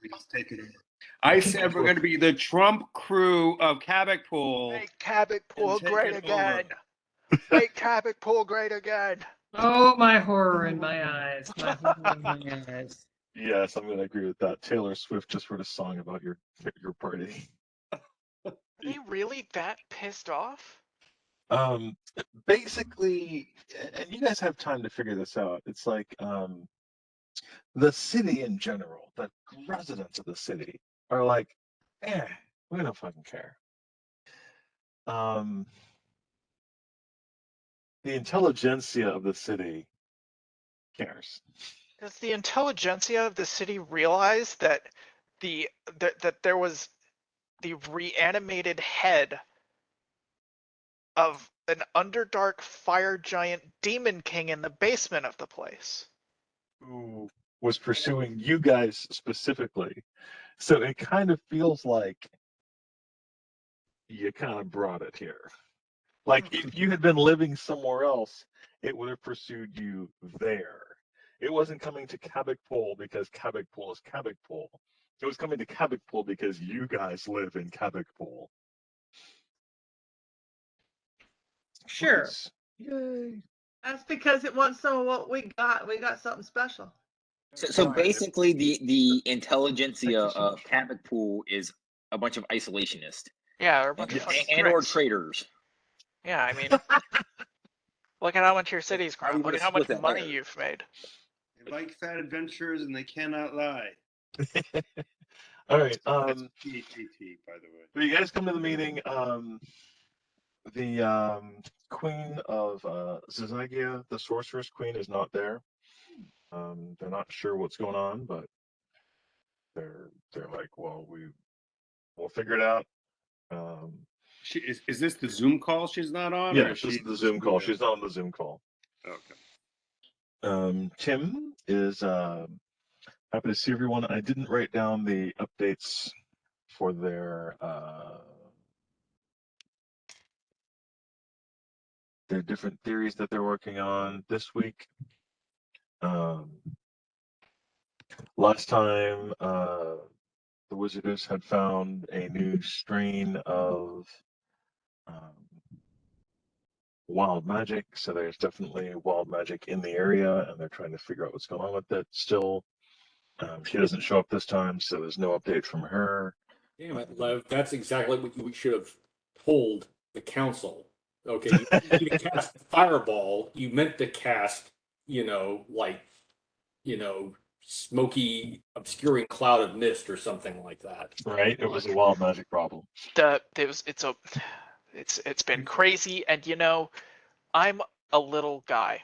We just take it in. I said we're going to be the Trump crew of Cabot-Pool. Make Cabot-Pool great again. Make Cabot-Pool great again. Oh, my horror in my eyes. My horror in my eyes. Yes, I'm going to agree with that. Taylor Swift just wrote a song about your party. Are they really that pissed off? Basically, and you guys have time to figure this out. It's like the city in general, the residents of the city are like, we don't fucking care. The intelligentsia of the city cares. Does the intelligentsia of the city realize that that there was the reanimated head of an Underdark fire giant demon king in the basement of the place? Who was pursuing you guys specifically. So it kind of feels like you kind of brought it here. Like if you had been living somewhere else, it would have pursued you there. It wasn't coming to Cabot-Pool because Cabot-Pool is Cabot-Pool. It was coming to Cabot-Pool because you guys live in Cabot-Pool. Sure. Yay. That's because it wants some of what we got. We got something special. So basically, the intelligentsia of Cabot-Pool is a bunch of isolationists. Yeah, or a bunch of fucking and or pricks. traitors. Yeah, I mean, look at how much your city's grown. Look at how much split that money layer. you've made. They like fat adventures and they cannot lie. All right. That's PTT, by the way. So you guys come to the meeting. The Queen of Zizagia, the Sorceress Queen, is not there. They're not sure what's going on, but they're like, well, we'll figure it out. Is this the Zoom call she's not on? Yeah, or this is is the Zoom call. She's not on the Zoom call. Okay. Tim is happy to see everyone. I didn't write down the updates for their different theories that they're working on this week. Last time, the Wizardess had found a new strain of wild magic, so there's definitely wild magic in the area, and they're trying to figure out what's going on with it. Still, she doesn't show up this time, so there's no update from her. Damn it, Lev. That's exactly what we should have told the council. Okay, you cast Fireball. You meant to cast, smoky, obscuring cloud of mist or something like that. Right? It was a wild magic problem. It's been crazy, and I'm a little guy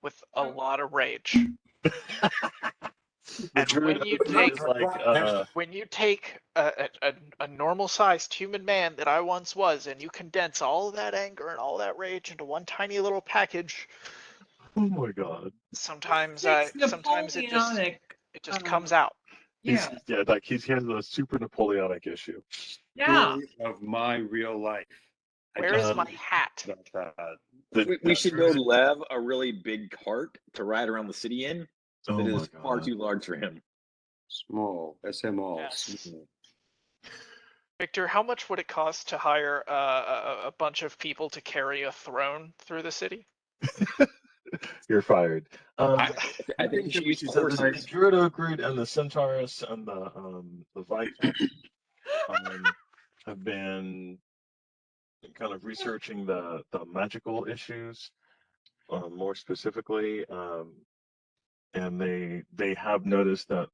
with a lot of rage. And when you take a normal sized human man that I once was, and you condense all of that anger and all that rage into one tiny little package, oh my god! Sometimes it just comes out. Yeah. He has a super Napoleonic issue. Yeah. Story of my real life. Where is my hat? We should build Lev a really big cart to ride around the city in. That is far too large for him. Small, SML. Yes. Small. Victor, how much would it cost to hire a bunch of people to carry a throne through the city? You're fired. I think you should use horses. The Gerudo Grid and the Centaurus and the Vikings have been kind of researching the magical issues more specifically, and they have noticed that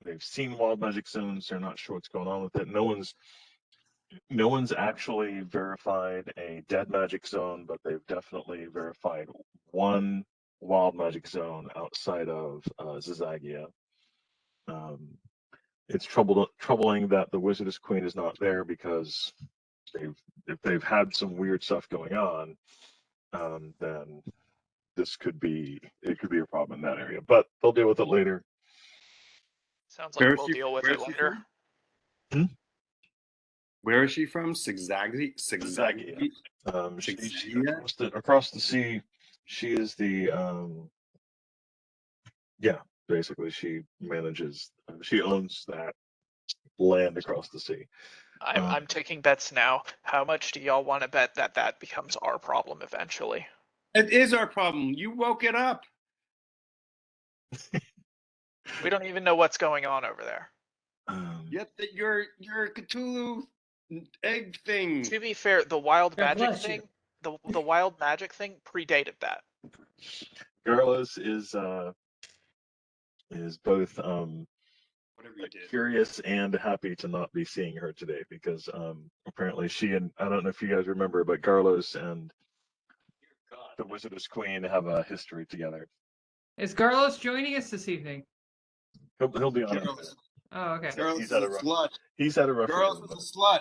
they've seen wild magic zones. They're not sure what's going on with it. No one's actually verified a dead magic zone, but they've definitely verified one wild magic zone outside of Zizagia. It's troubling that the Wizardess Queen is not there, because if they've had some weird stuff going on, then it could be a problem in that area. But they'll deal with it later. Sounds like we'll deal with it later. Where is she from? Zigzagia? Across the sea. She is the basically she owns that land across the sea. I'm taking bets now. How much do y'all want to bet that that becomes our problem eventually? It is our problem. You woke it up. We don't even know what's going on over there. Yet that your Cthulhu egg thing. To be fair, the wild God magic bless you. thing, the wild magic thing predated that. Garlos is both Whatever you did. curious and happy to not be seeing her today because apparently she and I don't know if you guys remember, but Garlos and the Wizardess Queen have a history together. Is Garlos joining us this evening? He'll be on. Garlos. Oh, okay. Girls He's is had a a rough. slut. He's had a rough. Girls year, is a but- slut.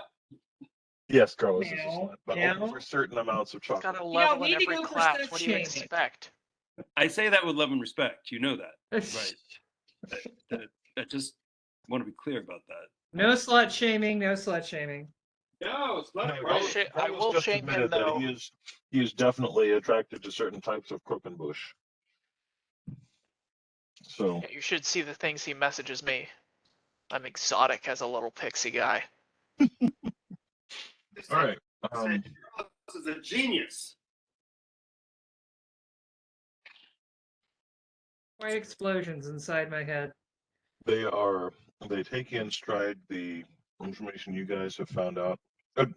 Yes, Garlos is a No, slut, but no. only for certain amounts of He's got chocolate. a don't level in need to every go for class. sex What do you shaming. expect? I say that with love and respect. You know that. Right. I just want to be clear about that. No slut shaming, no slut shaming. No, slut. I will just shame him, admitted that though. he is definitely attracted to certain types of Crokenbush. So Yeah, you should see the things he messages me. I'm exotic as a little pixie guy. all right. This is a genius. Quite explosions inside my head. They take in stride the information you guys have found out.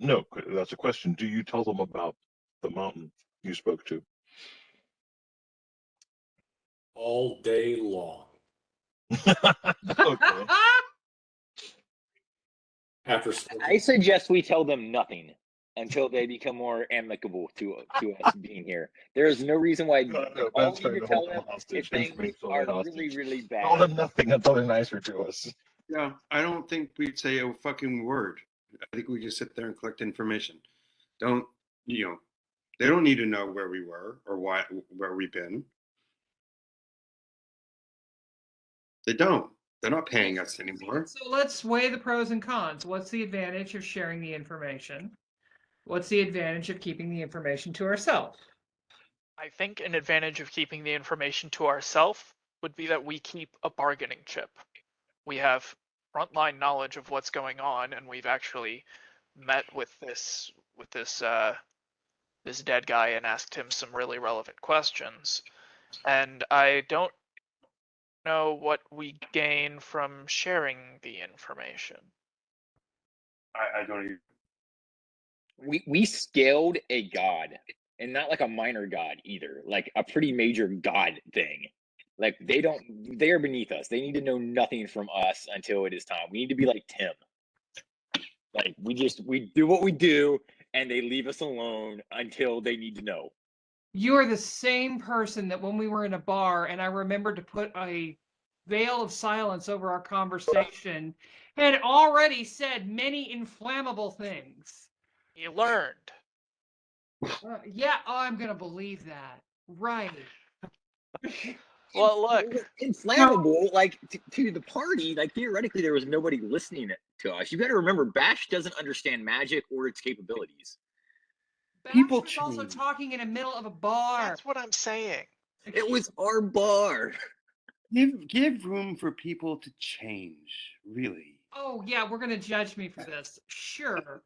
No, that's a question. Do you tell them about the mountain you spoke to? All day long. Okay. After I suggest we tell them nothing until they become more amicable to us being here. There is no reason why No, all Ben's we need trying to to tell hold them them hostage. if things information are hostage. really, really Tell them bad. nothing until they're nicer to us. Yeah, I don't think we'd say a fucking word. I think we just sit there and collect information. Don't they don't need to know where we were or where we've been. They don't. They're not paying us anymore. So let's weigh the pros and cons. What's the advantage of sharing the information? What's the advantage of keeping the information to ourselves? I think an advantage of keeping the information to ourselves would be that we keep a bargaining chip. We have frontline knowledge of what's going on, and we've actually met with this dead guy and asked him some really relevant questions. And I don't know what we gain from sharing the information. I don't even. We scaled a god, and not like a minor god either, like a pretty major god thing. Like they are beneath us. They need to know nothing from us until it is time. We need to be like Tim. Like we do what we do, and they leave us alone until they need to know. You are the same person that when we were in a bar and I remembered to put a veil of silence over our conversation, had already said many inflammable things. You learned. Yeah, oh, I'm going to believe that. Right. Well, look. Inflammable, like to the party, like theoretically there was nobody listening to us. You got to remember, Bash doesn't understand magic or its capabilities. People Bash was also change. talking in the middle of a bar. That's what I'm saying. It was our bar. Give room for people to change, really. Oh, yeah, we're going to judge me for this. Sure.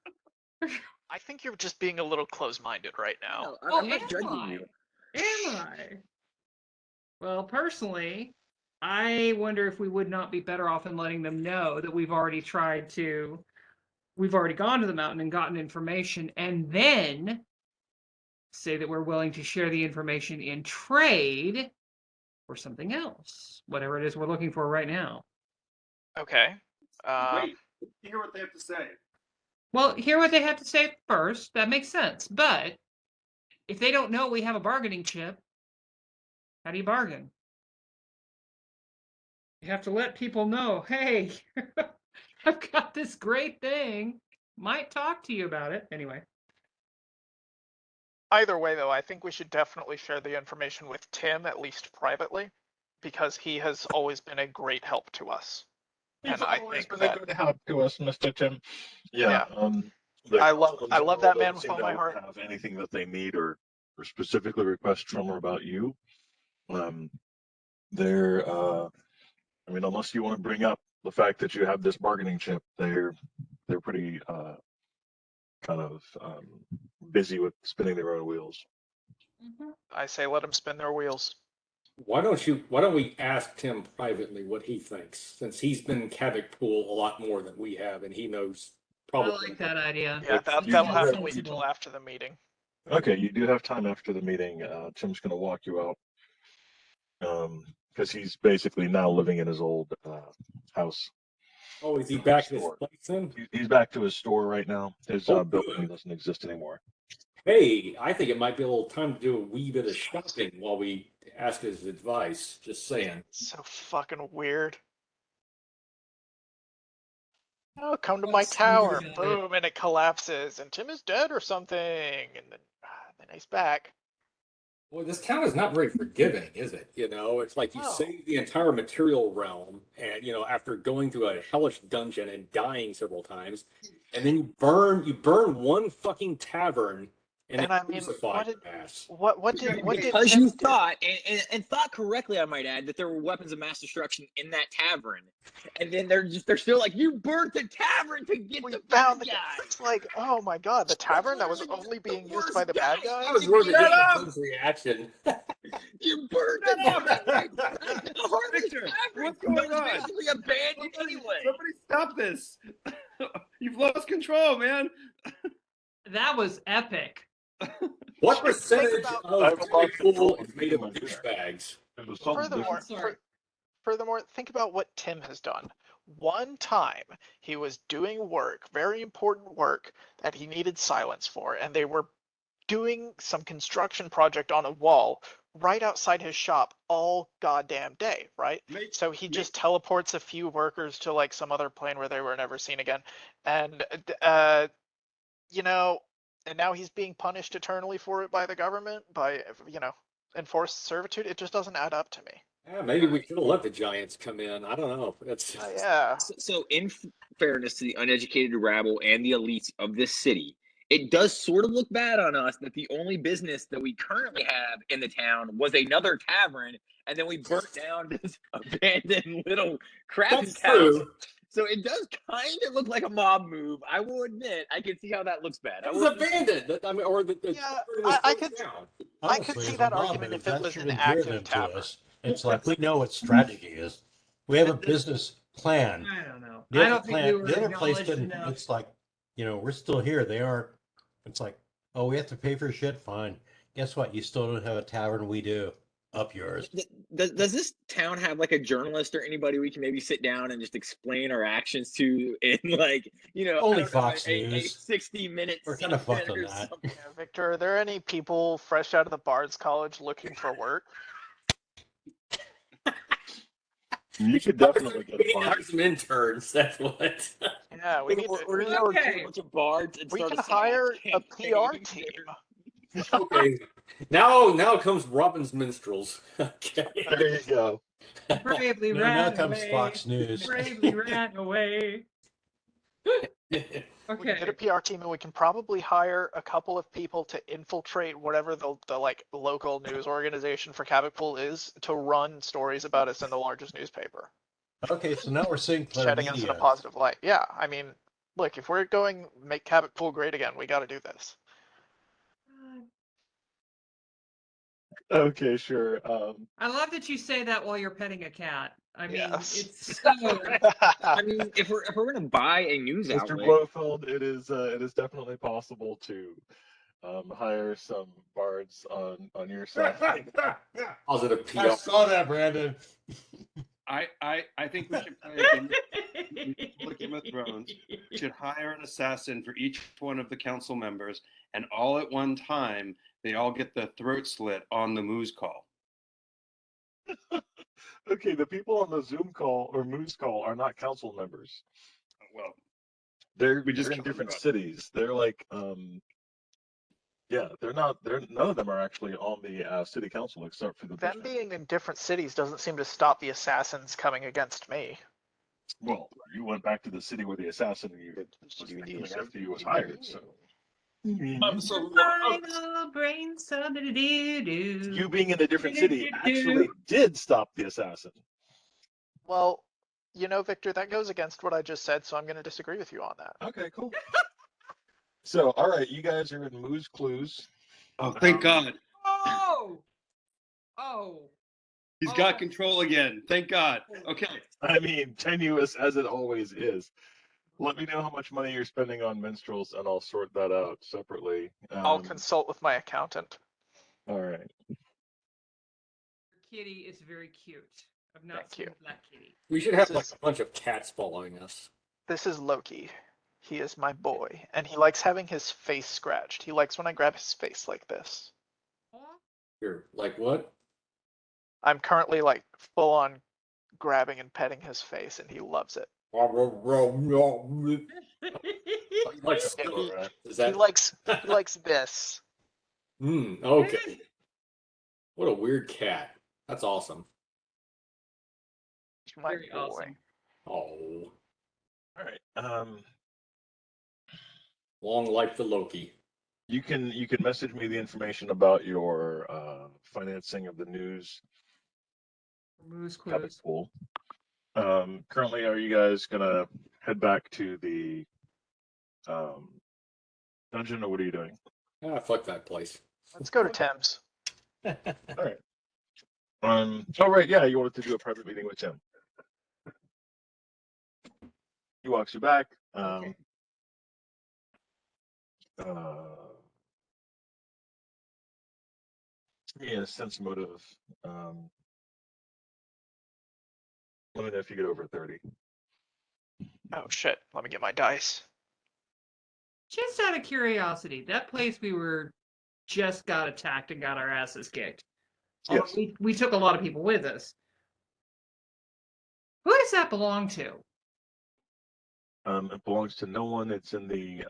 I think you're just being a little close-minded right now. No, I'm not judging you. Am I? Well, personally, I wonder if we would not be better off in letting them know that we've already gone to the mountain and gotten information, and then say that we're willing to share the information in trade for something else, whatever it is we're looking for right now. Okay. Wait, hear what they have to say. Well, hear what they have to say first. That makes sense. But if they don't know we have a bargaining chip, how do you bargain? You have to let people know, hey, I've got this great thing. Might talk to you about it. Anyway. Either way, though, I think we should definitely share the information with Tim, at least privately, because he has always been a great help to us. He's And I always think been a that good help to us, Mr. Tim. Yeah. I love that man with all my heart. Have anything that they need or specifically request from or about you. They're I mean, unless you want to bring up the fact that you have this bargaining chip, they're pretty kind of busy with spinning their own wheels. I say let them spin their wheels. Why don't we ask Tim privately what he thinks, since he's been in Kavik Pool a lot more than we have, and he knows I probably. like that idea. Yeah, You that'll do have to have- wait until after the meeting. Okay, you do have time after the meeting. Tim's going to walk you out because he's basically now living in his old house. Oh, is he back in his Store. place then? He's back to his store right now. His Oh, building good. doesn't exist anymore. Hey, I think it might be a little time to do a wee bit of shopping while we ask his advice. Just saying. So fucking weird. Oh, come to my tower. Boom, and it collapses, and Tim is dead or something, and then he's back. Well, this town is not very forgiving, is it? You know, it's like you No. save the entire material realm, and after going through a hellish dungeon and dying several times, and then you burn one fucking tavern, and And then I mean, crucify what did your ass. what did Because Tim you do? thought, and thought correctly, I might add, that there were weapons of mass destruction in that tavern, and then they're still like, you burnt the tavern to get We the found bad the guy. It's like, oh my god, the tavern that was only being used by the bad guys? That was worth Shut the up! Tim's reaction. You burned the tavern. The Harvest Victor, Tavern what's going that was on? basically abandoned anyway. Somebody stop this! You've lost control, man. That was epic. What percentage about- of I have a lot of Kavik Pool control is made of in my douchebags? It was something Furthermore, different. Sorry. furthermore, think about what Tim has done. One time he was doing work, very important work that he needed silence for, and they were doing some construction project on a wall right outside his shop all goddamn day, right? So he just teleports a few workers to like some other plane where they were never seen again. And and now he's being punished eternally for it by the government, by enforced servitude. It just doesn't add up to me. Yeah, maybe we should have let the Giants come in. I don't know. That's Yeah. So in fairness to the uneducated rabble and the elites of this city, it does sort of look bad on us that the only business that we currently have in the town was another tavern, and then we burnt down this abandoned little crappy That's town. true. So it does kind of look like a mob move. I will admit, I can see how that looks bad. It was abandoned. I mean, or the Yeah, tavern was I burnt could- down. I could Honestly, see as a that mob argument move, if it that was should an have been active driven to tavern. us. It's like we know what strategy is. We have a business plan. I don't know. The I other don't think plan, we were the other place acknowledged didn't. enough. It's like, we're still here. They aren't. It's like, oh, we have to pay for shit. Fine. Guess what? You still don't have a tavern. We do. Up yours. Does this town have like a journalist or anybody we can maybe sit down and just explain our actions to in like Only I don't know, Fox a News. 60-minute We're kind of segment fucked on or that. something? Yeah, Victor, are there any people fresh out of the Bard's College looking for work? You could definitely get We a need to hire bar. some interns. That's what. Yeah, we need We're to. gonna recruit Okay. a bunch of bards and We start can a hire a campaign. PR team. Okay. Now comes Robin's Minstrels. Okay. There you go. Bravely Now ran comes away. Fox News. Bravely ran away. We can get a Okay. PR team, and we can probably hire a couple of people to infiltrate whatever the like local news organization for Kavik Pool is to run stories about us in the largest newspaper, Okay, so now we're seeing Claire shedding us in a Media. positive light. Yeah, I mean, look, if we're going make Kavik Pool great again, we got to do this. Okay, sure. I love that you say that while you're petting a cat. I mean, Yes. it's so. I mean, if we're gonna buy a news Mr. outlet, Blofeld, it is definitely possible to hire some bards on your side. Positive I PR. saw that, Brandon. I think we should play like Game of Thrones. We should hire an assassin for each one of the council members, and all at one time they all get the throat slit on the moose call. Okay, the people on the Zoom call or Moose call are not council members. Well, They're We just they're in killed them different both. cities. They're like yeah, they're not. They're none of them are actually on the city council except for the Them bishop. being in different cities doesn't seem to stop the assassins coming against me. Well, you went back to the city where the assassin you was thinking after you was hired. So Final brain something to do. you being in a different city actually did stop the assassin. Well, Victor, that goes against what I just said, so I'm going to disagree with you on that. Okay, cool. So, all right, you guys are in Moose Clues. Oh, thank God. Oh! Oh. He's Oh. got control again. Thank God. Okay. I mean, tenuous as it always is. Let me know how much money you're spending on minstrels, and I'll sort that out separately. I'll consult with my accountant. All right. Kitty is very cute. I've not Thank seen you. a black kitty. We should have This like is- a bunch of cats following us. This is Loki. He is my boy, and he likes having his face scratched. He likes when I grab his face like this. Here, like what? I'm currently like full on grabbing and petting his face, and he loves it. He likes Yeah, skunk. Right. Is He that? likes this. Okay. What a weird cat. That's awesome. He's my Very boy. awesome. Oh, All right. long life to Loki. You can message me the information about your financing of the news Moose topic clues. pool. Currently, are you guys gonna head back to the dungeon, or what are you doing? Ah, fuck that place. Let's go to Tim's. All right. Oh right, yeah, you wanted to do a private meeting with Tim. He walks you back. Okay. Yeah, sense motive. Let me know if you get over 30. Oh shit! Let me get my dice. Just out of curiosity, that place we were just got attacked and got our asses kicked. Although Yes. we took a lot of people with us. Who does that belong to? It belongs to no one. It's in the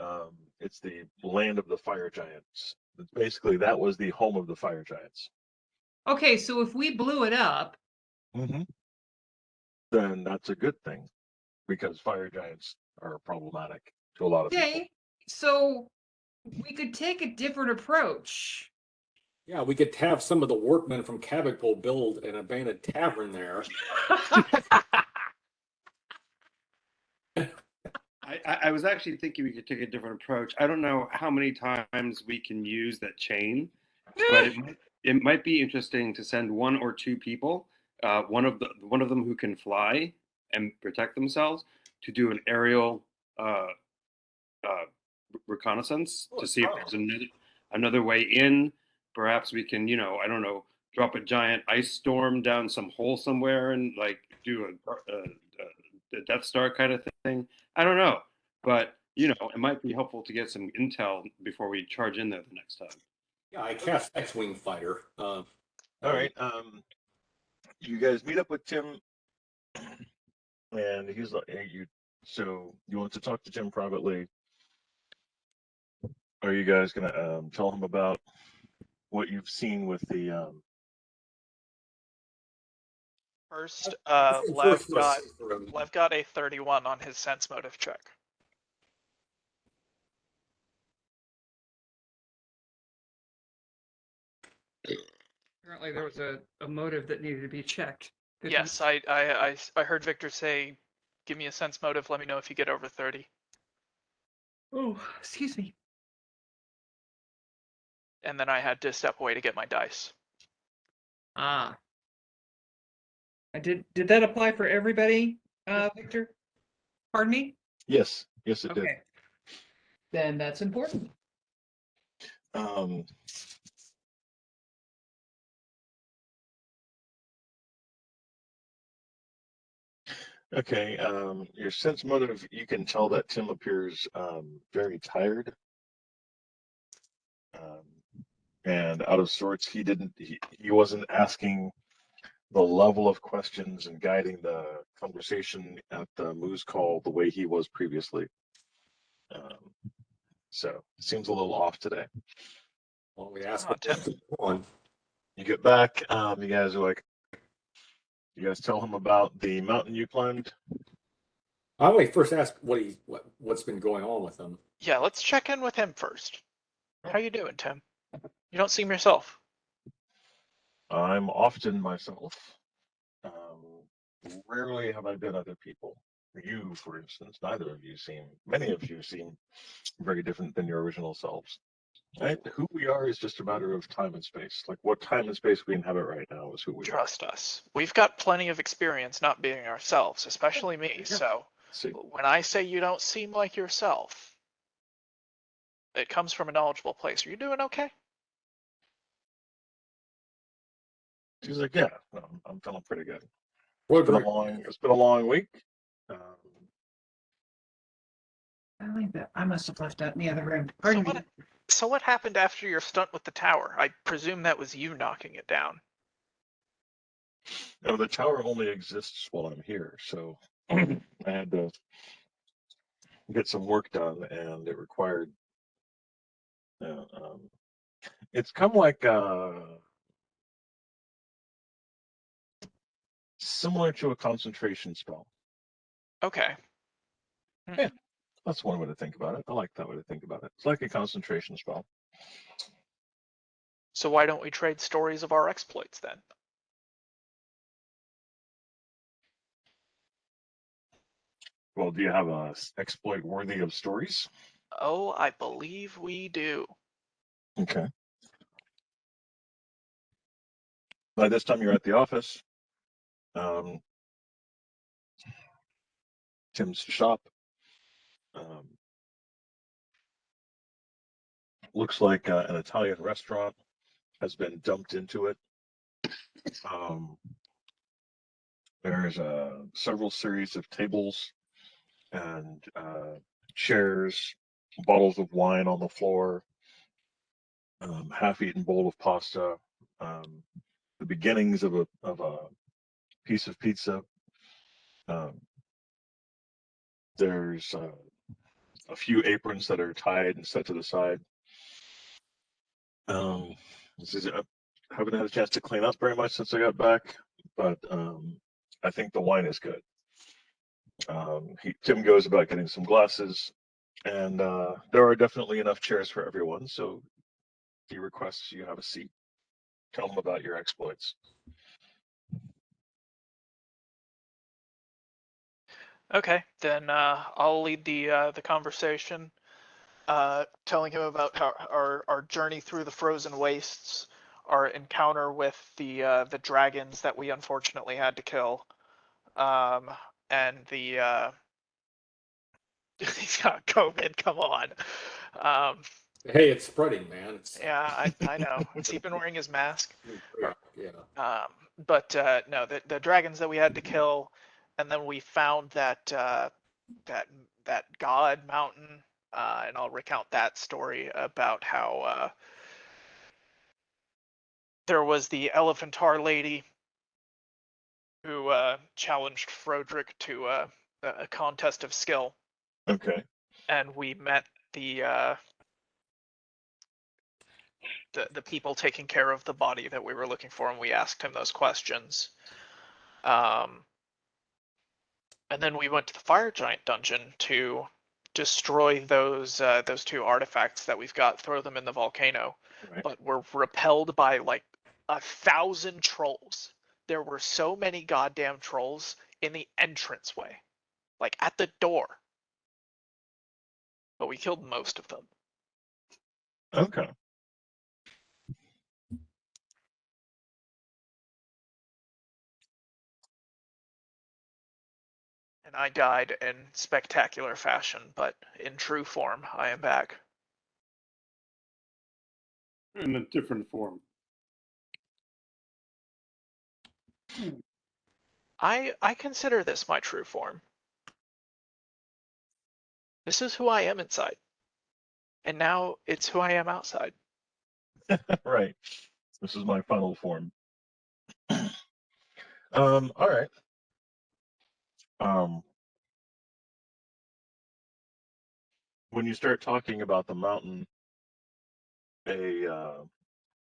land of the fire giants. Basically, that was the home of the fire giants. Okay, so if we blew it up, Mm-hmm. Then that's a good thing, because fire giants are problematic to a lot of people. okay, so we could take a different approach. Yeah, we could have some of the workmen from Cabotpole build an abandoned tavern there. I was actually thinking we could take a different approach. I don't know how many times we can use that chain, but it might be interesting to send one or two people, one of them who can fly and protect themselves, to do an aerial reconnaissance to see if there's another way in. Perhaps we can, I don't know, drop a giant ice storm down some hole somewhere and like do a Death Star kind of thing. I don't know, but it might be helpful to get some intel before we charge in there the next time. Yeah, I cast X-wing fighter. All right. You guys meet up with Tim, and he's like, "Hey, you." So you want to talk to Tim privately? Are you guys gonna tell him about what you've seen with the? First, First, Lev got a 31 on his sense motive check. Apparently, there was a motive that needed to be checked. Good to Yes, I heard Victor say, "Give me a sense motive. Let me know if you get over 30." know. Oh, excuse me. And then I had to step away to get my dice. Ah. Did that apply for everybody, Victor? Pardon me? Yes, yes, it Okay. Then that's important. did. Okay, your sense motive, you can tell that Tim appears very tired and out of sorts. He wasn't asking the level of questions and guiding the conversation at the Moose call the way he was previously. So it seems a little off today. Well, we asked Oh, Tim. one. You get back, you guys are like, you guys tell him about the mountain you climbed. I only first asked what's been going on with him. Yeah, let's check in with him first. How you doing, Tim? You don't seem yourself. I'm often myself. rarely have I been other people. You, for instance, many of you seem very different than your original selves. Right? Who we are is just a matter of time and space. Like what time and space we inhabit right now is who we are. Trust us. We've got plenty of experience not being ourselves, especially me. So See, when I say you don't seem like yourself, it comes from a knowledgeable place. Are you doing okay? she's like, yeah, no, I'm feeling pretty good. Roderick, It's been a long week. I like that. I must have left that in the other room. So Pardon what, me. so what happened after your stunt with the tower? I presume that was you knocking it down. The tower only exists while I'm here, so I had to get some work done, and it required. It's kind of like similar to a concentration spell. Okay. Yeah, that's one way to think about it. I like that way to think about it. It's like a concentration spell. So why don't we trade stories of our exploits then? Well, do you have a exploit worthy of stories? Oh, I believe we do. Okay. By this time, you're at the office. Tim's shop. Looks like an Italian restaurant has been dumped into it. There's several series of tables and chairs, bottles of wine on the floor, half-eaten bowl of pasta, the beginnings of a piece of pizza. There's a few aprons that are tied and set to the side. I haven't had a chance to clean up very much since I got back, but I think the wine is good. Tim goes about getting some glasses, and there are definitely enough chairs for everyone, so he requests you have a seat. Tell him about your exploits. Okay, then I'll lead the conversation, telling him about our journey through the frozen wastes, our encounter with the dragons that we unfortunately had to kill, and the he's got COVID. Come on. hey, it's spreading, man. Yeah, I know. Has he been wearing his mask? Yeah. But no, the dragons that we had to kill, and then we found that that god mountain, and I'll recount that story about how there was the Elephantar lady who challenged Frodrick to a contest of skill. Okay. And we met the people taking care of the body that we were looking for, and we asked him those questions. And then we went to the fire giant dungeon to destroy those two artifacts that we've got, throw them in the volcano. Right. But we're repelled by like 1,000 trolls. There were so many goddamn trolls in the entranceway, like at the door. But we killed most of them. Okay. And I died in spectacular fashion, but in true form, I am back. In a different form. I consider this my true form. This is who I am inside. And now it's who I am outside. Right. This is my final form. All right. When you start talking about the mountain, a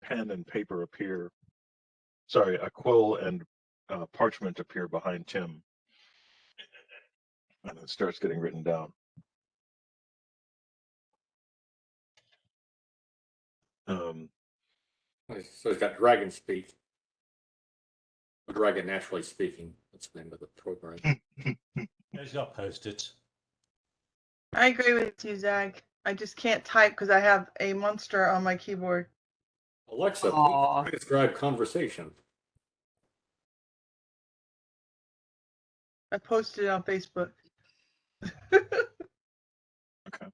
pen and paper appear. Sorry, a quill and parchment appear behind Tim, and it starts getting written down. So he's got dragon speak. A dragon naturally speaking. That's the name of the program. He's got post-its. I agree with you, Zach. I just can't type because I have a monster on my keyboard. Alexa, Aw. please transcribe conversation. I posted it on Facebook. Okay.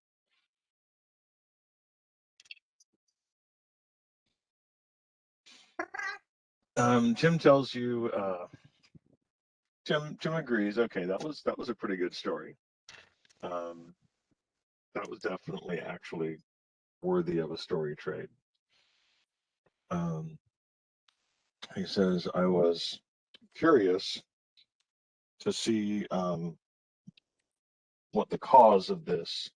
Jim tells you. Jim agrees. Okay, that was a pretty good story. That was definitely actually worthy of a story trade. He says, I was curious to see what the cause of this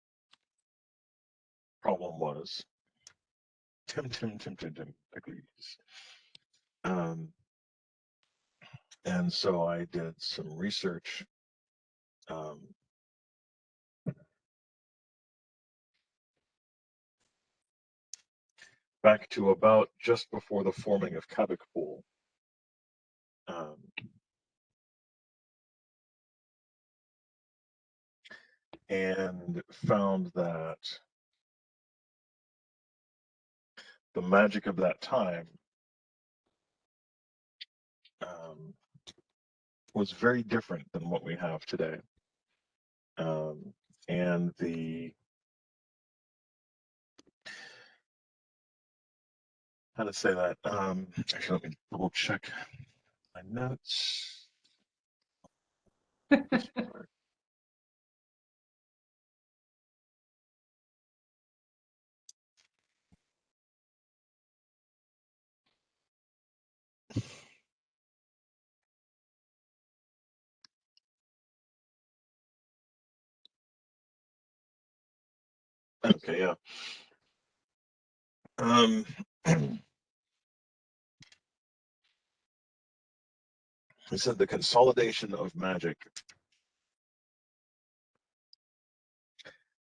problem was. Tim agrees. And so I did some research. Back to about just before the forming of Kabak Pool. And found that the magic of that time was very different than what we have today. And the how to say that? Actually, let me double check my notes. Okay, yeah. He said the consolidation of magic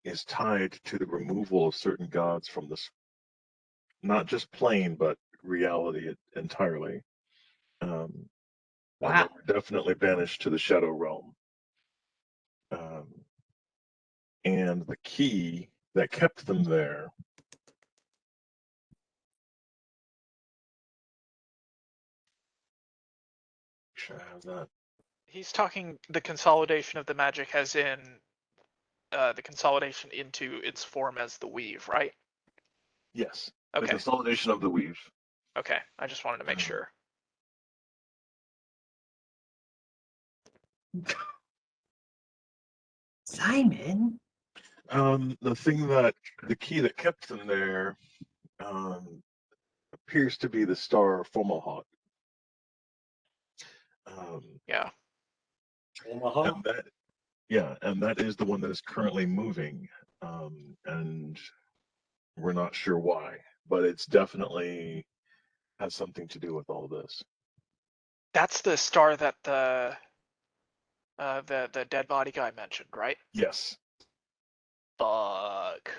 is tied to the removal of certain gods from this, not just plane, but reality entirely. Wow. They were definitely banished to the Shadow Realm. And the key that kept them there should I have that? He's talking the consolidation of the magic as in the consolidation into its form as the weave, right? Yes. The Okay. consolidation of the weave. Okay. I just wanted to make sure. Simon? The key that kept them there appears to be the star Fomalhaut. Yeah. Omaha? And that is the one that is currently moving. And we're not sure why, but it's definitely has something to do with all this. That's the star that the dead body guy mentioned, right? Yes. Fuck.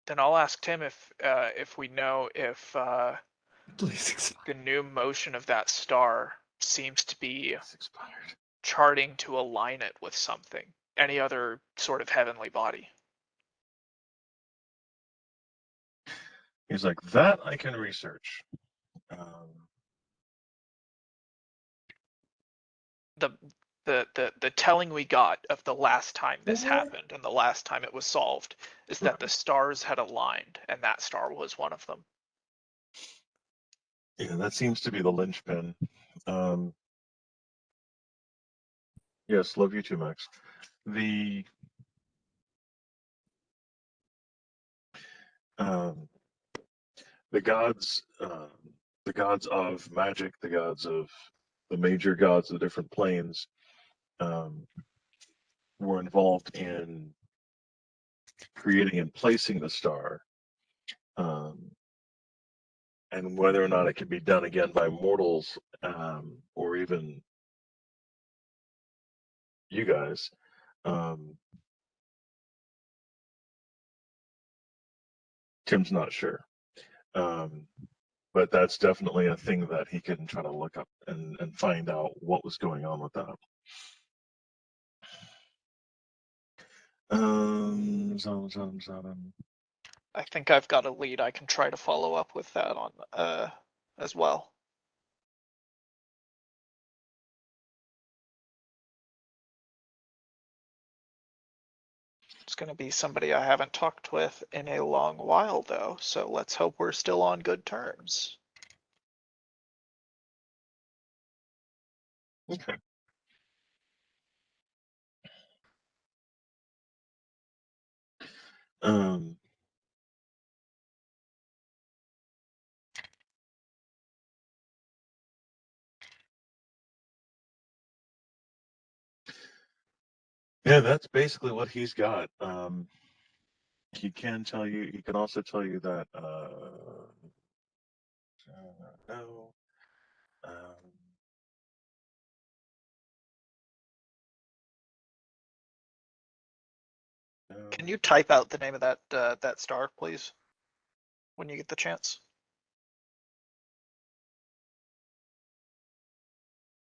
Then I'll ask Tim if we know if the new motion of that star seems to be It's expired. charting to align it with something, any other sort of heavenly body. He's like, that I can research. The telling we got of the last time this happened and the last time it was solved is that the stars had aligned, and that star was one of them. Yeah, that seems to be the linchpin. Yes, love you too, Max. The gods, the gods of magic, the gods of the major gods of different planes, were involved in creating and placing the star, and whether or not it can be done again by mortals, or even you guys. Tim's not sure. But that's definitely a thing that he can try to look up and find out what was going on with that. I think I've got a lead. I can try to follow up with that on as well. It's going to be somebody I haven't talked with in a long while, though, so let's hope we're still on good terms. Okay. Yeah, that's basically what he's got. He can tell you. He can also tell you that. No. No. Can you type out the name of that star, please, when you get the chance?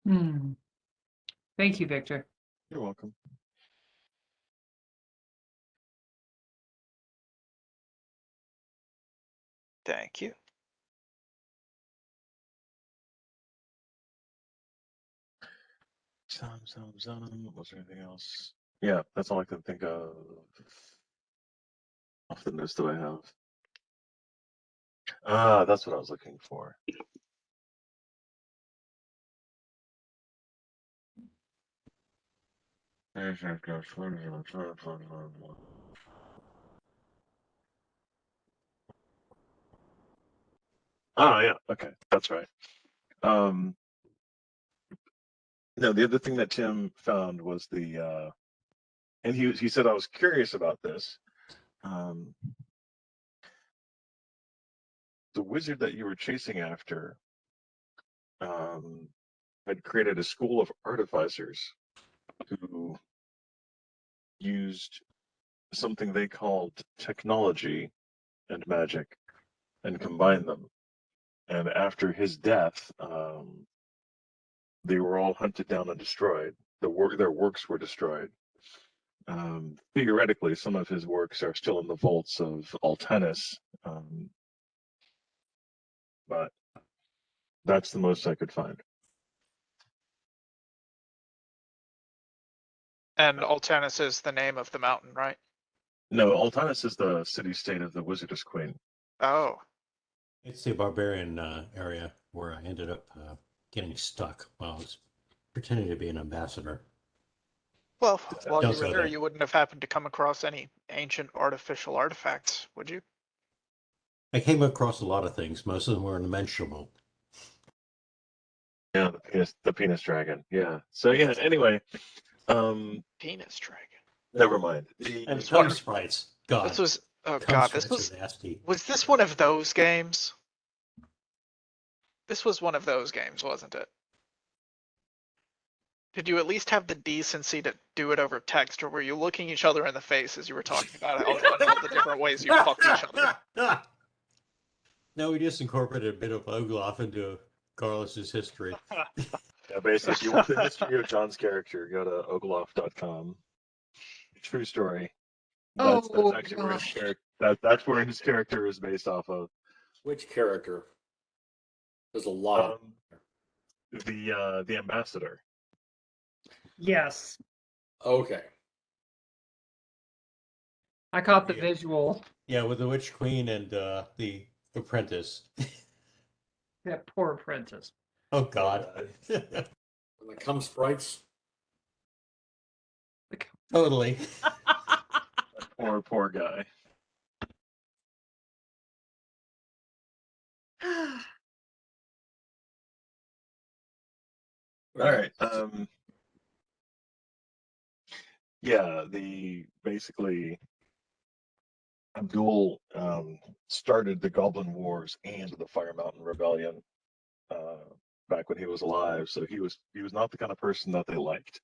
Thank you, Victor. You're welcome. Thank you. Was there anything else? Yeah, that's all I can think of off the list that I have. Ah, that's what I was looking for. Oh yeah, okay, that's right. No, the other thing that Tim found was the and he said I was curious about this. The wizard that you were chasing after had created a school of artificers who used something they called technology and magic and combined them. And after his death, they were all hunted down and destroyed. Their works were destroyed. Theoretically, some of his works are still in the vaults of Altanis, but that's the most I could find. And Altanis is the name of the mountain, right? No, Altanis is the city-state of the Wizardess Queen. Oh. It's the barbarian area where I ended up getting stuck while I was pretending to be an ambassador. Well, while Don't you were go there, there. you wouldn't have happened to come across any ancient artificial artifacts, would you? I came across a lot of things. Most of them were unmentionable. Yeah, the penis dragon. Yeah. So yeah. Anyway, Penis dragon. never mind. And It's cum wonderful. sprites. God. This was cum god. sprites This are nasty. was this one of those games? This was one of those games, wasn't it? Did you at least have the decency to do it over text, or were you looking each other in the face as you were talking about all the different ways you fucked each other? No, we just incorporated a bit of Ogloff into Carlos's history. Yeah, basically, if you want the history of John's character, go to ogloff.com. True story. That's actually where his character. That's where his character is based off of. Which character? There's a lot. The ambassador. Yes, Okay. I caught the Yeah. visual. Yeah, with the Witch Queen and the apprentice. That poor apprentice. Oh God. And the cum sprites. Totally. Poor guy. All right. Yeah, basically Abdul started the Goblin Wars and the Fire Mountain Rebellion back when he was alive. So he was not the kind of person that they liked.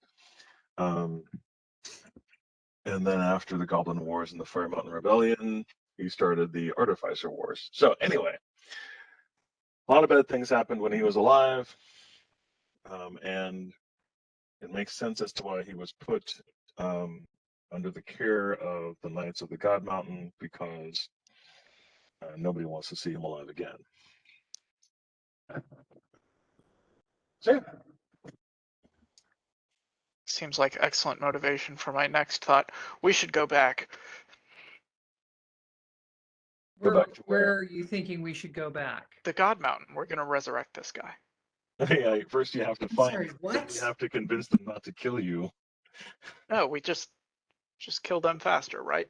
And then after the Goblin Wars and the Fire Mountain Rebellion, he started the Artificer Wars. So anyway, a lot of bad things happened when he was alive, and it makes sense as to why he was put under the care of the Knights of the God Mountain, because nobody wants to see him alive again. So, yeah. Seems like excellent motivation for my next thought. We should go back. Go back to Where where? are you thinking we should go back? The God Mountain. We're gonna resurrect this guy. Yeah, first you have to find Sorry, him, then what? you have to convince them not to kill you. No, we just kill them faster, right?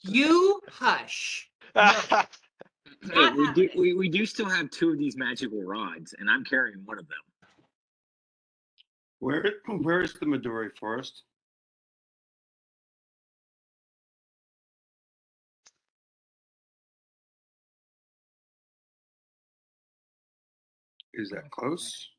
You hush. Hey, we do still have 2 of these magical rods, and I'm carrying one of them. Where is the Midori forest? Is that close?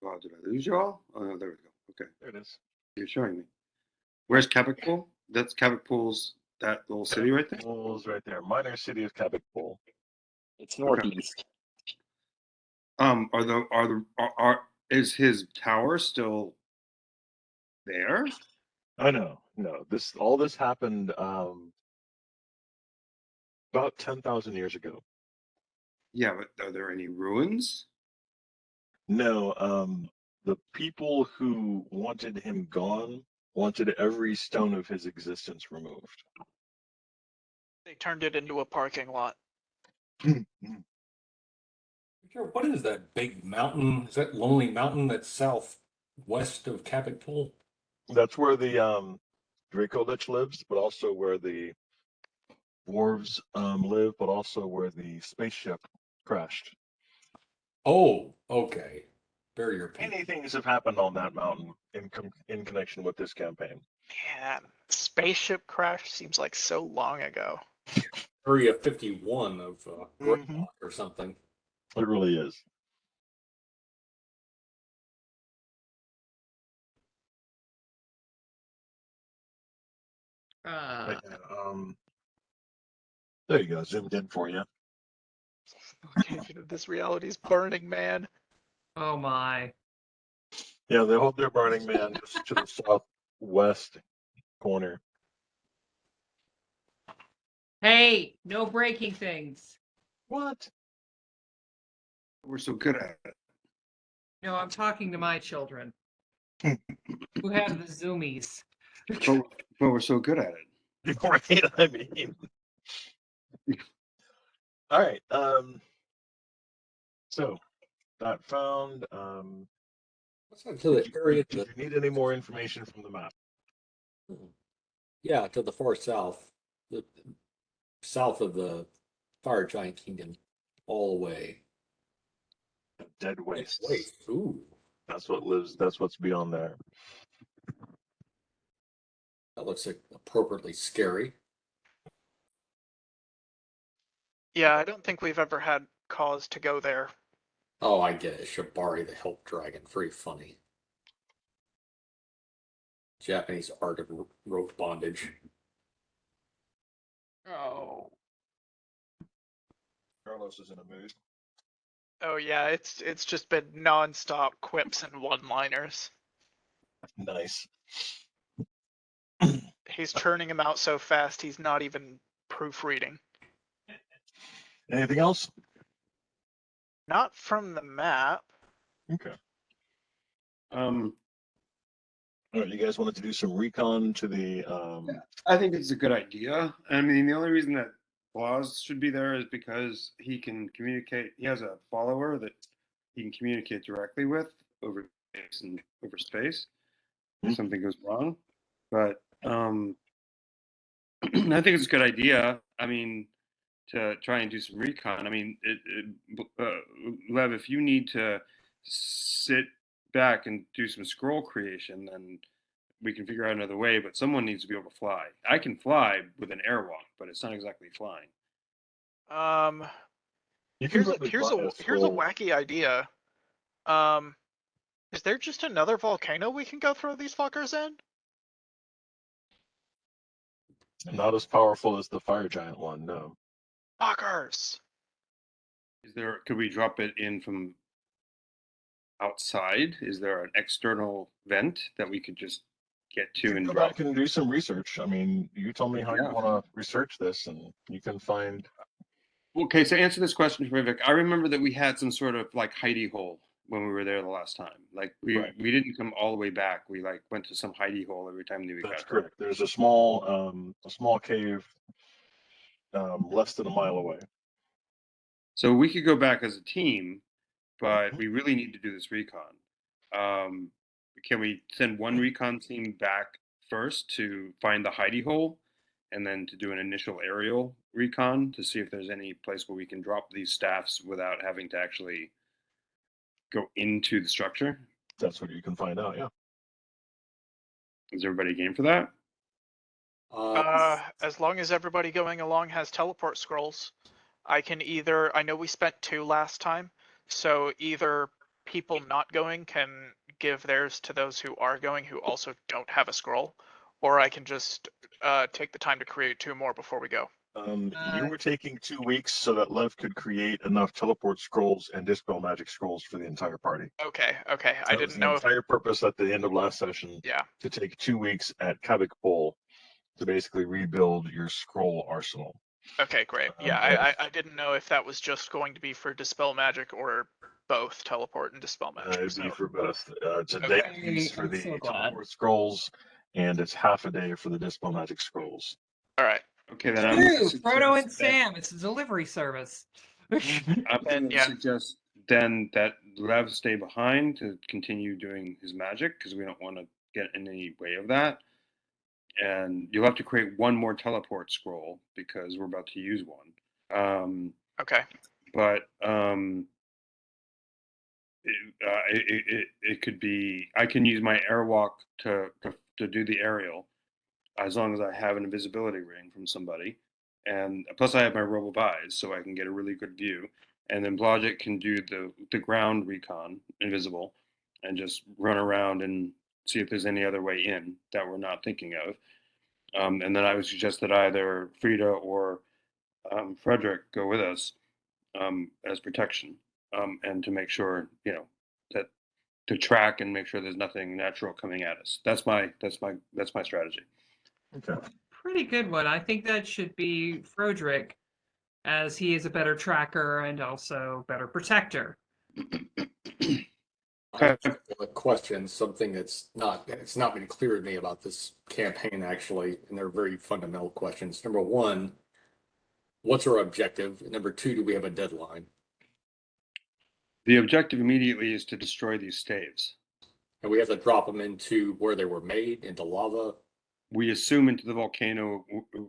Oh, did I lose you all? Oh, no, there we go. Okay, There it is. you're showing me. Where's Kavik Pool? That's Kavik Pool's, that little city right there? Pool's right there. Minor city of Kavik Pool. It's northeast. Is his tower still there? I know. No, all this happened about 10,000 years ago. Yeah, but are there any ruins? No, the people who wanted him gone wanted every stone of his existence removed. They turned it into a parking lot. What is that big mountain? Is that Lonely Mountain that's southwest of Cabot Pool? That's where the Draco Lich lives, but also where the dwarves live, but also where the spaceship crashed. Oh, okay. Barrier Peak. Many things have happened on that mountain in connection with this campaign. Man, spaceship crash seems like so long ago. Area 51 of Mhm. Greyhawk or something. It really is. But yeah, there you go, zoomed in for you. Okay, this reality's burning, man. Oh my. Yeah, they hold their Burning Man just to the southwest corner. Hey, no breaking things. What? We're so good at it. No, I'm talking to my children who have the zoomies. But we're so good at it. Right, I mean. All right. So that found. What's that to the area to Did you need any more information from the map? yeah, to the far south, the south of the Fire Giant Kingdom, all the way. Dead Waste. Wait, ooh, That's what lives. That's what's beyond there. that looks like appropriately scary. Yeah, I don't think we've ever had cause to go there. Oh, I get it. Shibari the Help Dragon, very funny. Japanese art of rope bondage. Oh. Carlos is in a mood. Oh yeah, it's just been nonstop quips and one-liners. Nice. He's churning them out so fast he's not even proofreading. Anything else? Not from the map. Okay. All right, you guys wanted to do some recon to the. I think it's a good idea. I mean, the only reason that Blaz should be there is because he can communicate. He has a follower that he can communicate directly with over space and over space if something goes wrong. But I think it's a good idea. I mean, to try and do some recon. I mean, Lev, if you need to sit back and do some scroll creation, then we can figure out another way. But someone needs to be able to fly. I can fly with an airwalk, but it's not exactly flying. You can Here's a probably here's buy a a here's a scroll. wacky idea. Um, is there just another volcano we can go throw these fuckers in? Not as powerful as the fire giant one, no. Fuckers. Is there? Could we drop it in from outside? Is there an external vent that we could just get You to can and go drop? back and do some research. I mean, you tell me how you Yeah. want to research this, and you can find. Okay, so answer this question for me, Vic. I remember that we had some sort of like hidey hole when we were there the last time. Like Right. we didn't come all the way back. We like went to some hidey hole every time that we That's got hurt. correct. There's a small cave less than a mile away. So we could go back as a team, but we really need to do this recon. Can we send one recon team back first to find the hidey hole, and then to do an initial aerial recon to see if there's any place where we can drop these staffs without having to actually go into the structure? That's what you can find out. Yeah. Is everybody game for that? As long as everybody going along has teleport scrolls, I know we spent 2 last time, so either people not going can give theirs to those who are going who also don't have a scroll, or I can just take the time to create 2 more before we go. You were taking 2 weeks so that Lev could create enough teleport scrolls and dispel magic scrolls for the entire party. Okay. I That was didn't the know if entire purpose at the end of last session. yeah. To take 2 weeks at Kavik Bowl to basically rebuild your scroll arsenal. Okay, great. Yeah, I didn't know if that was just going to be for dispel magic or both teleport and dispel magic. It'd be So for both. It's a Okay. day piece for I'm the so glad. teleport scrolls, and it's half a day for the dispel magic scrolls. all right. Okay, then I'm going Ooh, to Frodo and suggest that Sam. It's a delivery service. I'm Then, going to yeah. suggest then that Lev stay behind to continue doing his magic because we don't want to get in any way of that. And you'll have to create one more teleport scroll because we're about to use one. Okay. But it could be I can use my airwalk to do the aerial as long as I have an invisibility ring from somebody, and plus I have my robo eyes so I can get a really good view. And then Blodgett can do the ground recon invisible and just run around and see if there's any other way in that we're not thinking of. And then I would suggest that either Frida or Frederick go with us as protection, and to make sure that to track and make sure there's nothing natural coming at us. That's my strategy. Okay. Pretty good one. I think that should be Frederick, as he is a better tracker and also better protector. I have a question, something it's not been clear to me about this campaign actually, and they're very fundamental questions. Number one, what's our objective? And number two, do we have a deadline? The objective immediately is to destroy these staves. And we have to drop them into where they were made, into lava, We assume into the volcano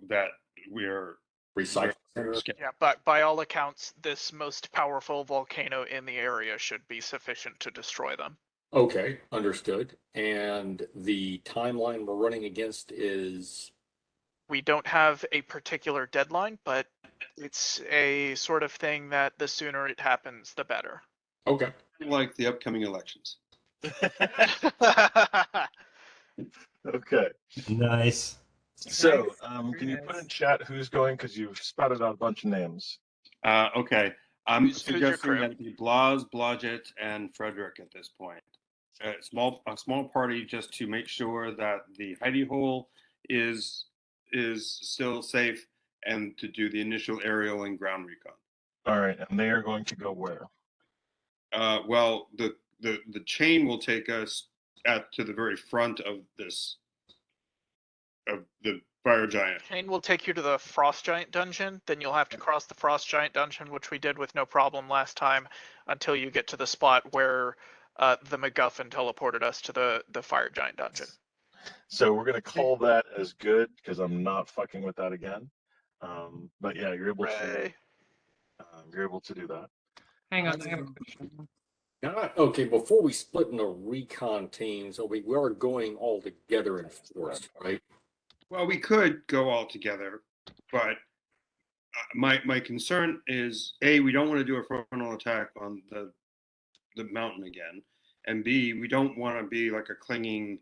that we're recycling center. Yeah, but by all accounts, this most powerful volcano in the area should be sufficient to destroy them. Okay, understood. And the timeline we're running against is We don't have a particular deadline, but it's a sort of thing that the sooner it happens, the better. okay. like the upcoming elections. Okay. Nice. So, can you put in chat who's going? Because you've spouted out a bunch of names. Okay. I'm Who's your suggesting crew? that it be Blaz, Blodgett, and Frederick at this point. A small party just to make sure that the hidey hole is still safe, and to do the initial aerial and ground recon. All right, and they are going to go where? Well, the chain will take us to the very front of the fire giant. Chain will take you to the Frost Giant dungeon, then you'll have to cross the Frost Giant dungeon, which we did with no problem last time, until you get to the spot where the MacGuffin teleported us to the Fire Giant dungeon. So we're gonna call that as good because I'm not fucking with that again. But yeah, you're able to do that. Hang on, I have a question. Okay, before we split into recon teams, we are going all together in force, right? Well, we could go all together, but my concern is A, we don't want to do a frontal attack on the mountain again, and B, we don't want to be like a clinging,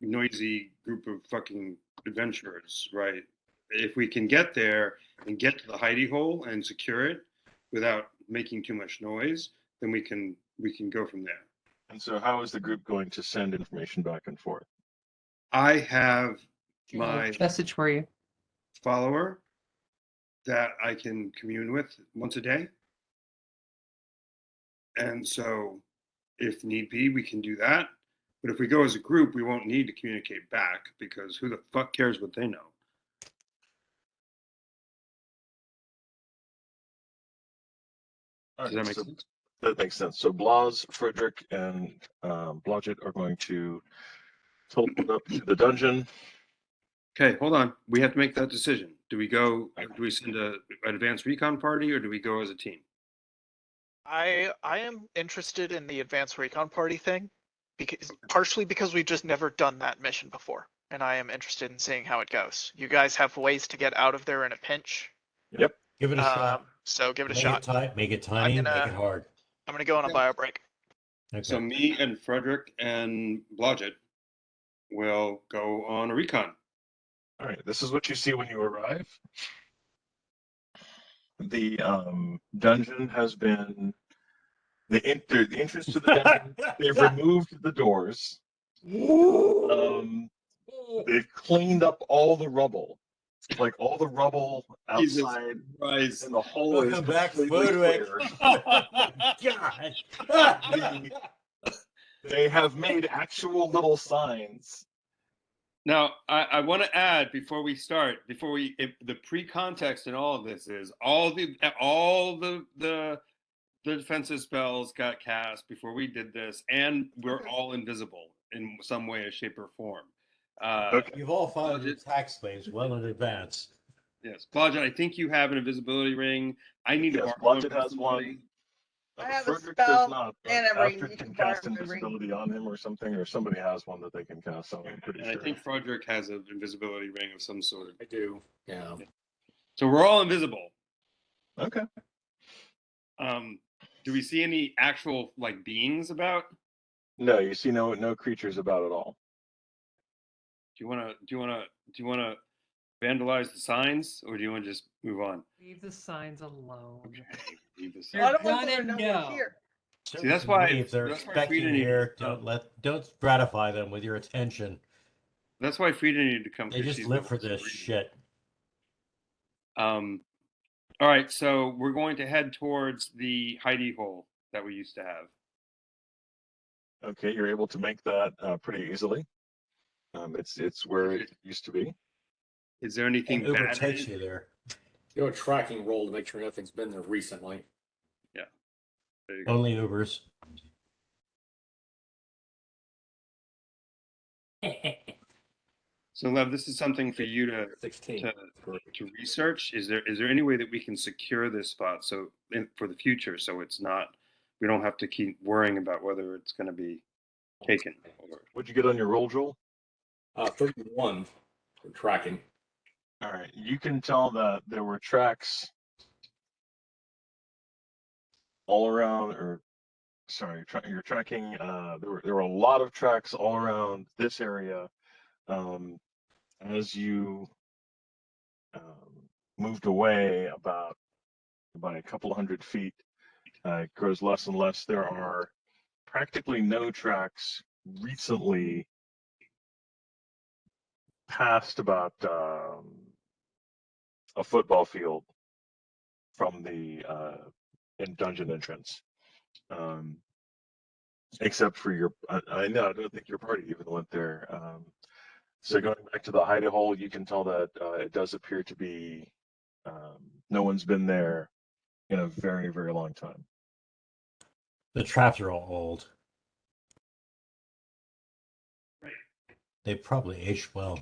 noisy group of fucking adventurers, right? If we can get there and get to the hidey hole and secure it without making too much noise, then we can go from there. And so, how is the group going to send information back and forth? I have my Message for you. follower that I can commune with once a day. And so if need be, we can do that. But if we go as a group, we won't need to communicate back because who the fuck cares what they know? All Does right, that make so sense? that makes sense. So Blaz, Frederick, and Blodgett are going to teleport up to the dungeon. Okay, hold on. We have to make that decision. Do we send an advanced recon party or do we go as a team? I am interested in the advanced recon party thing, partially because we've just never done that mission before, and I am interested in seeing how it goes. You guys have ways to get out of there in a pinch. Yep. Give it a shot. So give it a Make shot. it tight, make it tiny, make it hard. I'm gonna go on a bio break. Okay. So me and Frederick and Blodgett will go on a recon. All right, this is what you see when you arrive. The dungeon has been the entrance to the dungeon. They've removed the doors. They've cleaned up all the rubble, like all the rubble Jesus outside, Christ. and the hallway is Welcome back, completely Frederick. clear. God. They have made actual little signs. Now, I want to add before we start, the pre-context in all of this is all the defensive spells got cast before we did this, and we're all invisible in some way, shape, or form. Okay. You've all followed attack slaves well in advance. Yes, Blodgett, I think you have an invisibility ring. I need to Yes, borrow Blodgett one has from one. somebody. I have a Frederick does spell not, but and a ring. Astrid You can can borrow cast my ring. invisibility on him or something, or somebody has one that they can cast on. I'm pretty And sure. I think Frederick has an invisibility ring of some sort. I do. Yeah. So we're all invisible. Okay. Do we see any actual like beings about? No, you see no creatures about at all. Do you want to vandalize the signs, or do you want to just move on? Leave the signs alone. Okay, leave this. I don't want Gonna them to know know. we're here. See, that's why if they're that's why expecting Frida you needed here, to come. don't gratify them with your attention. That's why Frida needed to come. They 'Cause just she's live the for best this reader. shit. All right, so we're going to head towards the hidey hole that we used to have. Okay, you're able to make that pretty easily. It's where it used to be. Is there anything And Uber bad? takes you there. Do a tracking roll to make sure nothing's been there recently. Yeah. There you go. Only Ubers. So, Lev, this is something for you to 16. to research. Is there any way that we can secure this spot for the future, so it's not we don't have to keep worrying about whether it's going to be taken? What'd you get on your roll, Joel? 31 for tracking. All right, you can tell that there were tracks all around, or sorry, you're tracking. There were a lot of tracks all around this area. As you moved away about by a couple hundred feet, it grows less and less. There are practically no tracks recently past about a football field from the dungeon entrance. Except for your, I don't think your party even went there. So going back to the hidey hole, you can tell that it does appear to be no one's been there in a very, very long time. The traps are all old. Right. They probably aged well.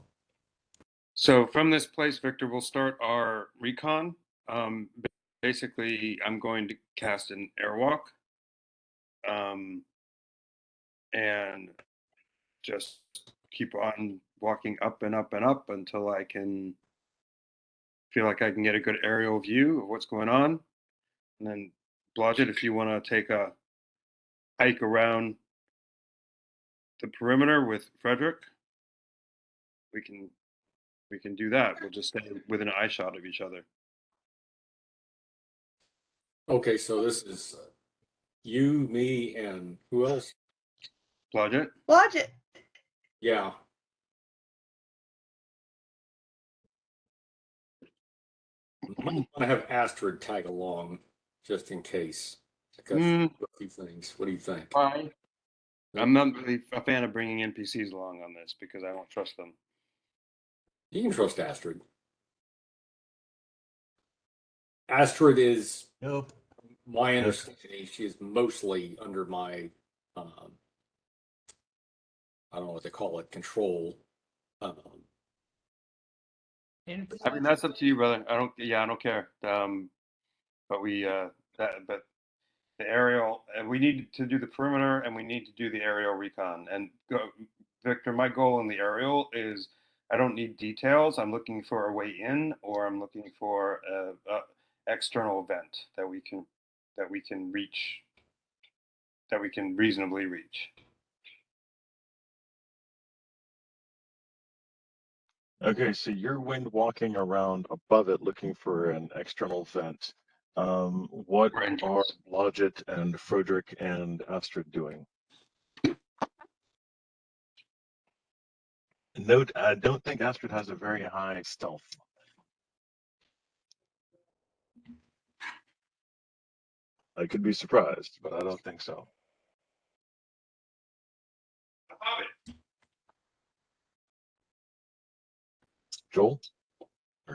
So from this place, Victor, we'll start our recon. Basically, I'm going to cast an airwalk and just keep on walking up and up and up until I can feel like I can get a good aerial view of what's going on. And then, Blodgett, if you want to take a hike around the perimeter with Frederick, we can do that. We'll just stay within an eye shot of each other. Okay, so this is you, me, and who else? Blodgett? Watch it. Yeah. I might want to have Astrid tag along just in case. Because a few things. What do you think? Fine. I'm not really a fan of bringing NPCs along on this because I don't trust them. You can trust Astrid. Astrid is, Nope. my understanding, she is mostly under my, I don't know what they call it, control. I mean, that's up to you, brother. I don't care. But the aerial, and we need to do the perimeter, and we need to do the aerial recon. And Victor, my goal in the aerial is I don't need details. I'm looking for a way in, or I'm looking for a external event that we can reach, that we can reasonably reach. Okay, so you're wind walking around above it looking for an external vent. What are Blodgett and Frederick and Astrid doing? Note, I don't think Astrid has a very high stealth. I could be surprised, but I don't think so. Joel?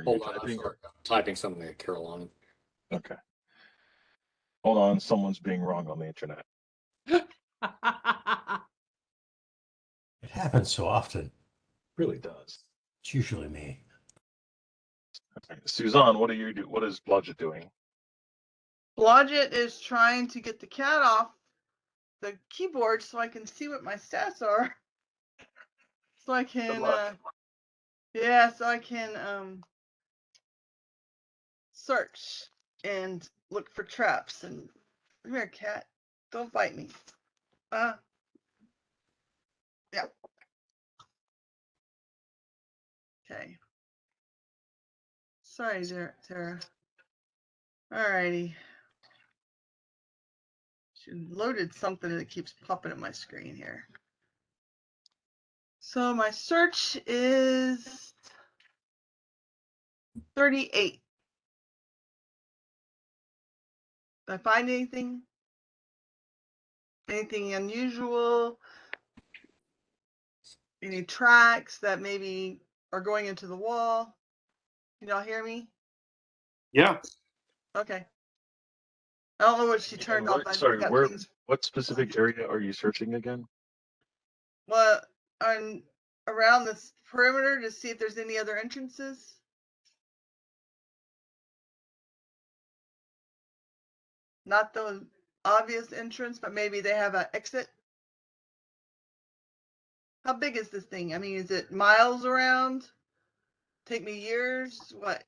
Hold on, I'm sorry. I'm typing something at Caroline. Okay. Hold on, someone's being wrong on the internet. It happens so often. It really does. It's usually me. Okay. Suzanne, what is Blodgett doing? Blodgett is trying to get the cat off the keyboard so I can see what my stats are. So I can, so I can search and look for traps. And come here, cat. Don't bite me. Yeah. Okay. Sorry, Tara. Alrighty. She loaded something that keeps popping up my screen here. So my search is 38. Did I find anything? Anything unusual? Any tracks that maybe are going into the wall? Can y'all hear me? Yeah. Okay. I don't know what she turned off. Sorry, what specific area are you searching again? Well, I'm around this perimeter to see if there's any other entrances. Not the obvious entrance, but maybe they have an exit. How big is this thing? I mean, is it miles around? Take me years? What?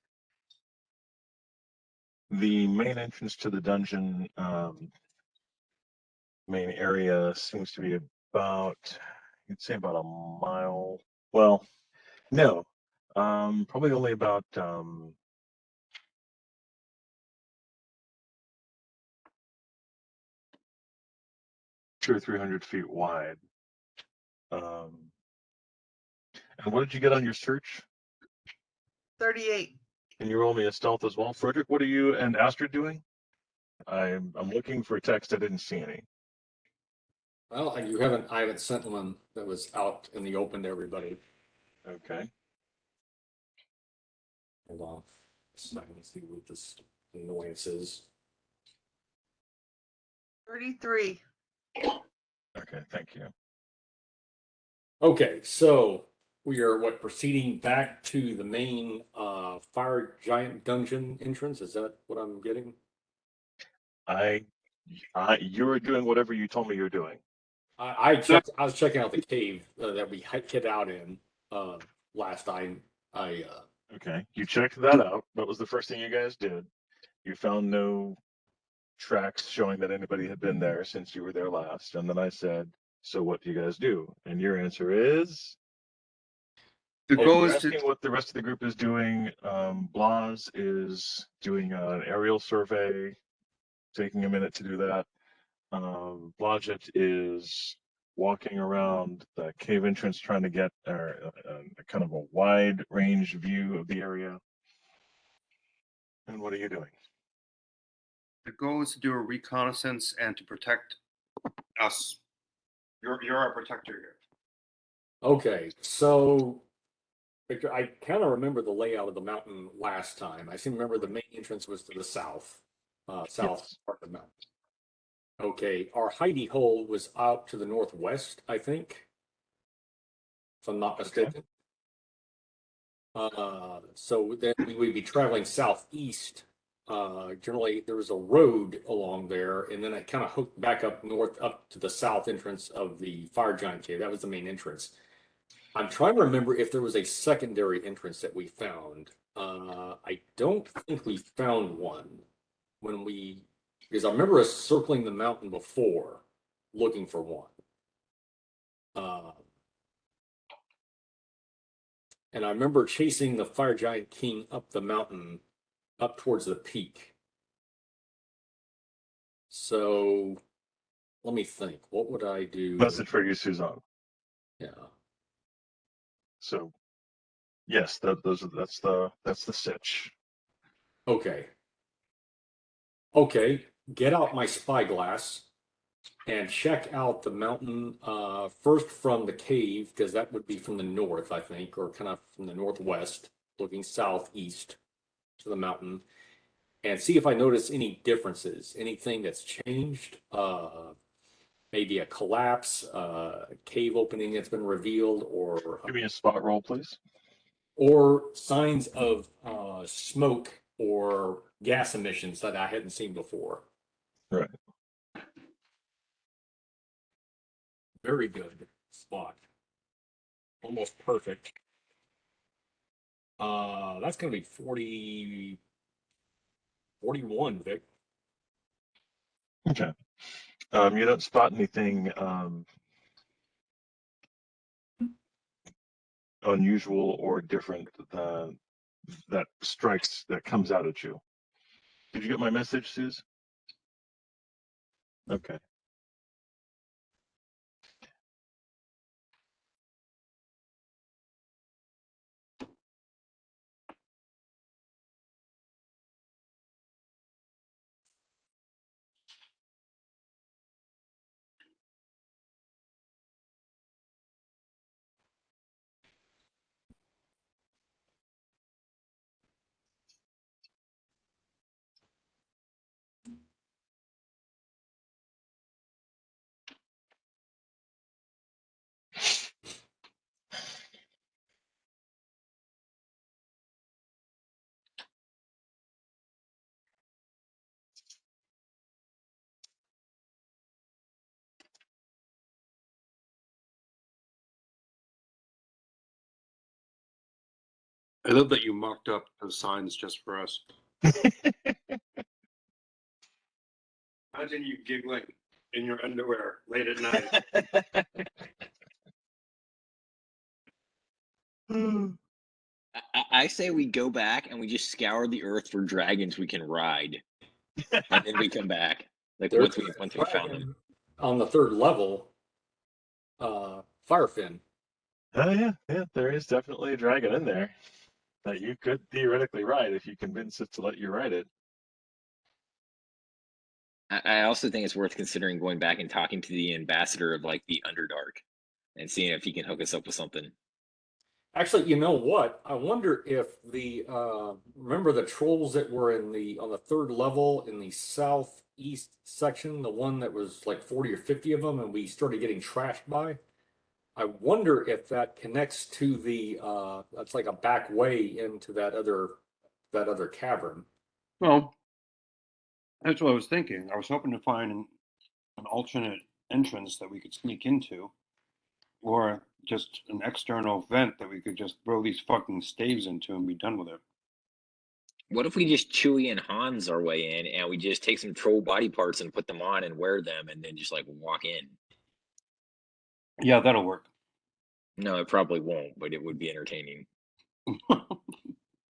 The main entrance to the dungeon main area seems to be about, you'd say about a mile. Well, no, probably only about 200 or 300 feet wide. And what did you get on your search? 38. Can you roll me a stealth as well? Frederick, what are you and Astrid doing? I'm looking for text. I didn't see any. Well, I haven't sent one that was out in the open to everybody. Okay. Hold on. So I can see what this annoyance is. 33. Okay, thank you. Okay, so we are proceeding back to the main fire giant dungeon entrance. Is that what I'm getting? You were doing whatever you told me you were doing. I was checking out the cave that we hid out in last time. Okay, you checked that out. What was the first thing you guys did? You found no tracks showing that anybody had been there since you were there last. And then I said, so what do you guys do? And your answer is, The goal you're is to asking what the rest of the group is doing. Blaz is doing an aerial survey, taking a minute to do that. Blodgett is walking around the cave entrance trying to get a kind of a wide range view of the area. And what are you doing? the goal is to do a reconnaissance and to protect us. You're our protector here. Okay, so I kind of remember the layout of the mountain last time. I seem to remember the main entrance was to the south, south Yes. part of the mountain. Okay, our hidey hole was out to the northwest, I think, if I'm not mistaken. So then we would be traveling southeast. Generally, there was a road along there, and then it kind of hooked back up north, up to the south entrance of the fire giant cave. That was the main entrance. I'm trying to remember if there was a secondary entrance that we found. I don't think we found one because I remember us circling the mountain before, looking for one. And I remember chasing the fire giant king up the mountain, up towards the peak. So let me think. What would I do? Message for you, Suzanne. Yeah. So, yes, that's the sitch. Okay. Okay. Get out my spyglass and check out the mountain first from the cave, because that would be from the north, I think, or kind of from the northwest, looking southeast to the mountain, and see if I notice any differences, anything that's changed. Maybe a collapse, cave opening that's been revealed, Give me a spot roll, please. or signs of smoke or gas emissions that I hadn't seen before. Right. Very good spot. Almost perfect. That's gonna be 41, Vic. Okay. You don't spot anything unusual or different that comes out at you. Did you get my message, Suze? Okay. I love that you mocked up those signs just for us. Imagine you giggling in your underwear late at night. I say we go back and we just scour the earth for dragons we can ride, and then we come back. Like There's once we found them. on the third level, Firefin. Oh yeah, there is definitely a dragon in there that you could theoretically ride if you convince it to let you ride it. I also think it's worth considering going back and talking to the ambassador of like the Underdark and seeing if he can hook us up with something. Actually, you know what? I wonder if the remember the trolls that were on the third level in the southeast section, the one that was like 40 or 50 of them, and we started getting trashed by. I wonder if that connects to the that's like a back way into that other cavern. Well, That's what I was thinking. I was hoping to find an alternate entrance that we could sneak into, or just an external vent that we could just throw these fucking staves into and be done with it. What if we just Chewie and Hans our way in, and we just take some troll body parts and put them on and wear them, and then just like walk in? Yeah, that'll work. No, it probably won't, but it would be entertaining.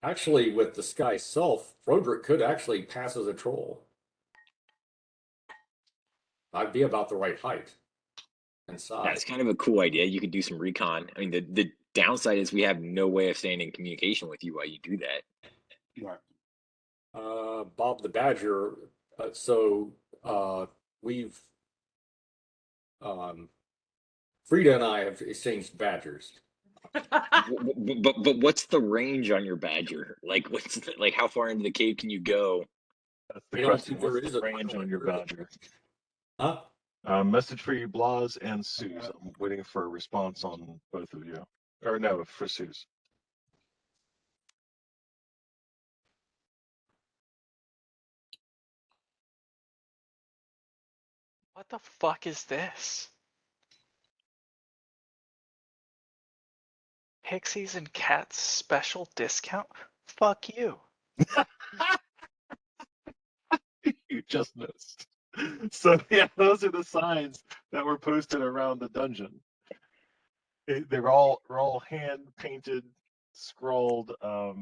Actually, with the Sky Self, Froderick could actually pass as a troll. I'd be about the right height and size. That's kind of a cool idea. You could do some recon. I mean, the downside is we have no way of staying in communication with you while you do that. Right. Bob the Badger. We've Frida and I have exchanged badgers. But what's the range on your badger? Like, like how far into the cave can you go? That's I the don't question. think there What's is the a range on your badger? Huh? Message for you, Blaz and Suze. I'm waiting for a response on both of you. Or no, for Suze. What the fuck is this? Pixies and Cats special discount? Fuck you. You just missed. So yeah, those are the signs that were posted around the dungeon. They're all hand painted, scrawled. I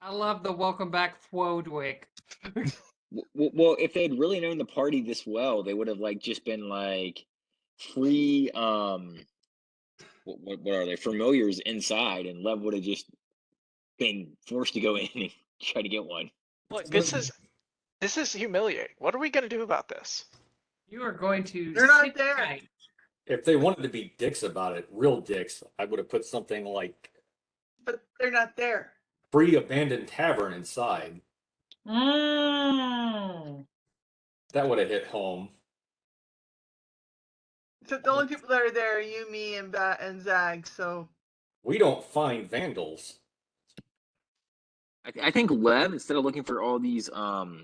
love the welcome back Fwodwick. Well, if they had really known the party this well, they would have like just been like free. What are they? Familiars inside, and Lev would have just been forced to go in and try to get one. Look, this is humiliating. What are we gonna do about this? You are going to. They're not sit there. tight. If they wanted to be dicks about it, real dicks, I would have put something like But they're not there. free abandoned tavern inside. Mm. That would have hit home. Except the only people that are there are you, me, and Zag. So We don't find vandals. I think Lev, instead of looking for all these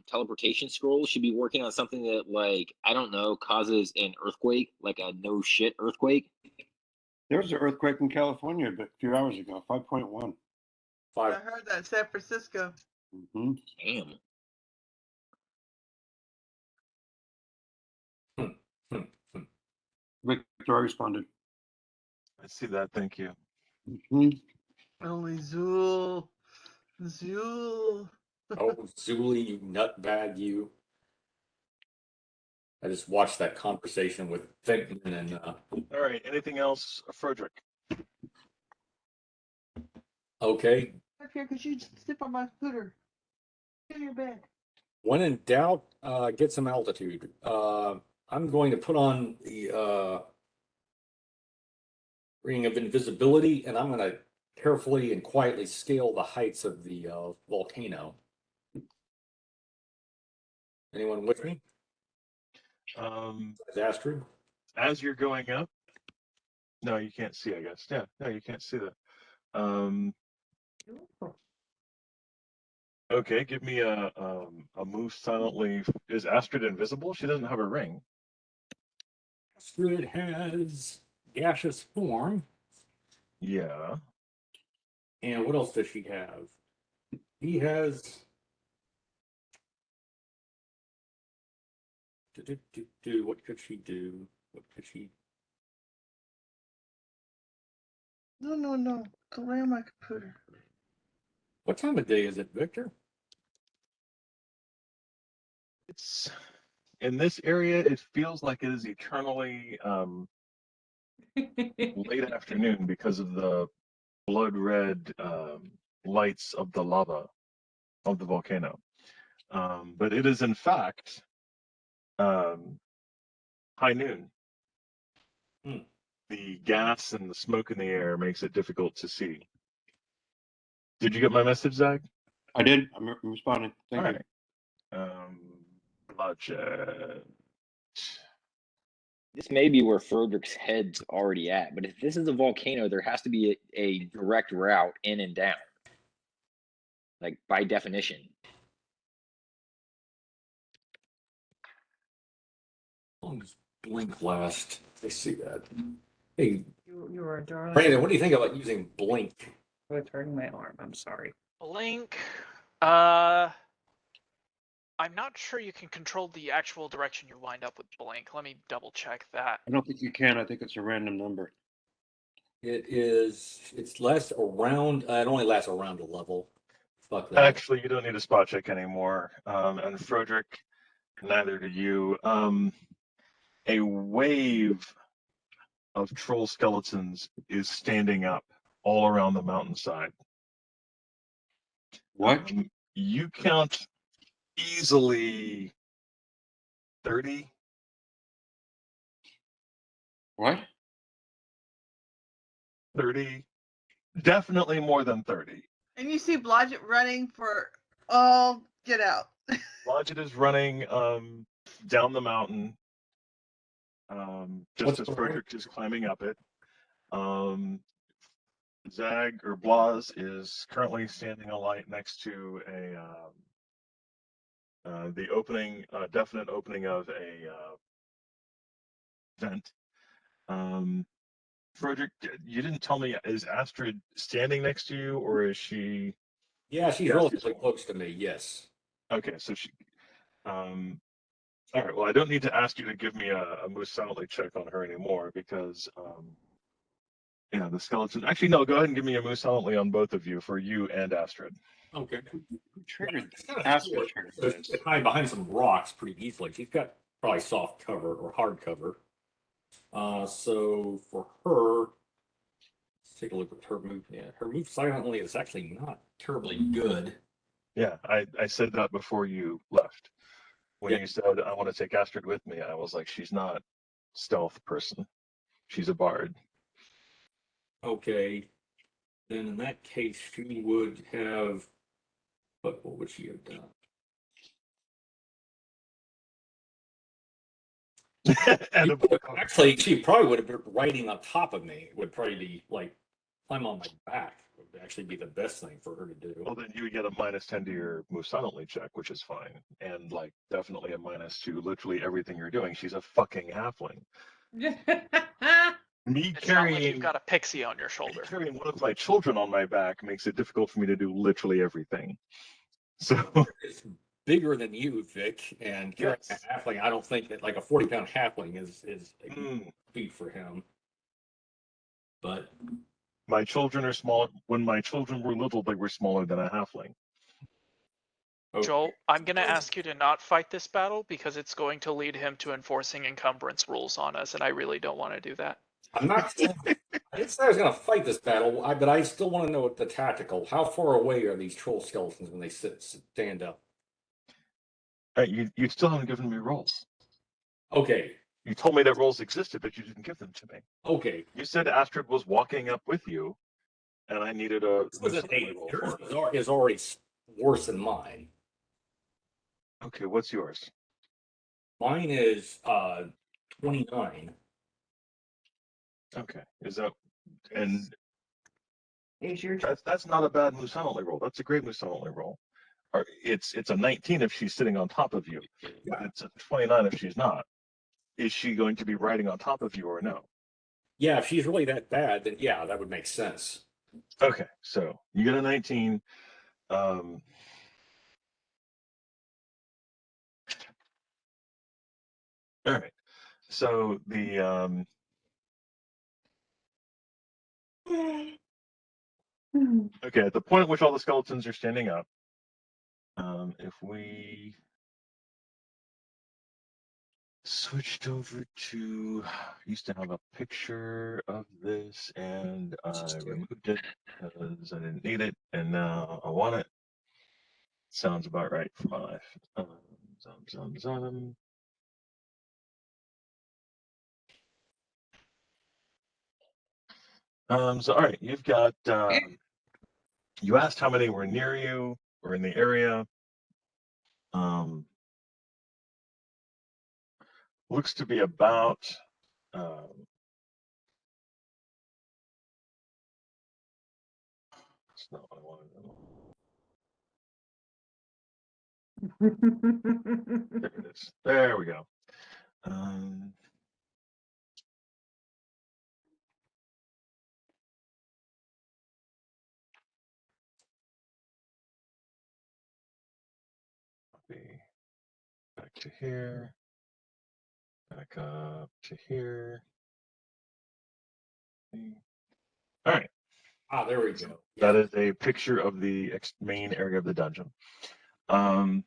teleportation scrolls, should be working on something that, like, I don't know, causes an earthquake, like a no shit earthquake. There was an earthquake in California a few hours ago, 5.1. I heard that San Francisco. Mm-hmm. Damn. Victor responded. I see that. Thank you. Mm-hmm. Only Zool. Zool. Oh, Zuli, you nutbag, you. I just watched that conversation with Fenton and All right. Anything else, Frederick? okay. Up here, because you sit on my scooter. In your bed. When in doubt, get some altitude. I'm going to put on the ring of invisibility, and I'm going to carefully and quietly scale the heights of the volcano. Anyone with me? Astrid? As you're going up, no, you can't see. I guess. Yeah, no, you can't see that. Okay, give me a move silently. Is Astrid invisible? She doesn't have a ring. Astrid has gaseous form. Yeah. And what else does she have? He has. What could she do? What could she? No. Go lay on my computer. What time of day is it, Victor? It's in this area. It feels like it is eternally late afternoon because of the blood red lights of the lava of the volcano. But it is in fact high noon. The gas and the smoke in the air makes it difficult to see. Did you get my message, Zach? I did. I'm responding. Thank All you. right. Bloodshed. This may be where Frederick's head's already at, but if this is a volcano, there has to be a direct route in and down. Like, by definition. How long does blink last? I see that. Hey, You are a darling. Brandon, what do you think about using blink? It's hurting my arm. I'm sorry. Blink. I'm not sure you can control the actual direction you wind up with blink. Let me double check that. I don't think you can. I think it's a random number. It's less around, it only lasts around a level. Fuck that. Actually, you don't need a spot check anymore. And Frederick, neither do you. A wave of troll skeletons is standing up all around the mountainside. What? You count easily 30. What? 30. Definitely more than 30. And you see Blodgett running for all get out. Blodgett is running down the mountain, just What's as the Frederick is climbing up it. Zag or Blaz is currently standing a light next to the opening, definite opening of a vent. Frederick, you didn't tell me, is Astrid standing next to you, or is she? Yeah, she's relatively close to me, yes. Okay, so she. All right. Well, I don't need to ask you to give me a moose silently check on her anymore because, yeah, the skeleton. Actually, no. Go ahead and give me a moose silently on both of you, for you and Astrid. Okay. Who triggered It's this? kind of Astrid short, triggered so this. she can hide behind some rocks pretty easily. She's got probably soft cover or hard cover. So for her, let's take a look at her move. Yeah, her move silently is actually not terribly good. Yeah, I said that before you left. When Yeah. you said I want to take Astrid with me, I was like, she's not stealth person. She's a bard. Okay. Then in that case, she would have. What would she have done? And a book. Actually, she probably would have been riding on top of me. It would probably be like climb on my back. It would actually be the best thing for her to do. Well, then you would get a -10 to your move silently check, which is fine, and like definitely a -2 to literally everything you're doing. She's a fucking halfling. Me It's not like you've carrying got a pixie on your shoulder. carrying one of my children on my back makes it difficult for me to do literally everything. So It's bigger than you, Vic, and carrying yes. a halfling. I don't think that like a 40-pound halfling is a Mm. feat for him. But My children are small. When my children were little, they were smaller than a halfling. okay. Joel, I'm going to ask you to not fight this battle because it's going to lead him to enforcing encumbrance rules on us, and I really don't want to do that. I'm not. I didn't say I was going to fight this battle, but I still want to know what the tactical. How far away are these troll skeletons when they stand up? You still haven't given me rolls. Okay. You told me that rolls existed, but you didn't give them to me. Okay. You said Astrid was walking up with you, and I needed a This was an summary 8. roll for her. Yours is already worse than mine. Okay, what's yours? Mine is 29. Okay, is that and Is your that's not a bad Musanoli roll. That's a great Musanoli roll. Or it's a 19 if she's sitting on top of you. Yeah. It's a 29 if she's not. Is she going to be riding on top of you or no? Yeah, if she's really that bad, then yeah, that would make sense. Okay, so you get a 19. All right. So the okay, at the point at which all the skeletons are standing up, if we switched over to, I used to have a picture of this and I removed it because I didn't need it, and now I want it. Sounds about right for my life. So all right, you've got you asked how many were near you or in the area. Looks to be about it's not what I wanted to know. There it is. There we go. Um, copy back to here, back up to here. All right. Ah, there we go. That is a picture of the main area of the dungeon. The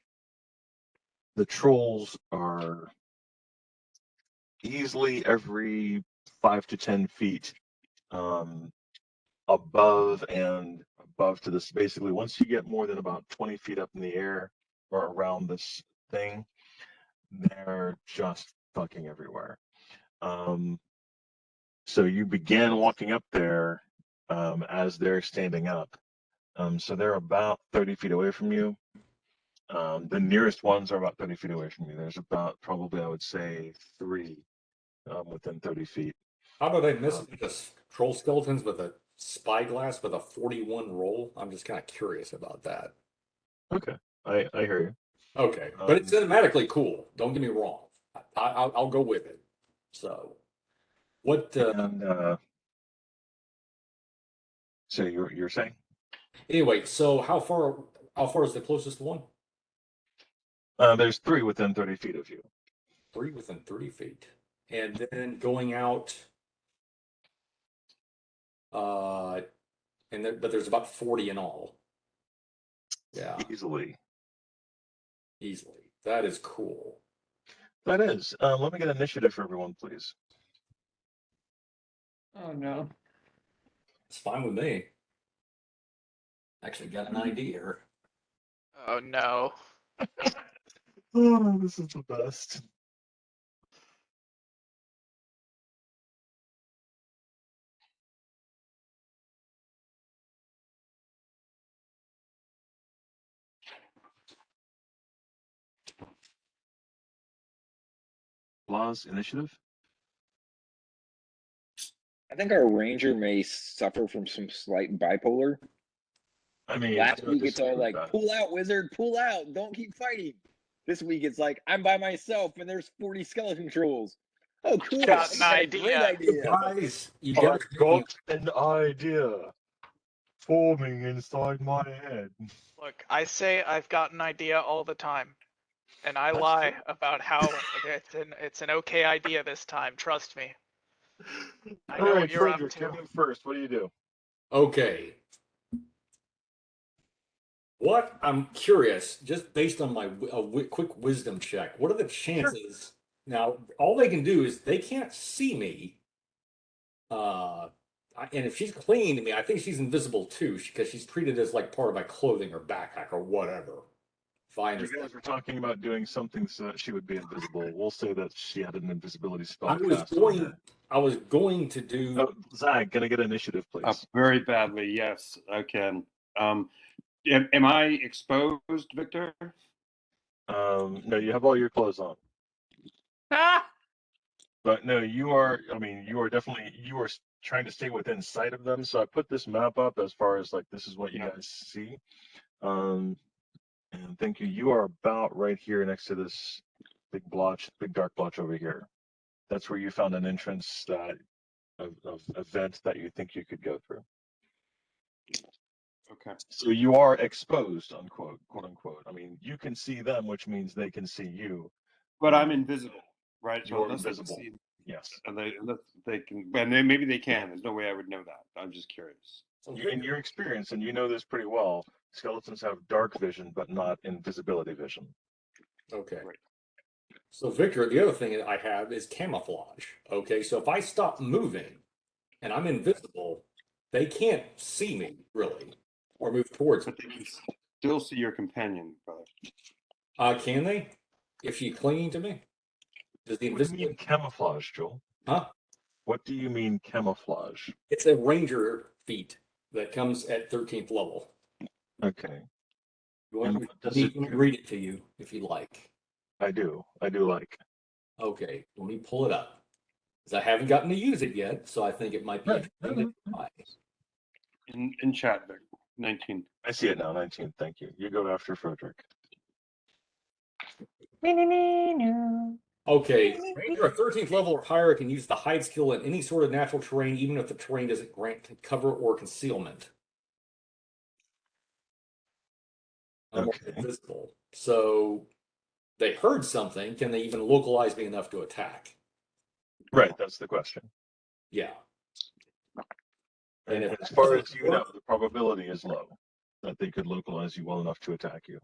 trolls are easily every 5 to 10 feet above to this. Basically, once you get more than about 20 feet up in the air or around this thing, they're just fucking everywhere. So you began walking up there as they're standing up. So they're about 30 feet away from you. The nearest ones are about 30 feet away from you. There's about probably, I would say, 3 within 30 feet. How do they miss this troll skeletons with a spyglass with a 41 roll? I'm just kind of curious about that. Okay, I hear you. Okay, but it's cinematically cool. Don't get me wrong. I'll go with it. So, what? So you're saying? Anyway, so how far is the closest one? There's 3 within 30 feet of you. 3 within 30 feet, and then going out. But there's about 40 in all. Yeah, Easily. That is cool. That is. Let me get initiative for everyone, please. Oh no. It's fine with me. Actually got an idea. Oh no. Oh, this is the best. Blaz, initiative? I think our ranger may suffer from some slight bipolar. I mean, Last I week it's all disagree with like, that. pull out, wizard, pull out, don't keep fighting. This week it's like, I'm by myself and there's 40 skeleton trolls. Oh, cool. Got I an got a idea. great idea. Guys, you I've got got an idea forming inside my head. Look, I say I've got an idea all the time. And I That's lie true. about how it's an okay idea this time, trust me. I know All what right, you're up Frederick, to. you go first. What do you do? Okay. What? I'm curious, just based on my quick wisdom check, what are the chances? Now, all they can do is they can't see me. And if she's clinging to me, I think she's invisible too, because she's treated as like part of my clothing or backpack or whatever. If I You understand. guys were talking about doing something so that she would be invisible. We'll say that she had an invisibility spell I was cast on going. her. I was going to do. Oh, Zach, gonna get initiative, please. Very badly, yes, I can. Am I exposed, Victor? No, you have all your clothes on. Ah! But no, you are. I mean, you are definitely. You are trying to stay within sight of them. So I put this map up as far as like this is what you guys see. And thank you. You are about right here next to this big blotch, big dark blotch over here. That's where you found an entrance that of a vent that you think you could go through. Okay. So you are exposed, unquote, quote unquote. I mean, you can see them, which means they can see you. But I'm invisible, right? You're unless they can invisible. see- Yes. unless they can, and then maybe they can. There's no way I would know that. I'm just curious. In your experience, and you know this pretty well, skeletons have dark vision, but not invisibility vision. Okay. Right. So Victor, the other thing that I have is camouflage. Okay, so if I stop moving and I'm invisible, they can't see me really or move towards me. But they can still see your companion, brother. Can they? If she's clinging to me? Does the What do you invisible? mean camouflage, Joel? Huh? What do you mean camouflage? It's a ranger feat that comes at 13th level. Okay. You And want what does me it to do? read it to you if you like. I do like. Okay, let me pull it up. Because I haven't gotten to use it yet, so I think it might be Right. interesting to try. In chat, Vic, 19. I see it now, 19. Thank you. You go after Frederick. Okay, Ranger a 13th level or higher can use the hide skill in any sort of natural terrain, even if the terrain doesn't grant cover or concealment. I'm Okay. invisible. So they heard something. Can they even localize me enough to attack? Right, that's the question. Yeah. And And if as that far doesn't as you know, work, the probability is low that they could localize you well enough to attack you.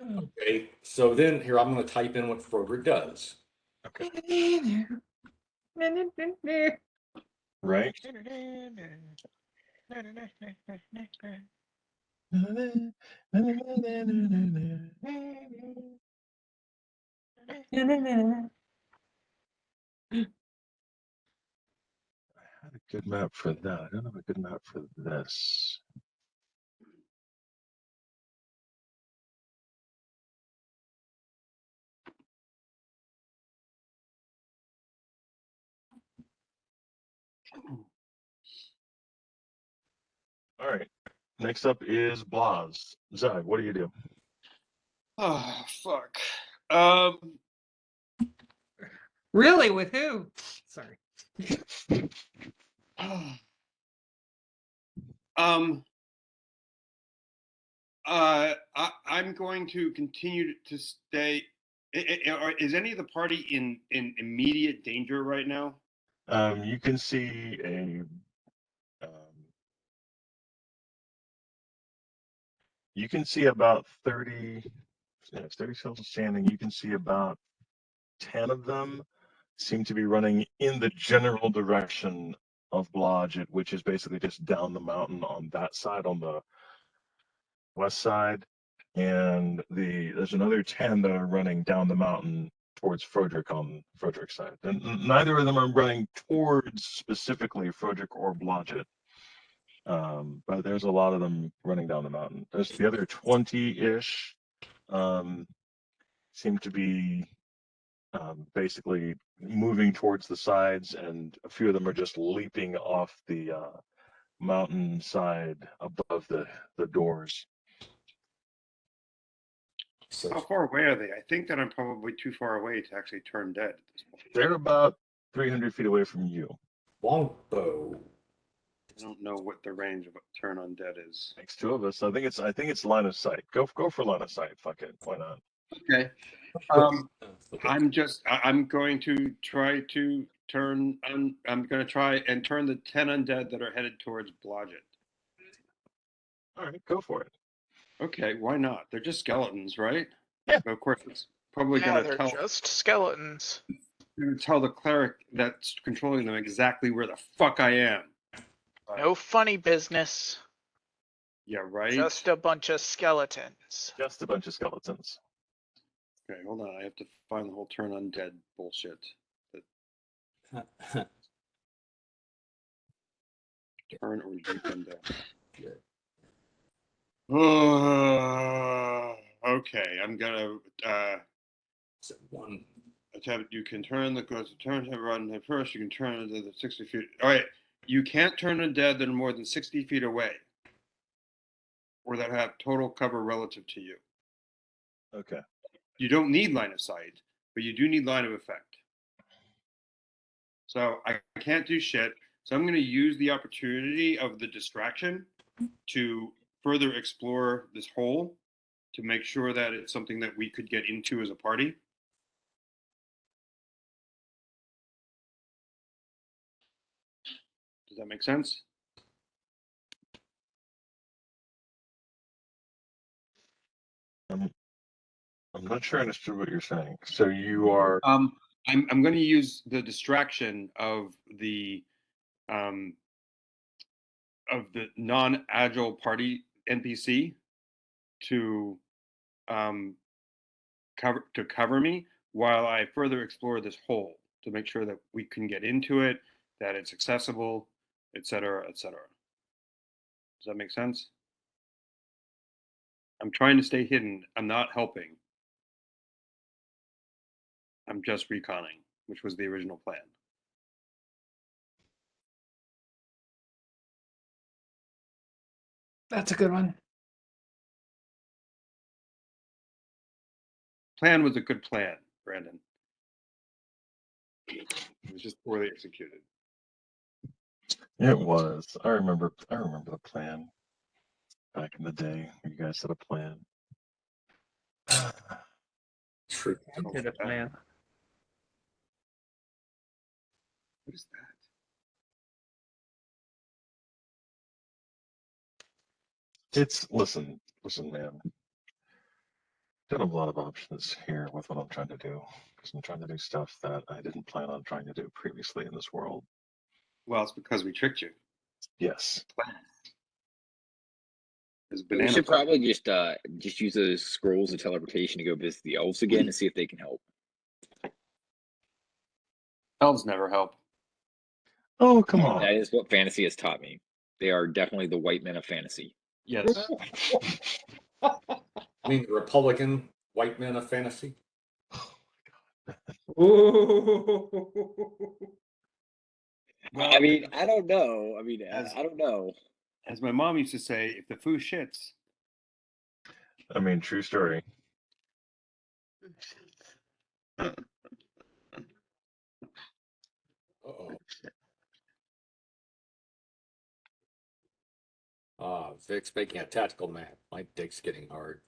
okay, so then here I'm going to type in what Frederick does. Okay. Right? I had a good map for that. I don't have a good map for this. All right. Next up is Blaz. Zag, what do you do? Oh fuck. Really? With who? Sorry. I'm going to continue to stay. Is any of the party in immediate danger right now? You can see a you can see about 30, yeah, 30 cells of standing. You can see about 10 of them seem to be running in the general direction of Blodgett, which is basically just down the mountain on that side, on the west side. And there's another 10 that are running down the mountain towards Frederick on Frederick's side. And neither of them are running towards specifically Frederick or Blodgett. But there's a lot of them running down the mountain. There's the other 20-ish seem to be basically moving towards the sides, and a few of them are just leaping off the mountain side above the doors. How far away are they? I think that I'm probably too far away to actually turn dead at this point. They're about 300 feet away from you. Longbow. I don't know what the range of a turn undead is. Makes two of us. I think it's line of sight. Go for line of sight. Fuck it. Why not? Okay. I'm going to try to turn. I'm going to try and turn the 10 undead that are headed towards Blodgett. All right, go for it. Okay, why not? They're just skeletons, right? Yeah. But of course, it's probably Yeah, going to they're tell. just skeletons. Going to tell the cleric that's controlling them exactly where the fuck I am. No funny business. Yeah, right. Just a bunch of skeletons. Just a bunch of skeletons. Okay, hold on. I have to find the whole turn undead bullshit. Turn or deep undead. Okay, I'm gonna One. attempt. You can turn the turn to run first. You can turn into the 60 feet. All right, you can't turn undead that are more than 60 feet away, or that have total cover relative to you. Okay. You don't need line of sight, but you do need line of effect. So I can't do shit. So I'm going to use the opportunity of the distraction to further explore this hole to make sure that it's something that we could get into as a party. Does that make sense? I'm not sure I understood what you're saying. So you are. I'm going to use the distraction of the non-agile party NPC to cover me while I further explore this hole to make sure that we can get into it, that it's accessible, etc., etc. Does that make sense? I'm trying to stay hidden. I'm not helping. I'm just reconning, which was the original plan. That's a good one. Plan was a good plan, Brandon. It was just poorly executed. It was. I remember the plan back in the day. You guys had a plan. True. I did a plan. What is that? Listen, man. Don't have a lot of options here with what I'm trying to do, because I'm trying to do stuff that I didn't plan on trying to do previously in this world. Well, it's because we tricked you. Yes. There's We banana should plan. probably just use those scrolls of teleportation to go visit the elves again and see if they can help. Elves never help. Oh, come on. That is what fantasy has taught me. They are definitely the white men of fantasy. Yes. I mean, the Republican white men of fantasy. Ooh. Well, I mean, I don't know. I mean, As- I don't know. As my mom used to say, if the foo shits, I mean, true story. Uh-oh. Vic's making a tactical map. My dick's getting hard.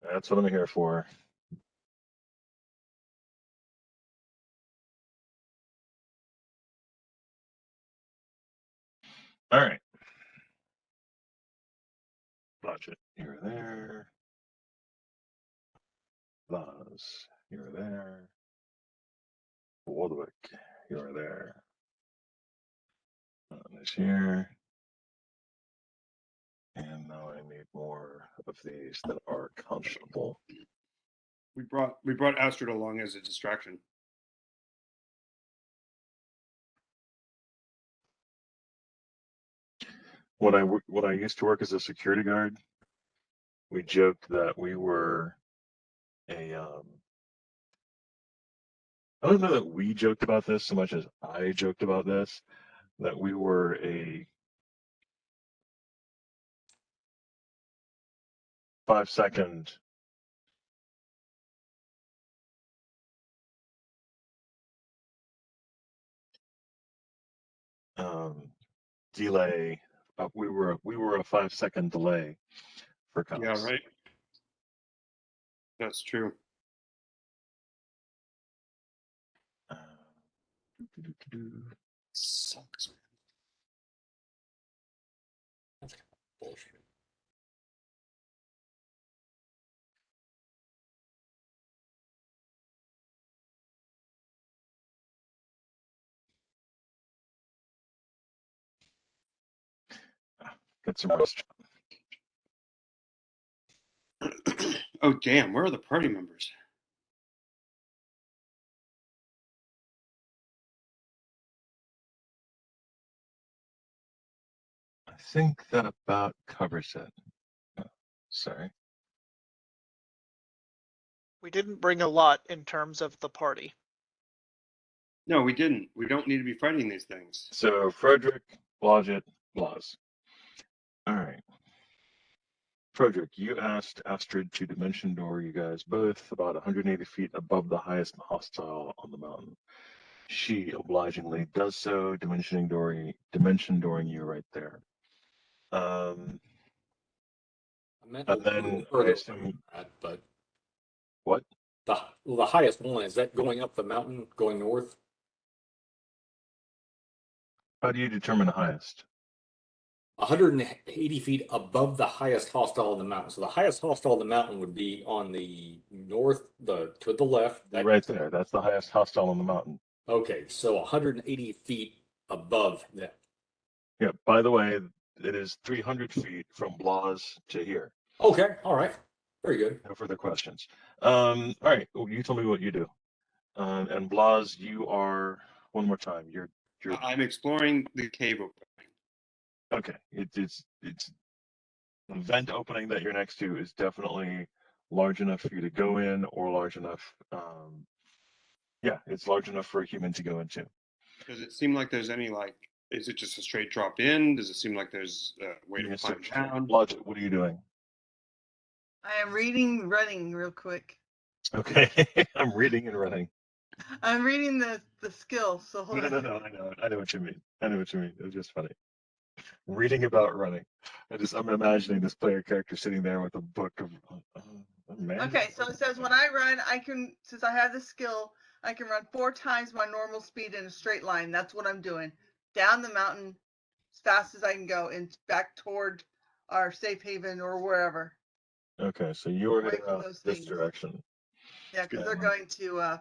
That's what I'm here for. All right. Budget, you're there. Blaz, you're there. Waldwick, you're there. This here. And now I need more of these that are conscionable. we brought Astrid along as a distraction. When I used to work as a security guard, we joked that we were a I don't know that we joked about this so much as I joked about this, that we were a 5-second delay. We were a 5-second delay for cops. Yeah, right. That's true. Sucks. That's kind of bullshit. Get some rest. Oh damn, where are the party members? I think that about covers it. Oh, sorry. We didn't bring a lot in terms of the party. No, we didn't. We don't need to be fighting these things. So Frederick, Blodgett, Blaz. All right. Frederick, you asked Astrid to dimension door you guys both about 180 feet above the highest hostile on the mountain. She obligingly does so, dimension dooring you right there. I meant And a then little I further assume from that, but what? the highest one, is that going up the mountain, going north? How do you determine the highest? 180 feet above the highest hostile on the mountain. So the highest hostile on the mountain would be on the north, to the left. Right there. That's the highest hostile on the mountain. Okay, so 180 feet above that. Yeah. By the way, it is 300 feet from Blaz to here. Okay, all right, very good. No further questions. All right. Well, you tell me what you do. And Blaz, you are one more time. You're I'm exploring the cave opening. okay. It's the vent opening that you're next to is definitely large enough for you to go in, or large enough. Yeah, it's large enough for a human to go into. Does it seem like there's any is it just a straight drop in? Does it seem like there's a way to climb down? Blodgett, what are you doing? I am reading, running real quick. Okay, I'm reading and running. I'm reading the skill, so hold No, on. no, no, I know what you mean. I know what you mean. It was just funny. Reading about running. I'm imagining this player character sitting there with a book of man. Okay, so it says when I run, I can, since I have the skill, I can run 4 times my normal speed in a straight line. That's what I'm doing. Down the mountain as fast as I can go and back toward our safe haven or wherever. Okay, so you're Away heading from out those this things. direction. Yeah, because Yeah. they're going to,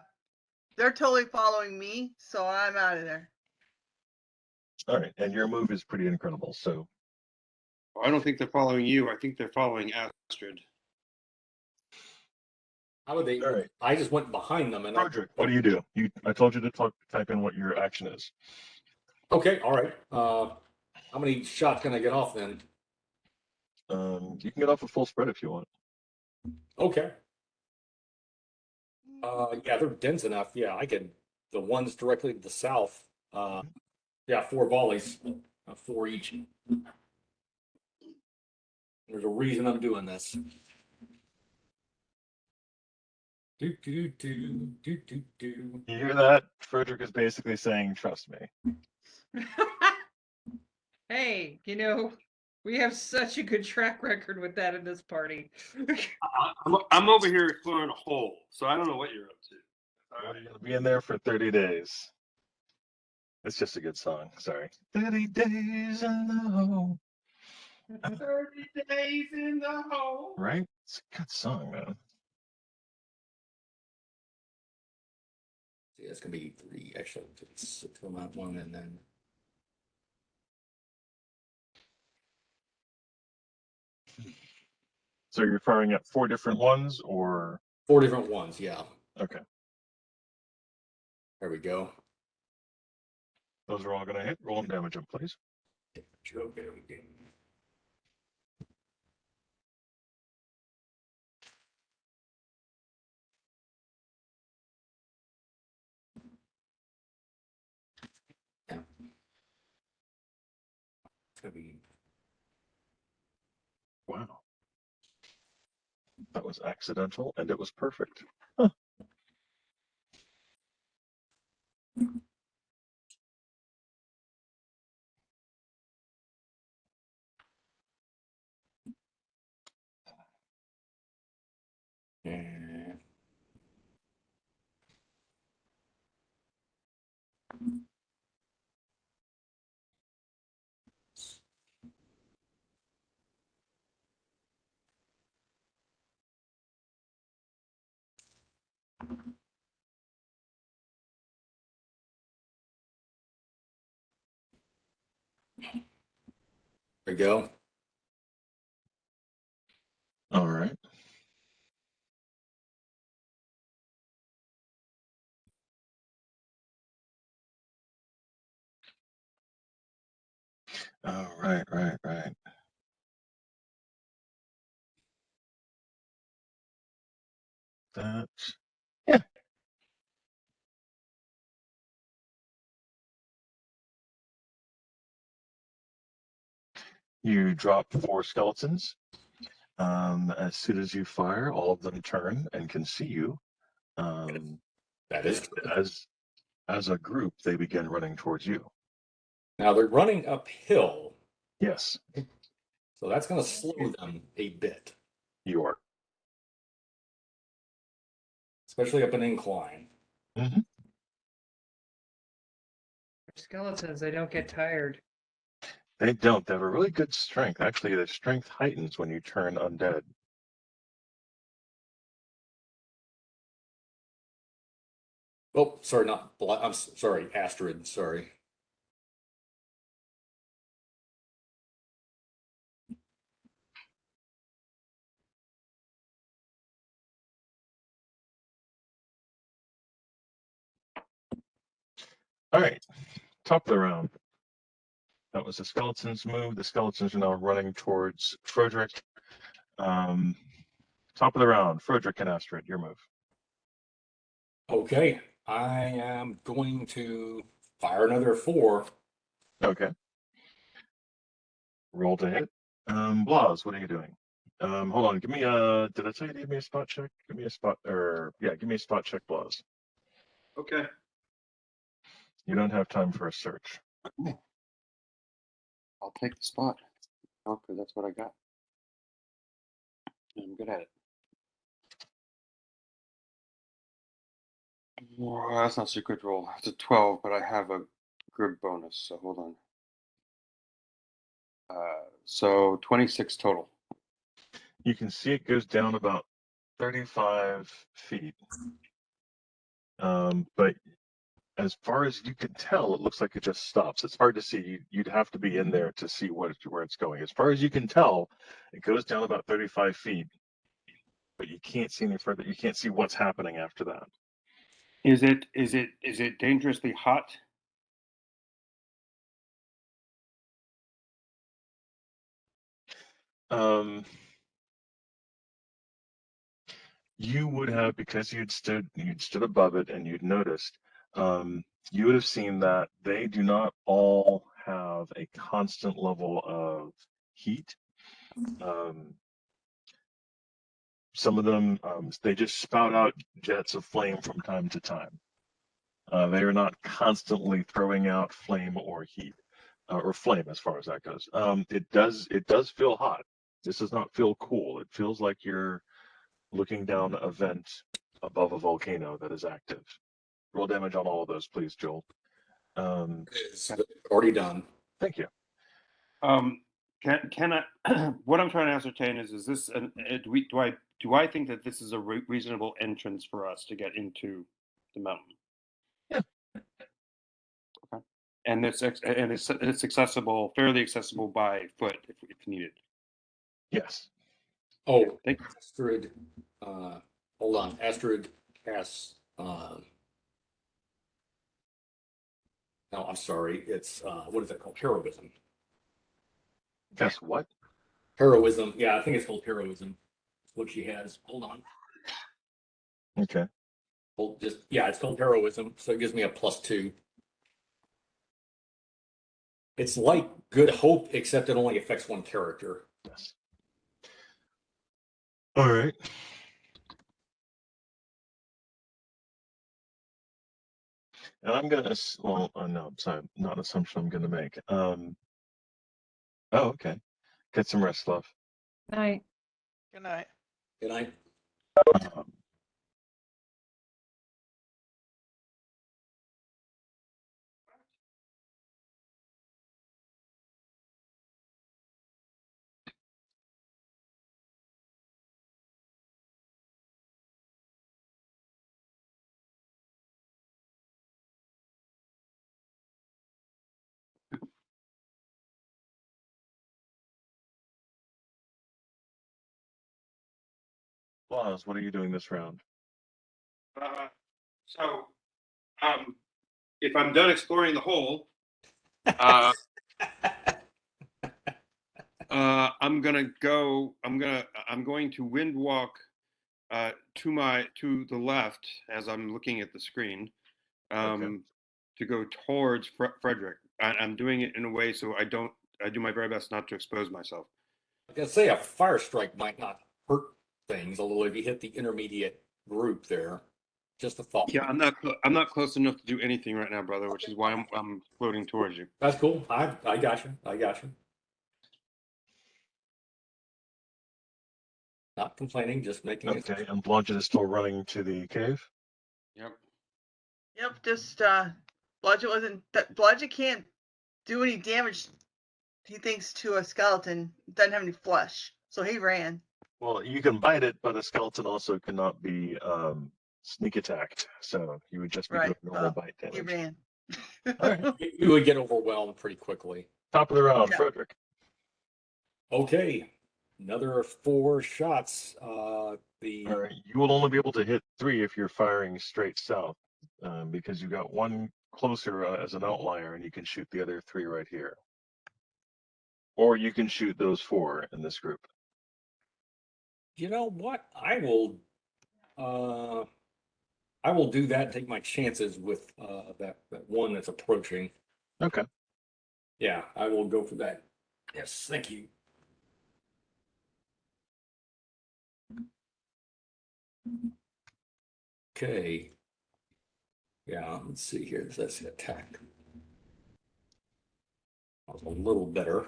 they're totally following me, so I'm out of there. All right, and your move is pretty incredible. So I don't think they're following you. I think they're following Astrid. How would they? All right. I just went behind them and Roderick, what do you do? I told you to type in what your action is. Okay, all right. How many shots can I get off then? You can get off a full spread if you want. Okay. Yeah, they're dense enough. Yeah, I could. The ones directly to the south. Yeah, 4 volleys, 4 each. There's a reason I'm doing this. Do do do do do do. You hear that? Frederick is basically saying, "Trust me." Hey, you know, we have such a good track record with that in this party. I'm over here exploring a hole, so I don't know what you're up to. Well, you're gonna be in there for 30 days. It's just a good song. Sorry. 30 days in the hole. 30 days in the hole. Right? It's a good song, man. See, that's gonna be 3. Actually, it's 2 on that one, and then. So you're firing at 4 different ones, or 4 different ones. Yeah. okay? There we go. Those are all gonna hit. Roll them damage up, please. Okay. Yeah. It's gonna be. Wow. That was accidental, and it was perfect. Huh. Yeah. There we go. All right. Oh, right. That. Yeah. You drop 4 skeletons. As soon as you fire, all of them turn and can see you. That is good. As a group, they begin running towards you. Now they're running uphill, Yes, so that's going to slow them a bit, you are. especially up an incline. Mm-hmm. Skeletons, they don't get tired. They don't. They have a really good strength. Actually, their strength heightens when you turn undead. Oh, sorry, not. I'm sorry, Astrid. Sorry. All right, top of the round. That was the skeletons' move. The skeletons are now running towards Frederick. Top of the round, Frederick and Astrid, your move. Okay, I am going to fire another 4. Okay. Roll to hit. Blaz, what are you doing? Hold on. Give me a. Did I tell you to give me a spot check? Give me a spot, or yeah, give me a spot check, Blaz. Okay. You don't have time for a search. I'll take the spot. Oh, because that's what I got. I'm good at it. Well, that's not secret roll. It's a 12, but I have a group bonus, so hold on. So 26 total. You can see it goes down about 35 feet. But as far as you can tell, it looks like it just stops. It's hard to see. You'd have to be in there to see where it's going. As far as you can tell, it goes down about 35 feet, but you can't see any further. You can't see what's happening after that. Is it dangerously hot? You would have, because you'd stood above it and you'd noticed, you would have seen that they do not all have a constant level of heat. Some of them, they just spout out jets of flame from time to time. They are not constantly throwing out flame or heat, or flame as far as that goes. It does feel hot. This does not feel cool. It feels like you're looking down a vent above a volcano that is active. Roll damage on all of those, please, Joel. It's already done. Thank you. Can I? What I'm trying to ascertain is this? Do I think that this is a reasonable entrance for us to get into the mountain? Yeah. Okay. And it's accessible, fairly accessible by foot if needed. Yes. Oh, Thank you. Astrid, hold on. Astrid casts, no, I'm sorry. It's, what is it called? Heroism. Guess what? Heroism. Yeah, I think it's called heroism. That's what she has. Hold on. Okay. Well, yeah, it's called heroism. So it gives me a +2. It's like Good Hope, except it only affects one character. Yes. All right. And I'm gonna, well, no, I'm sorry, not an assumption I'm gonna make. Oh, okay. Get some rest, love. Night. Good night. Good night. Um, Blaz, what are you doing this round? So, if I'm done exploring the hole, I'm going to wind walk to the left as I'm looking at the screen, Okay. to go towards Frederick. I'm doing it in a way so I do my very best not to expose myself. I was gonna say a fire strike might not hurt things, although if you hit the intermediate group there, just a thought. Yeah, I'm not close enough to do anything right now, brother, which is why I'm floating towards you. That's cool. I got you. I got you. Not complaining, just making it. Okay, and Blodgett is still running to the cave? Yep. Yep, just Blodgett can't do any damage, he thinks, to a skeleton. Doesn't have any flesh. So he ran. Well, you can bite it, but a skeleton also cannot be sneak attacked, so you would just be doing Right. normal Well, bite he damage. ran. All right. You would get overwhelmed pretty quickly. Top of the round, Yeah. Frederick. Okay. Another 4 shots. All right. You will only be able to hit 3 if you're firing straight south, because you got 1 closer as an outlier, and you can shoot the other 3 right here. Or you can shoot those 4 in this group. You know what? I will do that and take my chances with that one that's approaching. Okay. Yeah, I will go for that. Yes, thank you. Okay. Yeah, let's see here. That's the attack. That was a little better.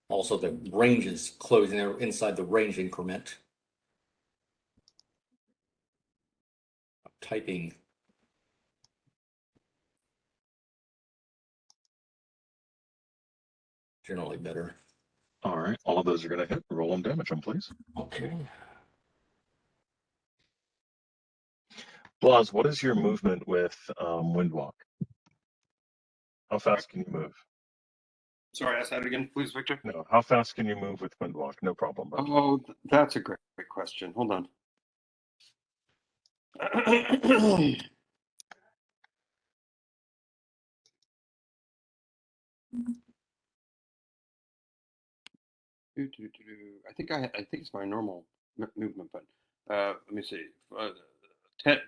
Also, the range is closing. They're inside the range increment. I'm typing. Generally better. All right, all of those are going to hit. Roll them damage them, please. Okay. Blaz, what is your movement with Windwalk? How fast can you move? Sorry, ask that again, please, Victor. No, how fast can you move with Windwalk? No problem, bud. Oh, that's a great question. Hold on. I think I think it's my normal movement, but let me see. 10.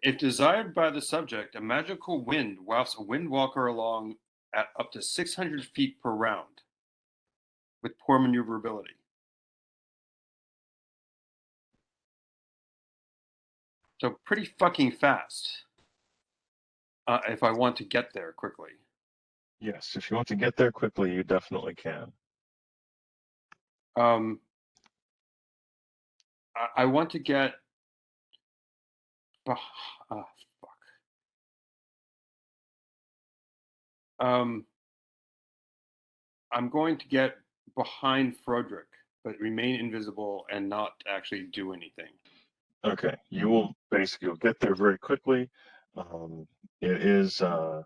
If desired by the subject, a magical wind wafts a windwalker along at up to 600 feet per round with poor maneuverability. So pretty fucking fast if I want to get there quickly. Yes, if you want to get there quickly, you definitely can. I want to get. Fuck. I'm going to get behind Froderick, but remain invisible and not actually do anything. Okay, you will basically you'll get there very quickly. It is a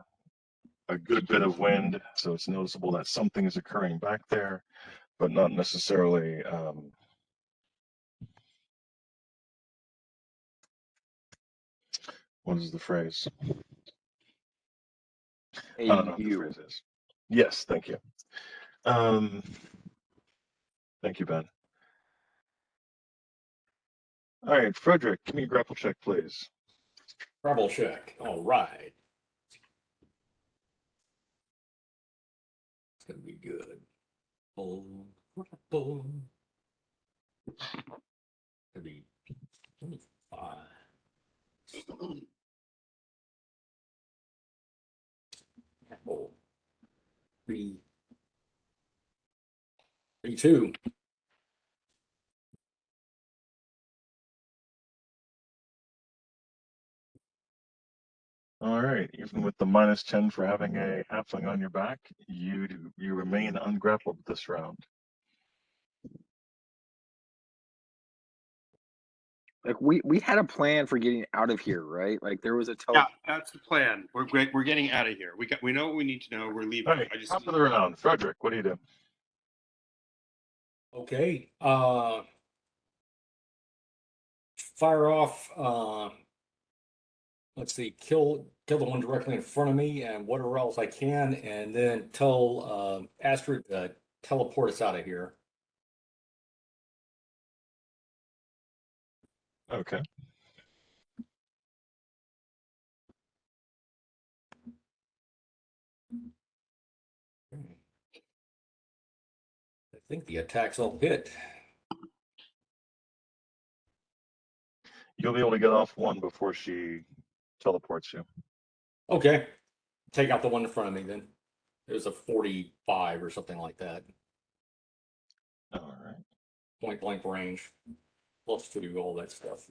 good bit of wind, so it's noticeable that something is occurring back there, but not necessarily. What is the phrase? I don't know what the phrase is. Yes, thank you. Thank you, Ben. All right, Frederick, give me a grapple check, please. Grapple check. All right. It's gonna be good. Boom, boom. Gonna be 25. Oh, 32. All right, even with the -10 for having a halfling on your back, you remain ungrappled this round. Like we had a plan for getting out of here, right? Like there was a Yeah, that's the plan. We're great. We're getting out of here. We know what we need to know. We're leaving. All right, top of the round, Frederick, what do you do? Okay. Fire off. Let's see. Kill the one directly in front of me, and whatever else I can, and then tell Astrid teleport us out of here. Okay. I think the attacks all hit. You'll be able to get off one before she teleports you. Okay. Take out the one in front of me then. It was a 45 or something like that. All right. Point blank range. Plus 2, all that stuff.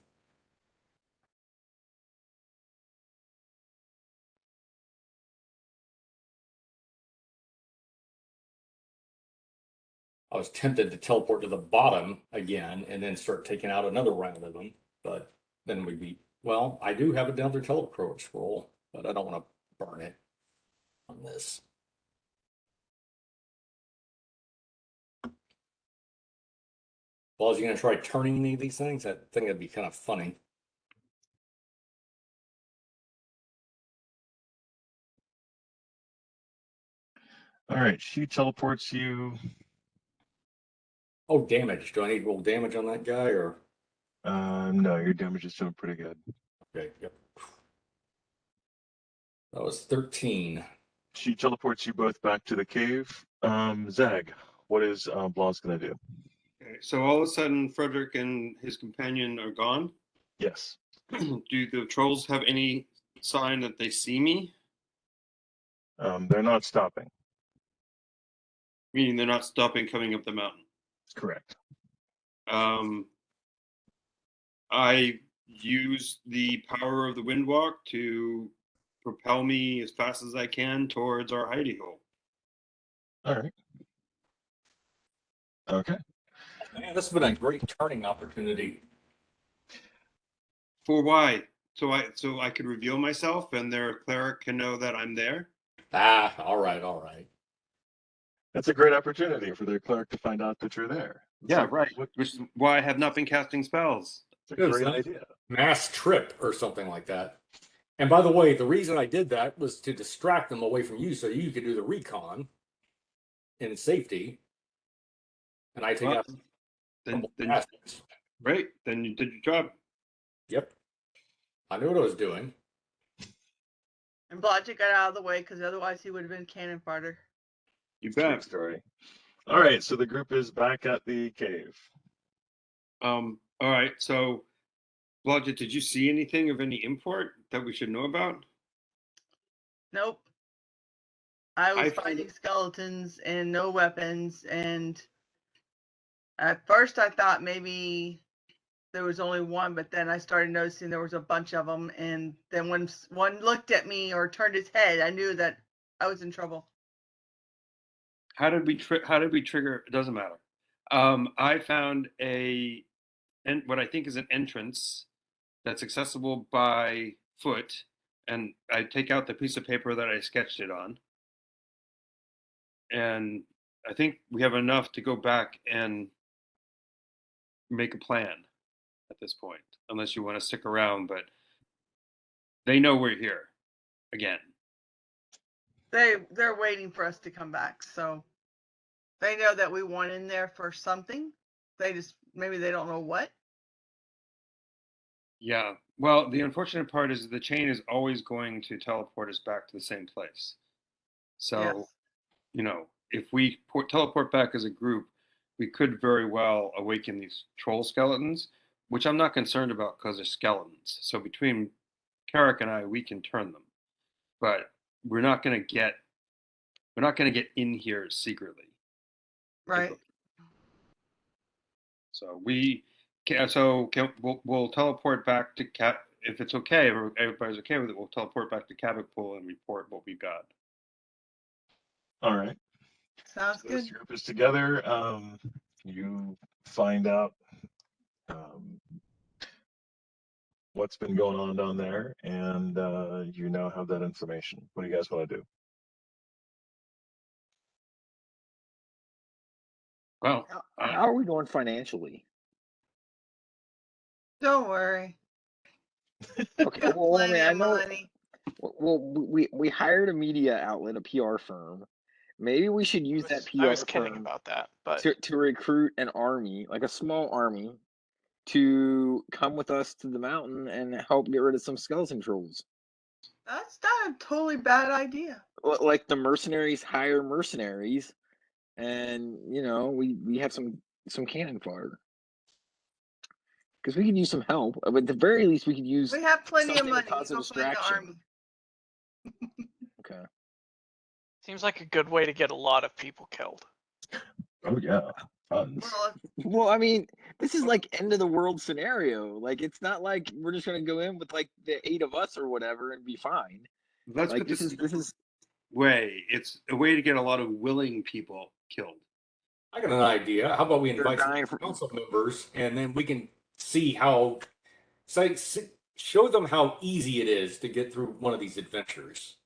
I was tempted to teleport to the bottom again and then start taking out another round of them, but then we'd be, well, I do have another teleport scroll, but I don't want to burn it on this. Well, is you gonna try turning any of these things? I think that'd be kind of funny. All right, she teleports you. Oh, damage. Do I need to roll damage on that guy or? No, your damage is doing pretty good. Okay, yep. That was 13. she teleports you both back to the cave. Zag, what is Blaz gonna do? Okay, so all of a sudden, Frederick and his companion are gone. Yes. Do the trolls have any sign that they see me? They're not stopping. Meaning they're not stopping coming up the mountain. Correct. I use the power of the windwalk to propel me as fast as I can towards our hidey hole. All right. Okay. Man, this has been a great turning opportunity. For why? So I could reveal myself and their cleric can know that I'm there? Ah, all right, all right. That's a great opportunity for their clerk to find out that you're there. Yeah, right. Which is why I have not been casting spells. It's a great idea. Mass trip or something like that. And by the way, the reason I did that was to distract them away from you so you could do the recon in safety. And I take Well, out then assets. great. Then you did your job. Yep. I knew what I was doing. And Blodgett got out of the way because otherwise he would have been cannon fodder. You True bet. story. All right, so the group is back at the cave. All right. So, Blodgett, did you see anything of any import that we should know about? Nope. I was I found fighting it- skeletons and no weapons, and at first I thought maybe there was only one, but then I started noticing there was a bunch of them, and then when one looked at me or turned his head, I knew that I was in trouble. How did we trigger? It doesn't matter. I found what I think is an entrance that's accessible by foot, and I take out the piece of paper that I sketched it on, and I think we have enough to go back and make a plan at this point, unless you want to stick around. But they know we're here again. They're waiting for us to come back, so they know that we went in there for something. They just maybe they don't know what. Yeah. Well, the unfortunate part is the chain is always going to teleport us back to the same place. So, Yes. you know, if we teleport back as a group, we could very well awaken these troll skeletons, which I'm not concerned about because they're skeletons. So between Carrick and I, we can turn them, but we're not going to get in here secretly. Right. So we'll teleport back to Cat if it's okay. If everybody's okay with it, we'll teleport back to Cabot Pool and report what we got. All right. Sounds So good. this group is together. You find out what's been going on down there, and you now have that information. What do you guys want to do? Well, How are we doing financially? Don't worry. Okay, well, I Plenty mean, I of know. money. Well, we hired a media outlet, a PR firm. Maybe we should use that I PR was kidding firm about that, but to recruit an army, like a small army, to come with us to the mountain and help get rid of some skeleton trolls. That's not a totally bad idea. Like the mercenaries hire mercenaries, and we have some cannon fodder. Because we could use some help. But at the very least, we could use. We have plenty of something to money. cause You a go find the distraction. army. Okay. seems like a good way to get a lot of people killed. Oh yeah, tons. Well, I mean, this is like end of the world scenario. Like, it's not like we're just gonna go in with like the 8 of us or whatever and be fine. let's Like put this is way. It's a way to get a lot of willing people killed. I got an idea. How about we They're invite dying some for- council members and then we can see how, show them how easy it is to get through one of these adventures.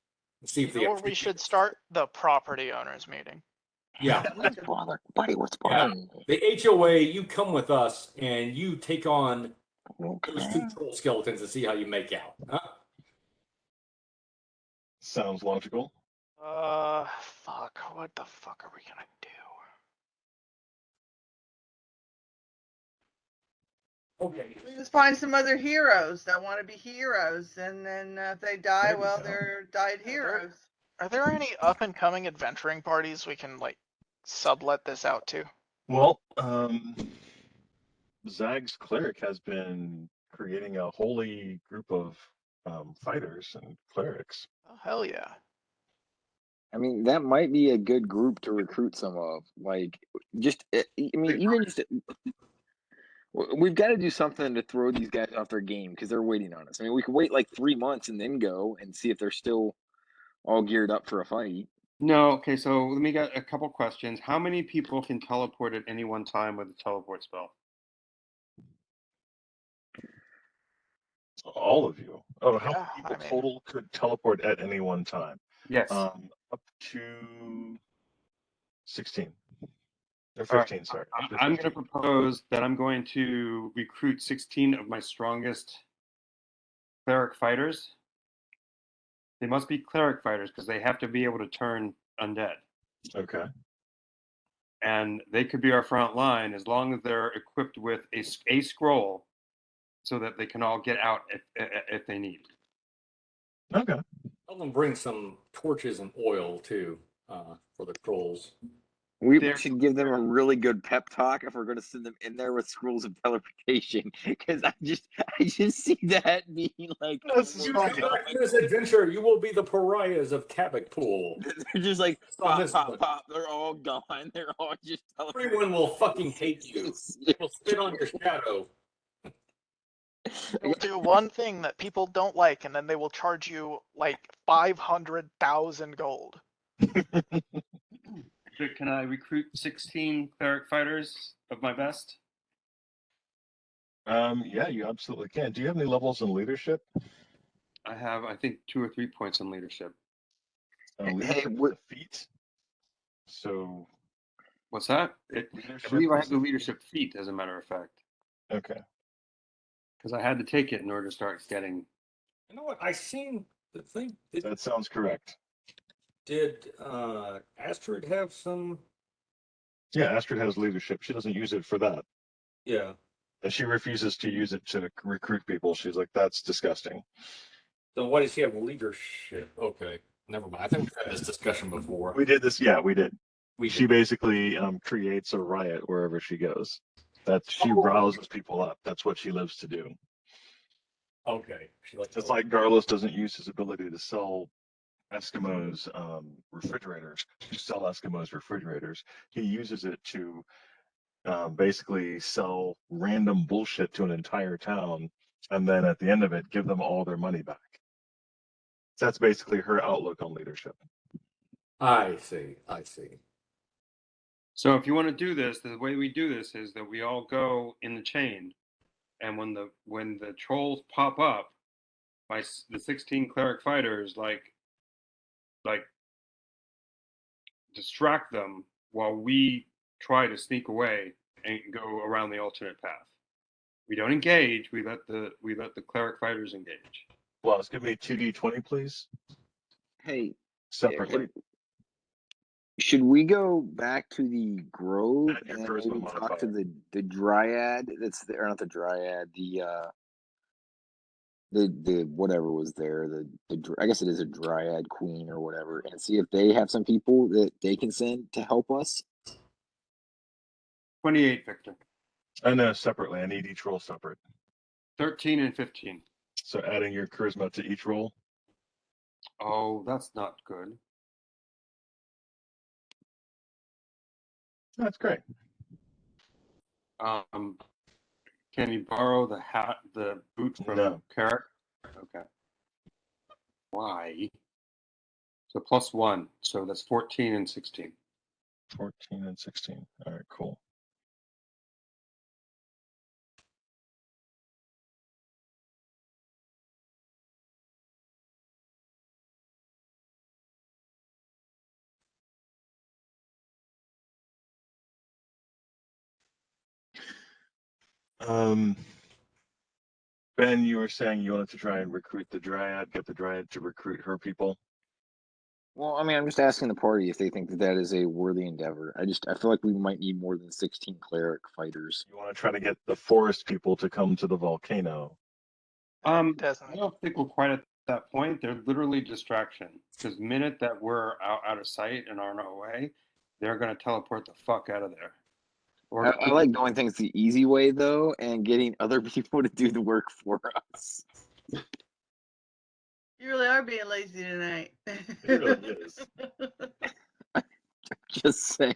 And see if You they know where we should start? The property owners meeting. Yeah. What's buddy? What's Yeah. bothering you? The HOA, you come with us and you take on those Okay. 2 troll skeletons and see how you make out. Huh? Sounds logical. Fuck. What the fuck are we gonna do? Okay. We just find some other heroes that want to be heroes, and then if they die, There you well, go. they're died Yeah, heroes. Are there any up and coming adventuring parties we can like sublet this out to? Well, Zag's cleric has been creating a holy group of fighters and clerics. Oh, hell yeah. I mean, that might be a good group to recruit some of. Like, just, I mean, even just, we've got to do something to throw these guys off their game because they're waiting on us. I mean, we could wait like 3 months and then go and see if they're still all geared up for a fight. No, okay, so let me get a couple questions. How many people can teleport at any one time with a teleport spell? All of you. Oh, how Yeah, many people I mean- total could teleport at any one time? Yes. Up to 16. Or All right, 15, sorry. Up to I'm going to 15. propose that I'm going to recruit 16 of my strongest cleric fighters. They must be cleric fighters because they have to be able to turn undead. Okay. And they could be our front line as long as they're equipped with a scroll so that they can all get out if they need. Okay. Tell them bring some torches and oil too, for the trolls. We They're- should give them a really good pep talk if we're going to send them in there with scrolls of teleportation, because I just see that being like, This is right. In this adventure, you will be the pariahs of Cabot Pool. they're just like On pop, this pop, one. pop. They're all gone. They're all just teleporting. Everyone will fucking hate you. They will spit on your shadow. They'll do one thing that people don't like, and then they will charge you like 500,000 gold. Can I recruit 16 cleric fighters of my best? Yeah, you absolutely can. Do you have any levels in leadership? I have, I think, 2 or 3 points in leadership. Leadership is what- a feat. So What's that? I believe I have the leadership feat, as a matter of fact, Okay. because I had to take it in order to start getting. You know what? I seen the thing. That sounds correct. Did Astrid have some? Yeah, Astrid has leadership. She doesn't use it for that. Yeah. And she refuses to use it to recruit people. She's like, that's disgusting. So why does she have leadership? Okay, never mind. I think we've had this discussion before. We did this. Yeah, we did. We She basically creates a riot wherever she goes. She rouses people up. That's what she lives to do. Okay. She likes. It's like Garlus doesn't use his ability to sell Eskimos refrigerators. To sell Eskimos refrigerators, he uses it to basically sell random bullshit to an entire town, and then at the end of it, give them all their money back. That's basically her outlook on leadership. I see. I see. So if you want to do this, the way we do this is that we all go in the chain, and when the trolls pop up, the 16 cleric fighters like distract them while we try to sneak away and go around the alternate path. We don't engage. We let the cleric fighters engage. Blaz, give me 2d20, please. Hey, Separately. should we go back to the grove Add your and charisma maybe talk to modifier. the dryad that's there, or not the dryad, the whatever was there, I guess it is a dryad queen or whatever, and see if they have some people that they can send to help us? 28, Victor. I know, separately. I need each roll separate. 13 and 15. So adding your charisma to each roll. Oh, that's not good. That's great. Can you borrow the boot from No. Carrick? Okay. Why? So +1. So that's 14 and 16. 14 and 16. All right, cool. Ben, you were saying you wanted to try and recruit the Dryad, get the Dryad to recruit her people. Well, I mean, I'm just asking the party if they think that is a worthy endeavor. I feel like we might need more than 16 cleric fighters. You want to try to get the forest people to come to the volcano. I Doesn't don't think we're quite at that point, they're literally distraction. Because the minute that we're out of sight and on our way, they're going to teleport the fuck out of there. Or I like doing things the easy way though, and getting other people to do the work for us. You really are being lazy tonight. It really is. Just saying,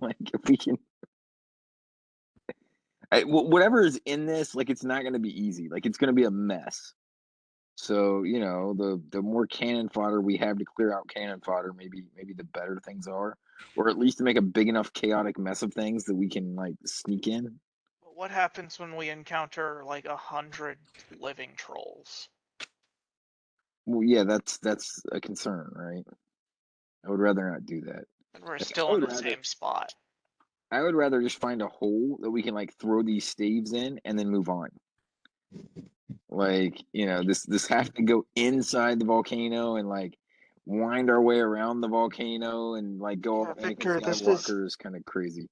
like if we can, whatever is in this, like it's not going to be easy. Like it's going to be a mess. So you know, the more cannon fodder we have to clear out cannon fodder, maybe the better things are, or at least to make a big enough chaotic mess of things that we can like sneak in. But what happens when we encounter like 100 living trolls? Well, yeah, that's a concern, right? I would rather not do that. And we're I still would in the rather- same spot. I would rather just find a hole that we can like throw these staves in and then move on. Like, you know, this has to go inside the volcano and like wind our way around the volcano and like go Yeah, off Anakin Victor, this is- Skywalker is kind of crazy.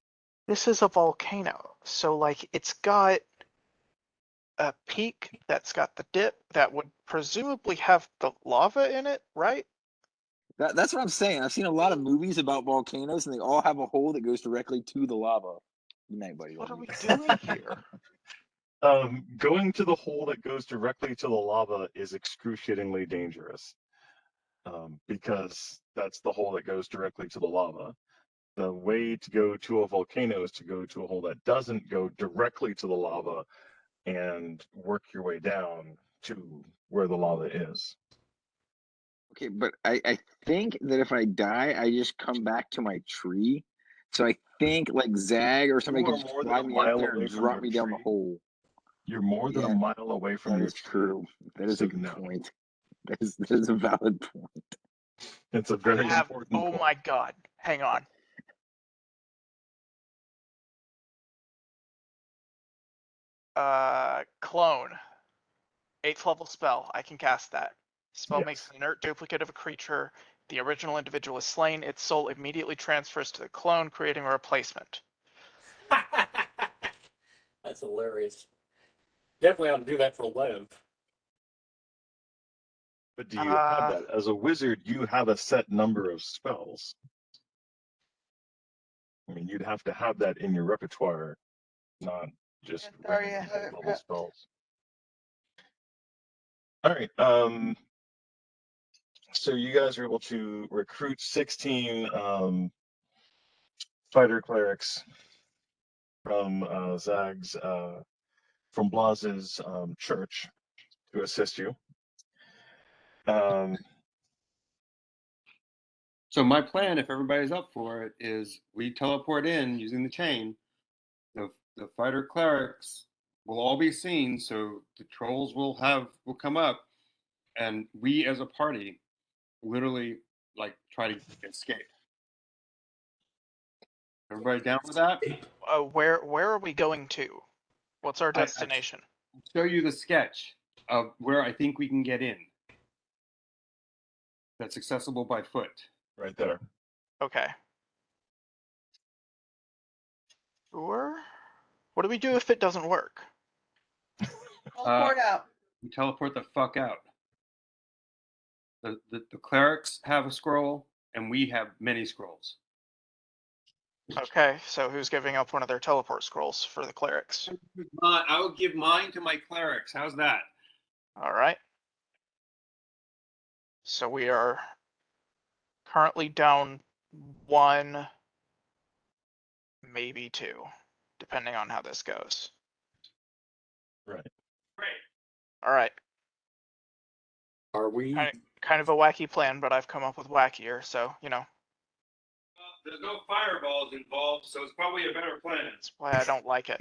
This is a volcano, so like it's got a peak that's got the dip that would presumably have the lava in it, right? That's what I'm saying. I've seen a lot of movies about volcanoes and they all have a hole that goes directly to the lava. Good night, buddy. What are Love we you. doing here? Going to the hole that goes directly to the lava is excruciatingly dangerous, because that's the hole that goes directly to the lava. The way to go to a volcano is to go to a hole that doesn't go directly to the lava and work your way down to where the lava is. Okay, but I think that if I die, I just come back to my tree. So I think like Zag or somebody You can are just more than fly a me up mile there away and from drop your me down the tree. hole. You're more than Yeah, a mile away from That your is tree. true. That is So a good no. point. That is a valid point. It's a very have, important oh point. my god, hang on. Clone. 8th level spell. I can cast that. Spell makes Yes. an inert duplicate of a creature. The original individual is slain. Its soul immediately transfers to the clone, creating a replacement. That's hilarious. Definitely ought to do that for Lev. But do you have Uh, that? As a wizard, you have a set number of spells. I mean, you'd have to have that in your repertoire, not just Yeah, sorry, random I have it level prepped. spells. All right. So you guys are able to recruit 16 fighter clerics from Zag's from Blaz's church to assist you. So my plan, if everybody's up for it, is we teleport in using the chain. The fighter clerics will all be seen, so the trolls will come up, and we as a party literally like try to escape. Everybody down with that? where are we going to? What's our I destination? show you the sketch of where I think we can get in. That's accessible by foot. Right there. Okay. Sure. What do we do if it doesn't work? Teleport out. We teleport the fuck out. The clerics have a scroll, and we have many scrolls. Okay, so who's giving up one of their teleport scrolls for the clerics? I will give mine to my clerics. How's that? All right. So we are currently down 1, maybe 2, depending on how this goes. Right. Great. All right. Are we? Kind of a wacky plan, but I've come up with wackier, so, you know. Well, there's no fireballs involved, so it's probably a better plan. That's why I don't like it.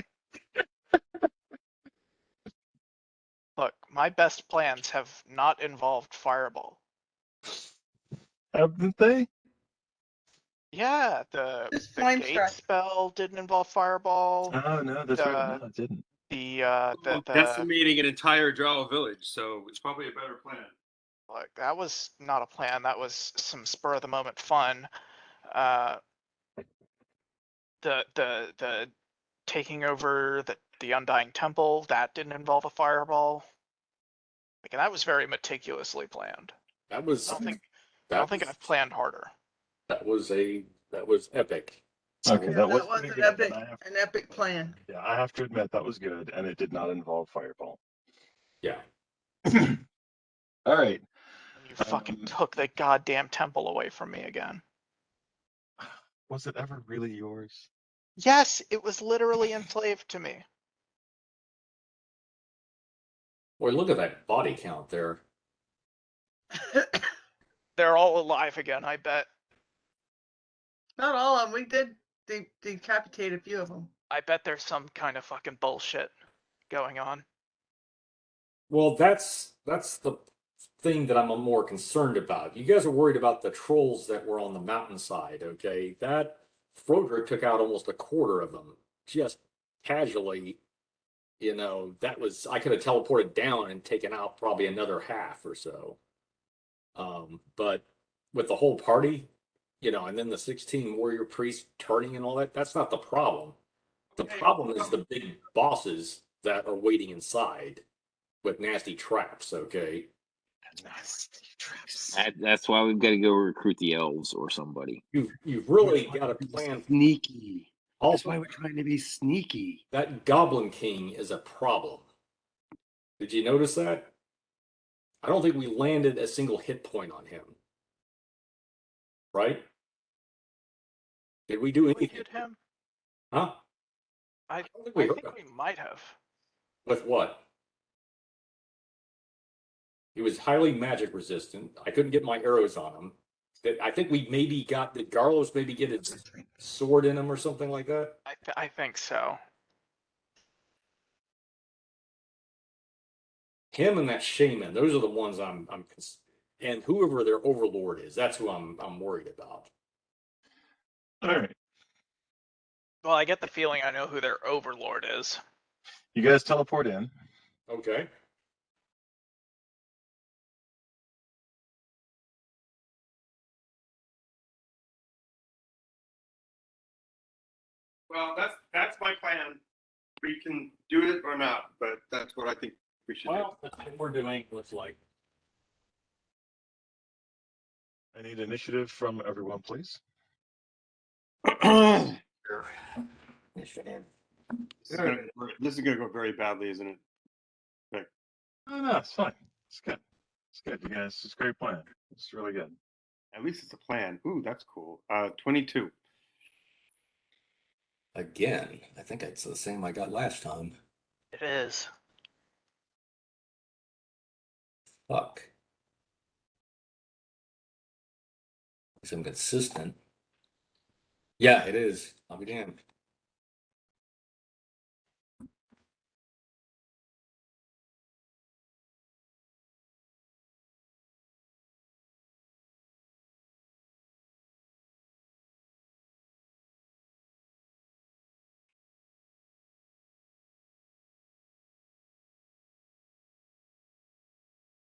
Look, my best plans have not involved fireball. Haven't they? Yeah, the Just flame gate strike. spell didn't involve fireball. Oh no, that's right. No, it didn't. The Decimating an entire Jawa village, so it's probably a better plan. look, that was not a plan. That was some spur of the moment fun. The taking over the Undying Temple, that didn't involve a fireball. The Like, that was very meticulously planned. That was I don't think that I've planned harder. was epic. Okay, Yeah, that was was pretty an good. epic, And I have, an epic plan. yeah, I have to admit that was good, and it did not involve Fireball. Yeah. All right. And you fucking Um, took the goddamn temple away from me again. Was it ever really yours? Yes, it was literally enslaved to me. Boy, look at that body count there. They're all alive again, I bet. Not all of them. We did decapitate a few of them. I bet there's some kind of fucking bullshit going on. Well, that's the thing that I'm more concerned about. You guys are worried about the trolls that were on the mountainside, okay? That Froderick took out almost a quarter of them just casually. You know, that was I could have teleported down and taken out probably another half or so. But with the whole party, you know, and then the 16 warrior priests turning and all that, that's not the problem. The problem is the big bosses that are waiting inside with nasty traps, okay? Nasty traps. That's why we've got to go recruit the elves or somebody. You've really got to plan. Sneaky. That's Also, why we're trying to be sneaky. that Goblin King is a problem. Did you notice that? I don't think we landed a single hit point on him. Right? Did we do We anything? hit him? Huh? I don't think we hurt think him. we might have. With what? He was highly magic resistant. I couldn't get my arrows on him. I think we maybe got, did Garlos maybe get his sword in him or something like that? I think so. Him and that shaman, those are the ones and whoever their overlord is, that's who I'm worried about. All right. Well, I get the feeling I know who their overlord is. You guys teleport in. Okay. Well, that's my plan. We can do it or not, but that's what I think we should Well, that's what we're doing. Looks like. I need initiative from everyone, please. do. Initiative. This is gonna go very badly, isn't it? No, it's fine. It's good. It's good. You guys, it's a great plan. It's really good. At least it's a plan. Ooh, that's cool. 22. Again, I think it's the same I got last time. It is. Fuck. I'm consistent. Yeah, it is. I'll be damned.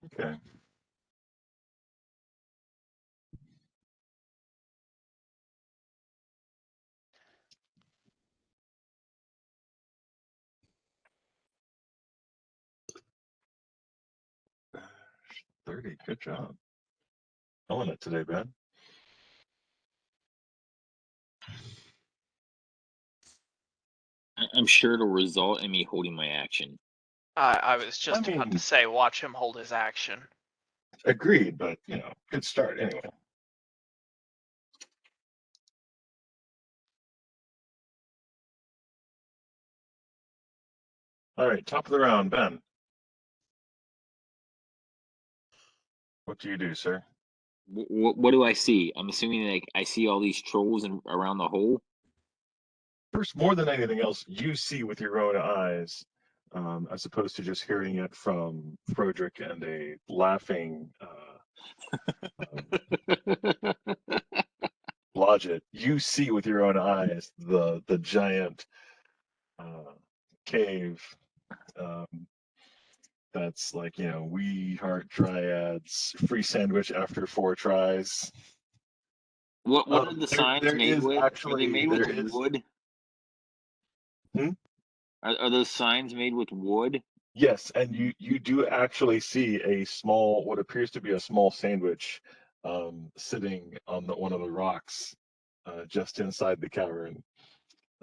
Okay. Uh, 30. Good job. Killing it today, Ben. I'm sure it'll result in me holding my action. I was just about mean- to say, watch him hold his action. Agreed, but good start anyway. All right, top of the round, Ben. What do you do, sir? What do I see? I'm assuming like I see all these trolls around the hole. First, more than anything else, you see with your own eyes, as opposed to just hearing it from Froderick and a laughing Blodgett. You see with your own eyes the giant cave that's like, we heart dryads, free sandwich after 4 tries. What are the signs there made is with? actually- Are they made there with is- wood? Hmm? Are those signs made with wood? Yes, and you do actually see a small, what appears to be a small sandwich, sitting on one of the rocks, just inside the cavern,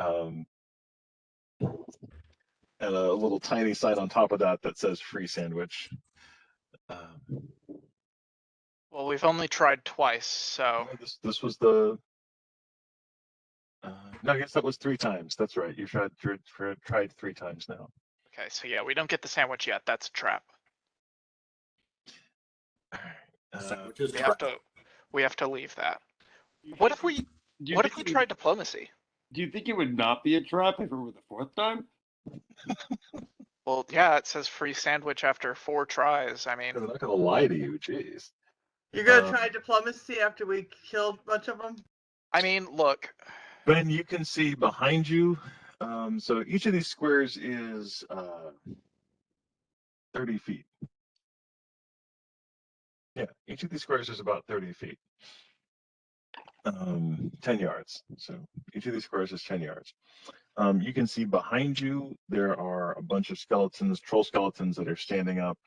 um, and a little tiny sign on top of that that says "free sandwich." Um, Well, we've only tried twice, so this was the. No, I guess that was 3 times. That's right. You tried 3 times now. okay. So yeah, we don't get the sandwich yet. That's a trap. Which is We have to leave that. Do you What think- if we do you What think if we it would- tried diplomacy? Do you think it would not be a trap if it were the 4th time? Well, yeah, it says free sandwich after 4 tries. I mean, I'm not gonna lie to you, jeez. You're gonna try diplomacy after we killed a bunch of them? look, Ben, you can see behind you. So each of these squares is 30 feet. Yeah, each of these squares is about 30 feet. 10 yards. So each of these squares is 10 yards. You can see behind you, there are a bunch of skeletons, troll skeletons that are standing up.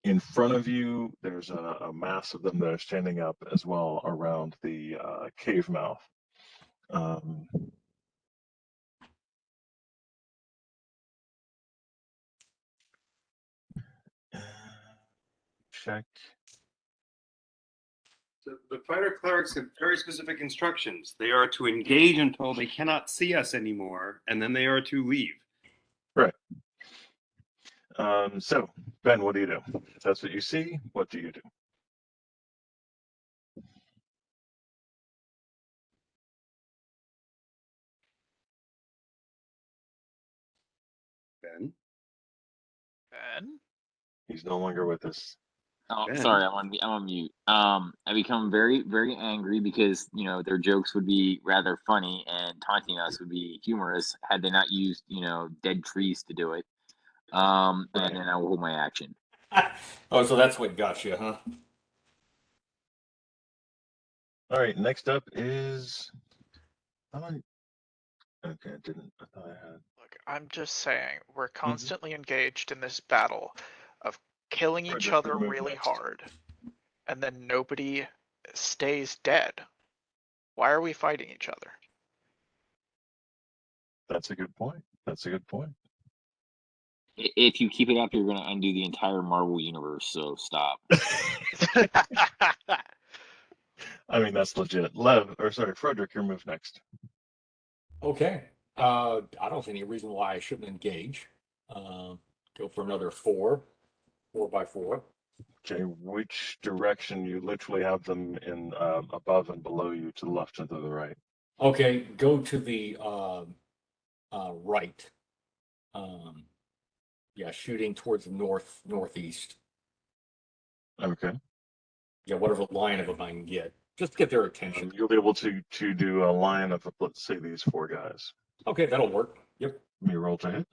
In front of you, there's a mass of them that are standing up as well around the cave mouth. Check. The fighter clerics have very specific instructions. They are to engage until they cannot see us anymore, and then they are to leave. Right. So, Ben, what do you do? If that's what you see, what do you do? Ben? Ben. He's no longer with us. Oh, Ben? sorry, I'm on mute. I become very, very angry because their jokes would be rather funny and taunting us would be humorous had they not used dead trees to do it. And then I will hold my action. Oh, so that's what got you, huh? All right, next up is. Okay, I didn't. I thought I had. Look, I'm just saying, we're constantly engaged in this battle of killing each Frederick, other remove really next. hard, and then nobody stays dead. Why are we fighting each other? That's a good point. That's a good point. If you keep it up, you're going to undo the entire Marvel universe. So stop. I mean, that's legit. Frederick, your move next. Okay. I don't see any reason why I shouldn't engage. Go for another 4 by 4. Okay, which direction? You literally have them in above and below you, to the left and to the right. Okay, go to the right. Yeah, shooting towards the northeast. Okay. Yeah, whatever line of them I can get, just to get their attention. You'll be able to do a line of, let's say, these 4 guys. Okay, that'll work. Yep. Let me roll to hit.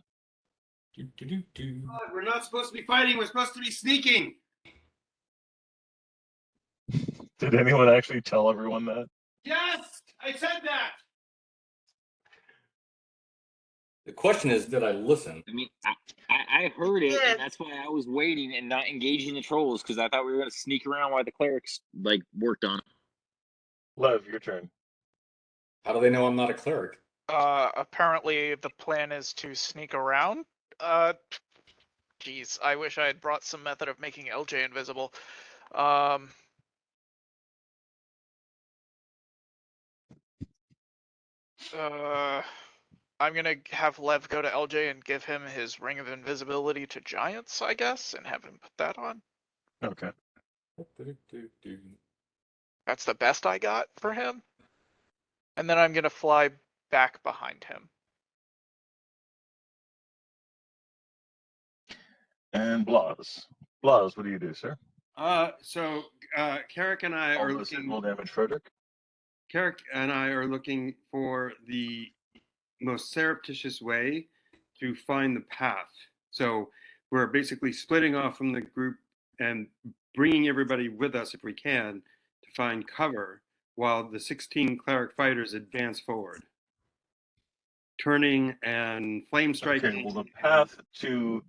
God, we're not supposed to be fighting. We're supposed to be sneaking. Did anyone actually tell everyone that? Yes, I said that. The question is, did I listen? I mean, I heard it, Yes. and that's why I was waiting and not engaging the trolls because I thought we were going to sneak around while the clerics worked on it. Lev, your turn. How do they know I'm not a cleric? Apparently the plan is to sneak around. Geez, I wish I had brought some method of making LJ invisible. I'm gonna have Lev go to LJ and give him his ring of invisibility to giants, I guess, and have him put that on. Okay. That's the best I got for him. And then I'm gonna fly back behind him. And Blaz. Blaz, what do you do, sir? So Carrick and I are Almost looking. will damage Frederick. Carrick and I are looking for the most surreptitious way to find the path. So we're basically splitting off from the group and bringing everybody with us if we can to find cover while the 16 cleric fighters advance forward. Turning and flame striking. Okay, well, the path to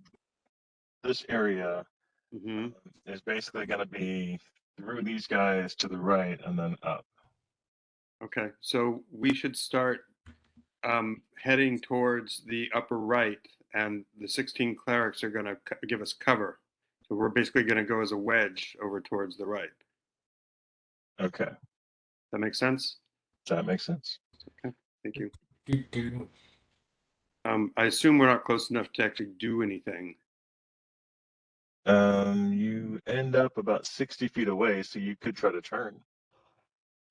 this area Hmm. is basically going to be through these guys to the right and then up. Okay, so we should start heading towards the upper right, and the 16 clerics are going to give us cover. So we're basically going to go as a wedge over towards the right. Okay, That makes sense? that makes sense. Thank you. Do. I assume we're not close enough to actually do anything. You end up about 60 feet away, so you could try to turn.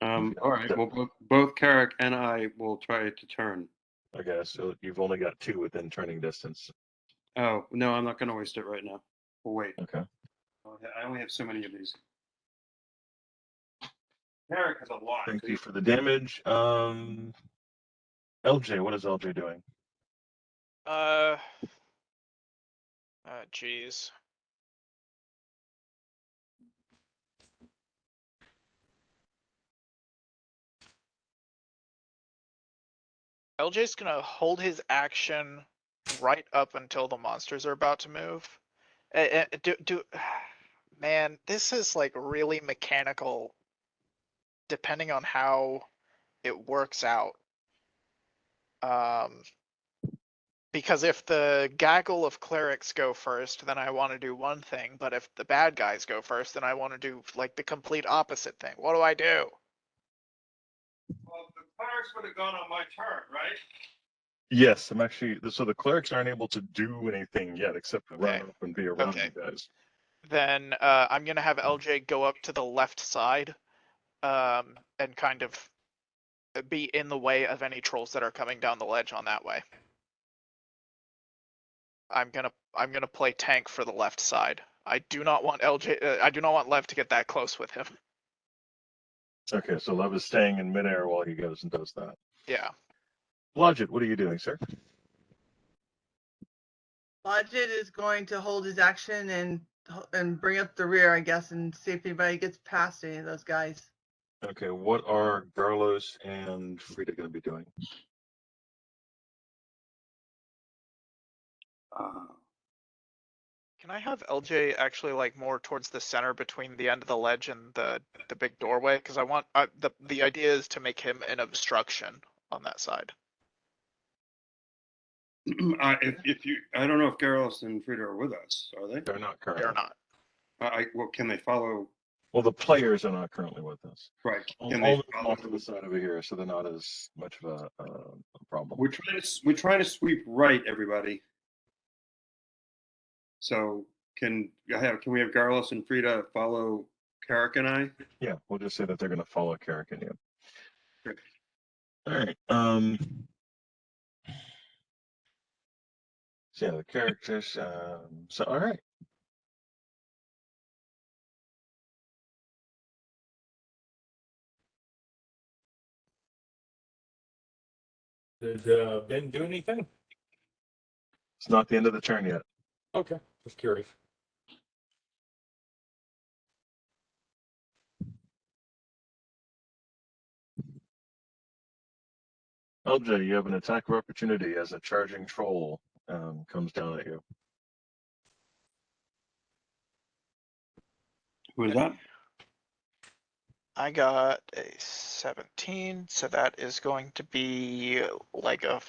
All right, well, both Carrick and I will try to turn. Okay, so you've only got 2 within turning distance. Oh, no, I'm not going to waste it right now. We'll wait. Okay. I only have so many of these. Carrick has a lot. Thank you for the damage. LJ, what is LJ doing? Geez. LJ's gonna hold his action right up until the monsters are about to move. Man, this is like really mechanical depending on how it works out. Because if the gaggle of clerics go first, then I want to do one thing, but if the bad guys go first, then I want to do like the complete opposite thing. What do I do? Well, the clerics would have gone on my turn, right? Yes, I'm actually. So the clerics aren't able to do anything yet except run Okay. up and be around Okay. you guys. Then I'm gonna have LJ go up to the left side, and kind of be in the way of any trolls that are coming down the ledge on that way. I'm gonna play tank for the left side. I do not want LJ. I do not want Lev to get that close with him. Okay, so Love is staying in midair while he goes and does that. Yeah. Blodgett, what are you doing, sir? Blodgett is going to hold his action and bring up the rear, I guess, and see if anybody gets past any of those guys. Okay, what are Garlos and Frida going to be doing? Can I have LJ actually like more towards the center between the end of the ledge and the big doorway? Because I want the idea is to make him an obstruction on that side. If you, I don't know if Garrus and Frida are with us. Are they? They're not currently. They're not. Well, can they follow? Well, the players are not currently with us. Right. All Can of they them follow? off to the side over here, so they're not as much of a problem. We're trying to sweep right, everybody. So can we have Garrus and Frida follow Carrick and I? Yeah, we'll just say that they're going to follow Carrick and you. Great. All right. So yeah, the characters. So all right. Did Ben do anything? It's not the end of the turn yet. Okay, just curious. LJ, you have an attack of opportunity as a charging troll comes down at you. Who is that? I got a 17, so that is going to be like a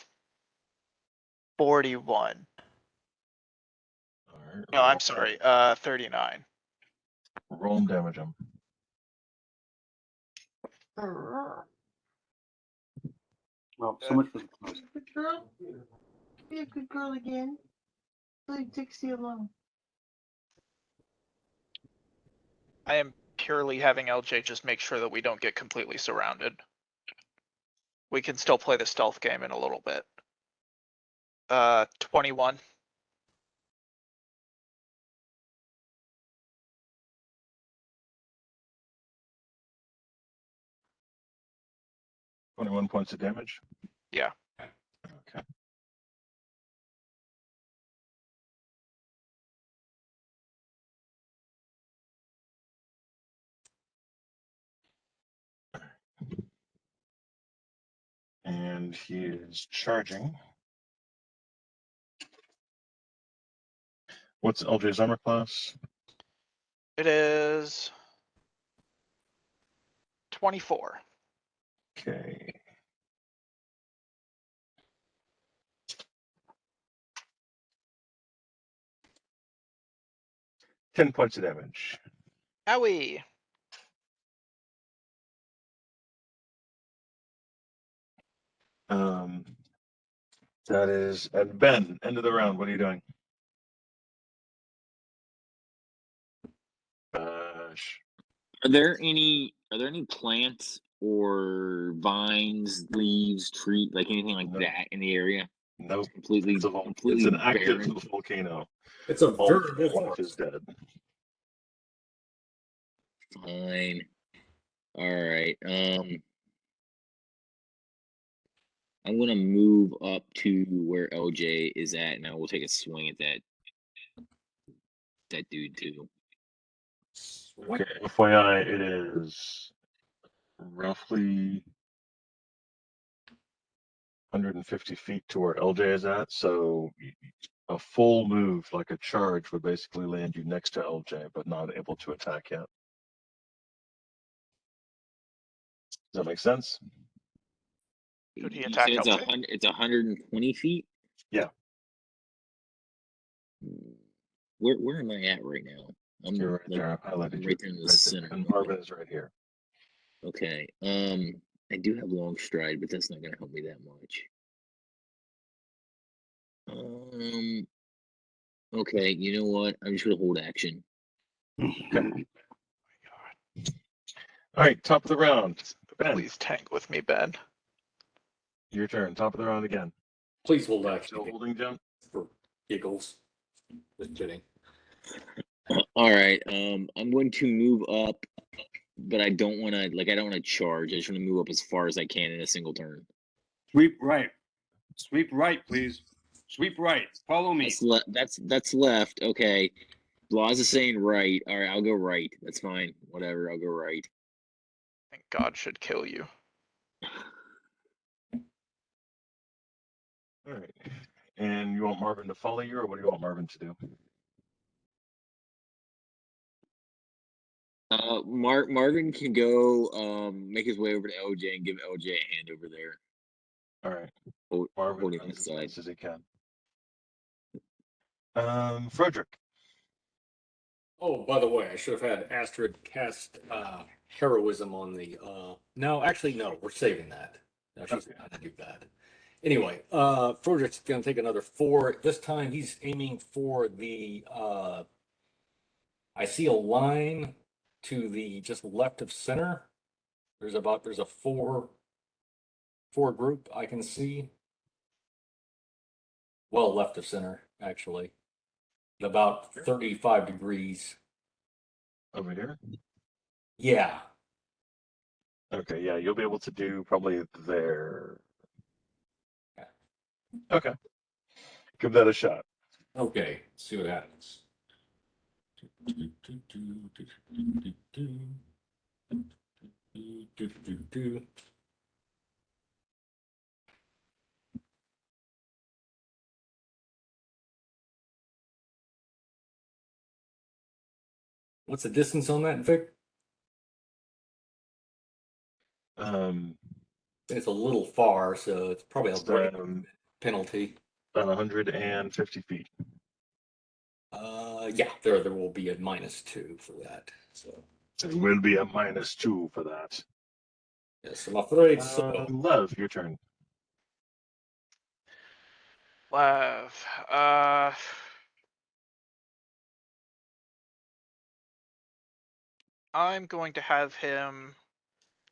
41. All right. No, I'm sorry, 39. Roll and damage him. Well, so much for the close. Good girl. Be a good girl again. Leave Dixie alone. I am purely having LJ just make sure that we don't get completely surrounded. We can still play the stealth game in a little bit. 21. $21 points of damage. Yeah. Okay. And he is charging. What's LJ's armor class? It is 24. Okay. Ten points of damage. Owie. That is at Ben. End of the round. What are you doing? Are there any plants or vines, leaves, tree, like anything like No. that in the area? Nope. Completely, It's completely an active barren. volcano. It's a All variable life is dead. Fine. All right. I'm gonna move up to where LJ is at, and I will take a swing at that dude too. Okay. FYI, it is roughly 150 feet to where LJ is at, so a full move, like a charge, would basically land you next to LJ, but not able to attack yet. Does that make sense? Could he You attack said LJ? it's 120 feet? Yeah. Where am I at right now? I'm You're right like, there. I've highlighted I'm you. right there in the center. And Marvin is right here. Okay. I do have long stride, but that's not gonna help me that much. Okay, you know what? I'm just gonna hold action. Okay. All right, top of the round. Ben, Please tank with me, Ben. your turn. Top of the round again. Please hold Still action holding, Jim? for giggles. Just kidding. All right. I'm going to move up, but I don't want to charge. I just want to move up as far as I can in a single turn. Sweep right. Sweep right, please. Sweep right. Follow me. That's left. Okay. Blaz is saying right. All right, I'll go right. That's fine. Whatever. I'll go right. I think God should kill you. All right. And you want Marvin to follow you, or what do you want Marvin to do? Marvin can go make his way over to LJ and give LJ a hand over there. All right. Holding Marvin on runs the as side. fast as he can. Frederick. Oh, by the way, I should have had Astrid cast heroism on the no, actually no, we're saving that. No, she's not gonna do that. Anyway, Frederick's gonna take another 4. This time he's aiming for the I see a line to the just left of center. There's a 4 group I can see. Well, left of center, actually. About 35 degrees. Over here? Yeah. Okay, yeah, you'll be able to do probably there. Okay. Give that a shot. Okay, let's see what happens. What's the distance on that, Vic? It's a little far, so it's probably a break penalty. About 150 feet. Yeah, there will be a -2 for that. So There will be a -2 for that. yes, I'm afraid so. Lev, your turn. Lev. I'm going to have him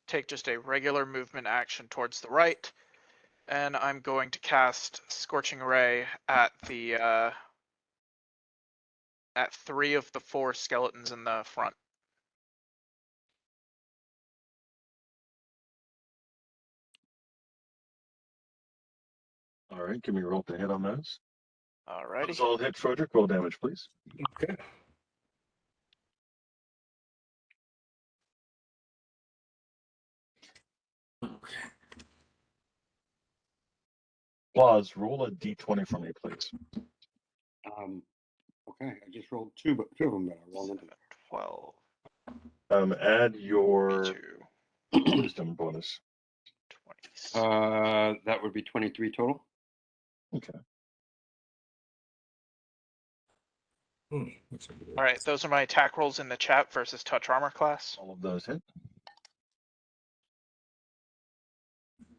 take just a regular movement action towards the right, and I'm going to cast Scorching Ray at the at 3 of the 4 skeletons in the front. All right, give me a roll to hit on those. Alrighty. Those all hit Frederick. Roll damage, please. Okay. Okay. Blaz, roll a d20 for me, please. Okay, I just rolled two of them, but I rolled into 12, Add your 22, wisdom bonus. 20. that would be 23 total. Okay. All right, those are my attack rolls in the chat versus touch armor class. All of those hit.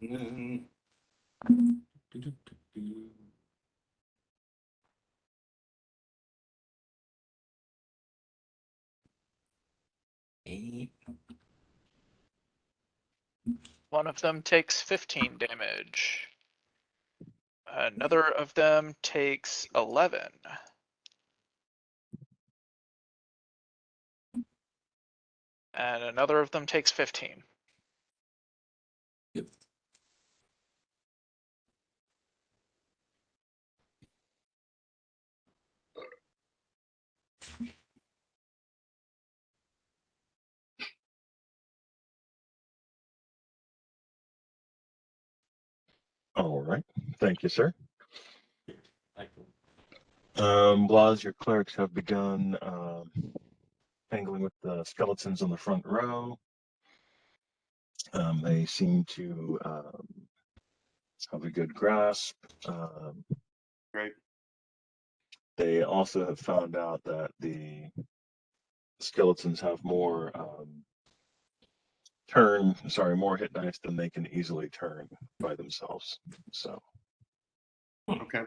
Mm, One of them takes 15 damage. Another of them takes 11. And another of them takes 15. All right. Thank you, sir. Blaz, your clerics have begun tangling with the skeletons on the front row. They seem to have a good grasp. Great. They also have found out that the skeletons have more more hit dice than they can easily turn by themselves. So, Okay.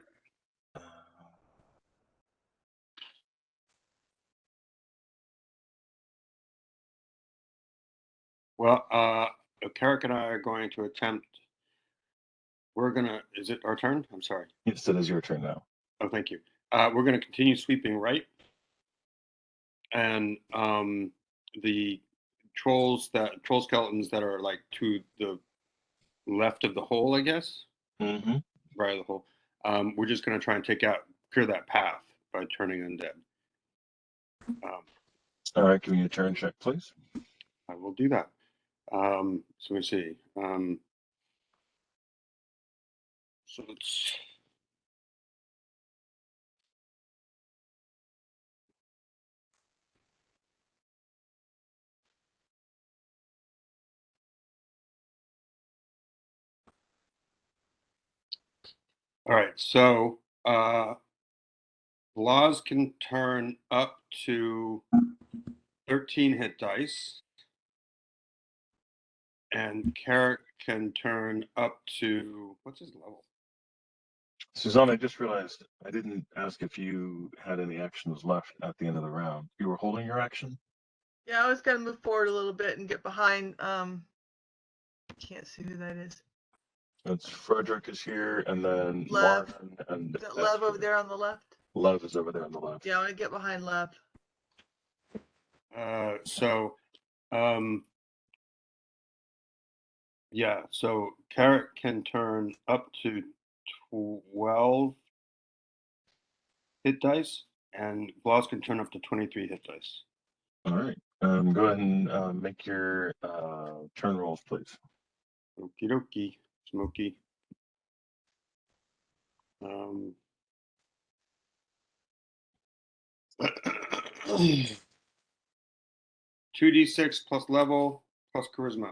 Well, Carrick and I are going to attempt. Is it our turn? I'm sorry. yes, it is your turn now. Oh, thank you. We're going to continue sweeping right. And the troll skeletons that are like to the left of the hole, I guess. Mm-hmm. Right of the hole. We're just going to try and clear that path by turning undead. All right, give me a turn check, please. I will do that. So let me see. So let's. All right, so Blaz can turn up to 13 hit dice, and Carrick can turn up to what's his level? Suzanne, I just realized I didn't ask if you had any actions left at the end of the round. You were holding your action? Yeah, I was gonna move forward a little bit and get behind. Can't see who that is. It's Frederick is here, and then Lev. Martin and Is that Lev over Esther. there on the left? Lev is over there on the left. Yeah, I want to get behind Lev. So Carrick can turn up to 12 hit dice, and Blaz can turn up to 23 hit dice. All right. Go ahead and make your turn rolls, please. Okie dokie, Smokey. 2d6 plus level plus charisma.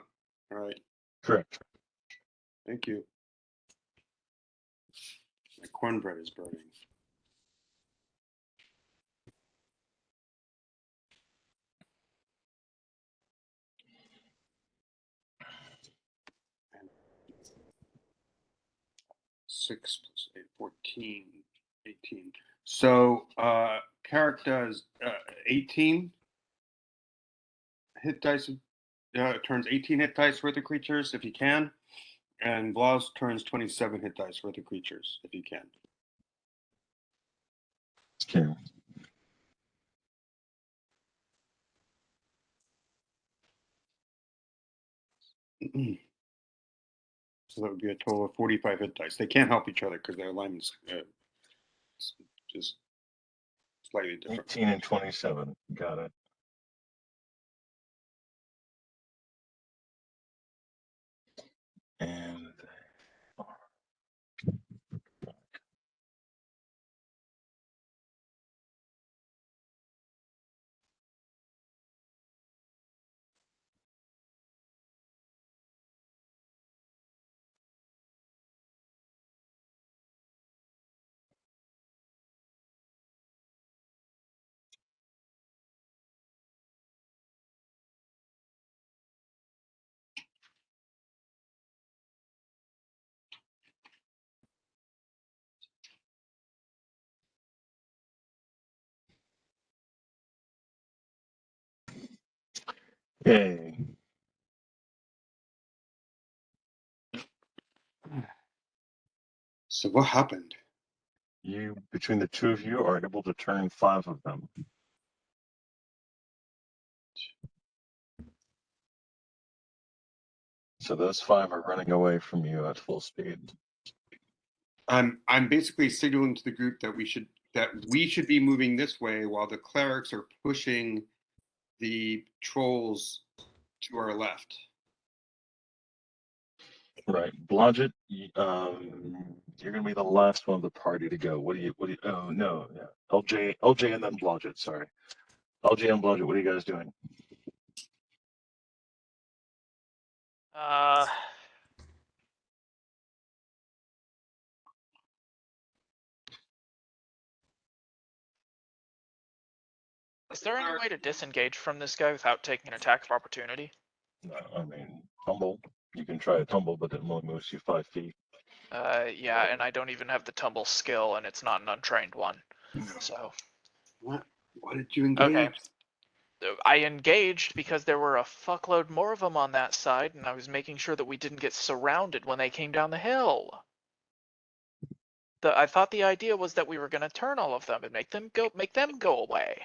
All right. Correct. Thank you. My cornbread is burning. Six plus 8, 14, 18. So Carrick does 18 hit dice, turns 18 hit dice worth of creatures if he can, and Blaz turns 27 hit dice worth of creatures if he can. Okay. So that would be a total of 45 hit dice. They can't help each other because their alignment's just slightly different. 18 and 27. Got it. And Okay. So what happened? You, between the two of you, are able to turn 5 of them. So those 5 are running away from you at full speed. I'm basically signaling to the group that we should be moving this way while the clerics are pushing the trolls to our left. Right, Blodgett, you're gonna be the last one of the party to go. Oh no, yeah, LJ, and then Blodgett. Sorry, LJ and Blodgett. What are you guys doing? Is there any way to disengage from this guy without taking an attack of opportunity? No, I mean tumble. You can try a tumble, but it only moves you 5 feet. Yeah, and I don't even have the tumble skill, and it's not an untrained one. So. What did you engage? Okay. I engaged because there were a fuckload more of them on that side, and I was making sure that we didn't get surrounded when they came down the hill. I thought the idea was that we were going to turn all of them and make them go away.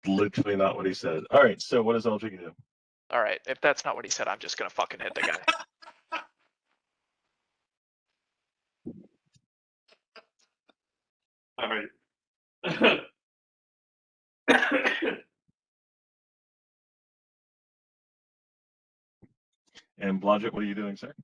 Literally not what he said. All right, so what does LJ do? All right, if that's not what he said, I'm just going to fucking hit the guy. All right. And Blodgett, what are you doing, sir?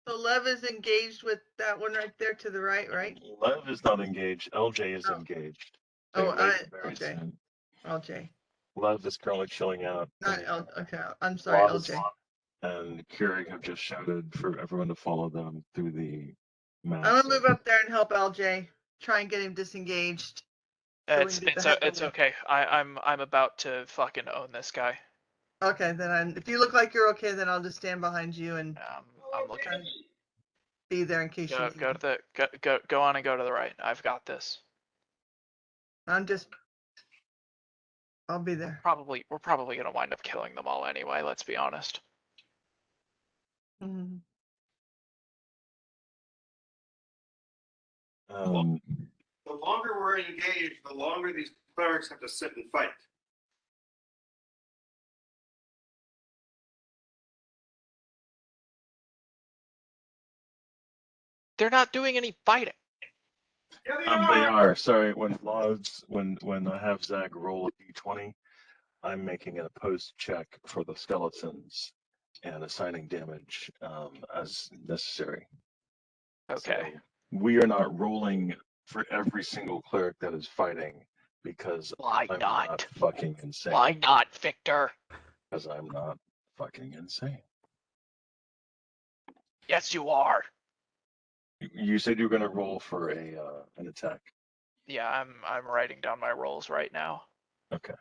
So Lev is engaged with that one right there to the right, right? Lev is not engaged. LJ is Oh. engaged. Oh, They wait very okay. soon. LJ. Lev is currently chilling out. Not and, L. Okay, I'm sorry, Blaz LJ. and Keurig have just shouted for everyone to follow them through the map. I'm gonna move up there and help LJ. Try and get him disengaged. So we can get the heck It's away. okay. I'm about to fucking own this guy. Okay, then if you look like you're okay, then I'll just stand behind you and I'm looking. be there in case you need Go me. to the go on and go to the right. I've got this. I'll be there. We're probably gonna wind up killing them all anyway. Let's be honest. Mhm. The longer we're engaged, the longer these clerics have to sit and fight. They're not doing any fighting. Yeah, They are. Sorry, when I have Zach roll a d20, I'm making an opposed check for the skeletons and assigning damage as necessary. Okay. So we are not rolling for every single cleric that is fighting because Why I'm not? not fucking insane. Why not, Victor? Because I'm not fucking insane. Yes, you are. You said you were going to roll for an attack. Yeah, I'm writing down my rolls right now. Okay.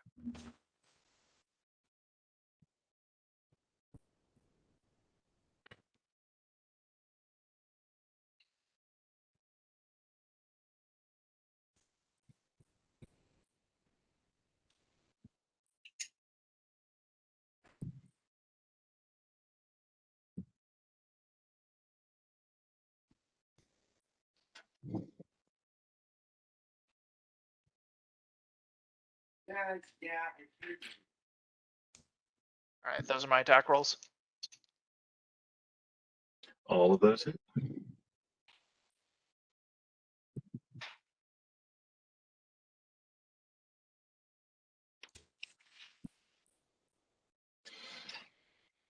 All right, those are my attack rolls. All of those hit.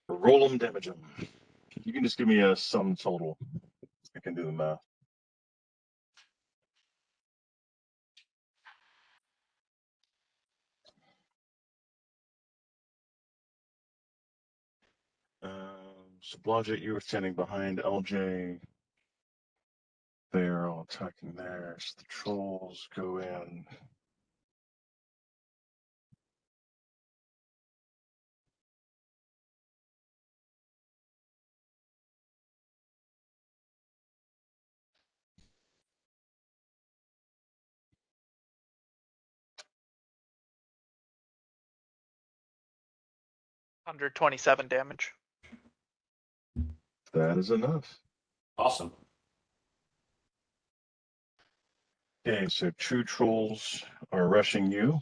Roll them, damage them. You can just give me a sum total. I can do the math. So Blodgett, you were standing behind LJ. They're all attacking there. So the trolls go in. 127 damage. That is enough. Awesome. Okay, so 2 trolls are rushing you.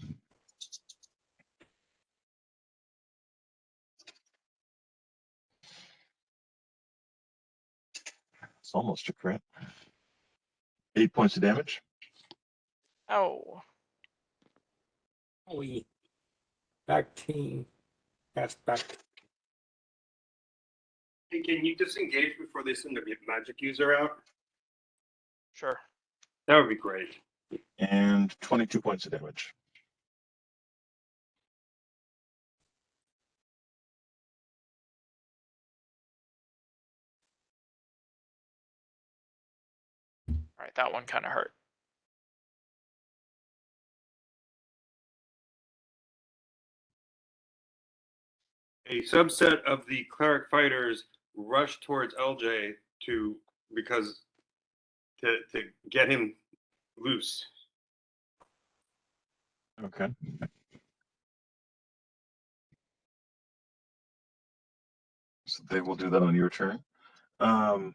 It's almost a crit. 8 points of damage. Oh. Holy. Back team. That's back. Hey, can you disengage before they send a magic user out? Sure. That would be great. And 22 points of damage. All right, that one kind of hurt. A subset of the cleric fighters rush towards LJ to get him loose. Okay. So they will do that on your turn. All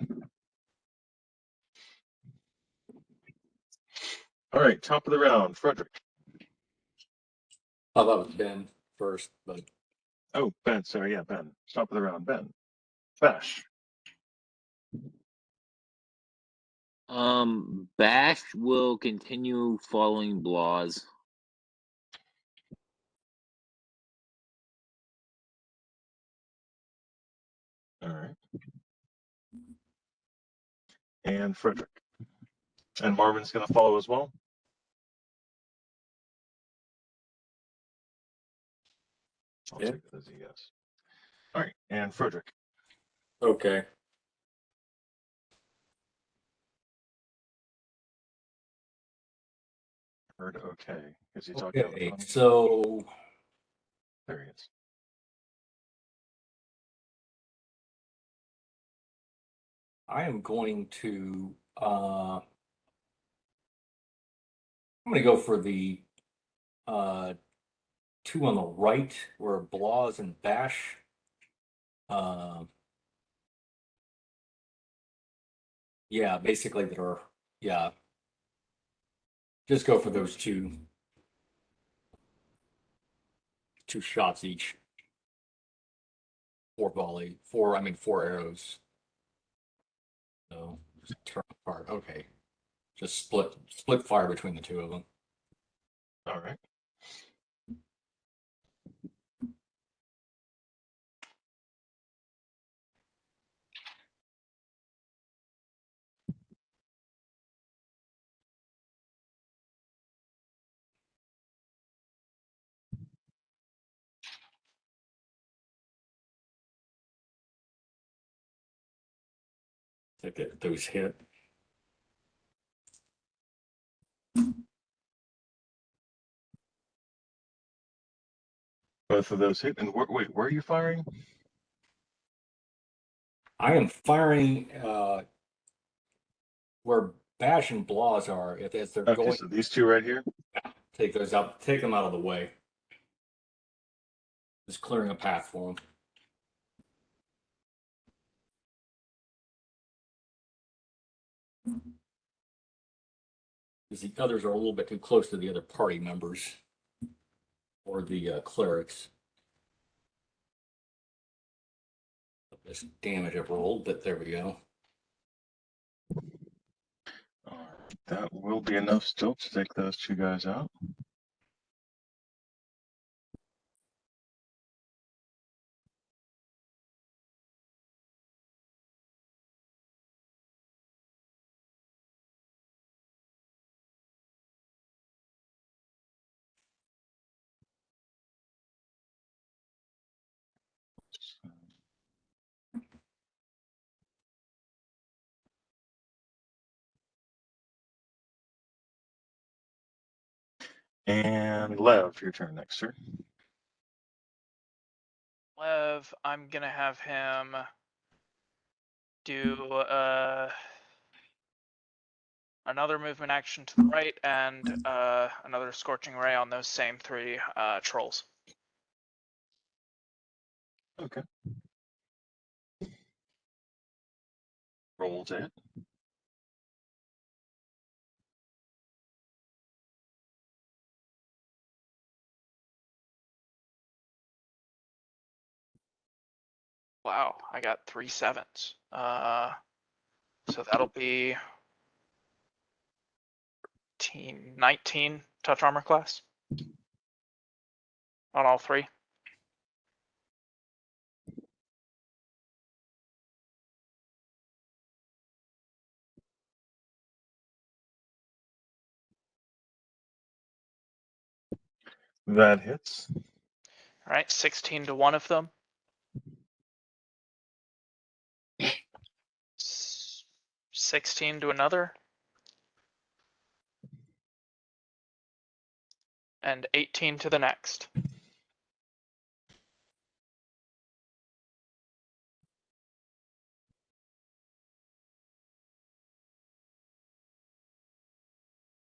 right, top of the round, Frederick. I thought it was Ben first, but Oh, Ben, sorry, yeah, Ben. Top of the round, Ben. Bash. Bash will continue following Blaz. All right. And Frederick. And Marvin's going to follow as well. I'll Yeah. take that as a yes. All right, and Frederick. okay. Heard okay. Is he talking about the Okay, phone? so There he is. I am going to I'm gonna go for the 2 on the right where Blaz and Bash yeah, basically that are just go for those two shots each. 4 arrows. So just turn apart. Okay. Just split fire between the 2 of them. All right. To get those hit. Both of those hit. And wait, where are you firing? I am firing where Bash and Blaz are. If as they're Okay, going, so these 2 right here. take those out. Take them out of the way. Just clearing a path for them. Because the others are a little bit too close to the other party members or the clerics. This damage I've rolled, but there we go. All right, that will be enough still to take those 2 guys out. And Lev, your turn next, sir. Lev, I'm gonna have him do another movement action to the right and another scorching ray on those same 3 trolls. Okay. Roll to hit. Wow, I got 3 7s. So that'll be 19 touch armor class on all 3. That hits. All right, 16 to one of them. 16 to another. And 18 to the next.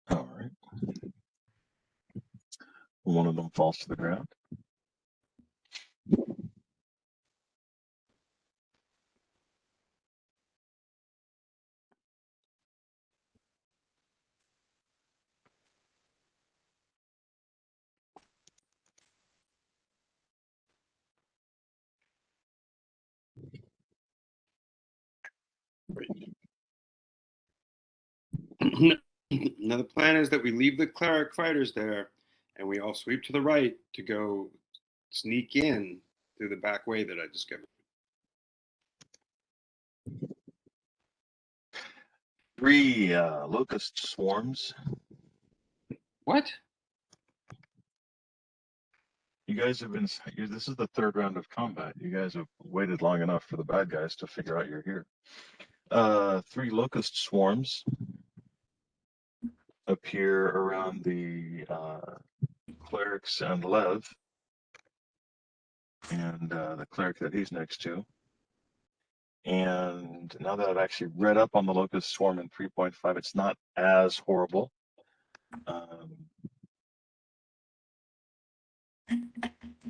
All right. One of them falls to the ground. Now the plan is that we leave the cleric fighters there, and we all sweep to the right to go sneak in through the back way that I discovered. 3 locust swarms. What? You guys have been. This is the 3rd round of combat. You guys have waited long enough for the bad guys to figure out you're here. 3 locust swarms appear around the clerics and Lev, and the cleric that he's next to. And now that I've actually read up on the locust swarm in 3.5, it's not as horrible.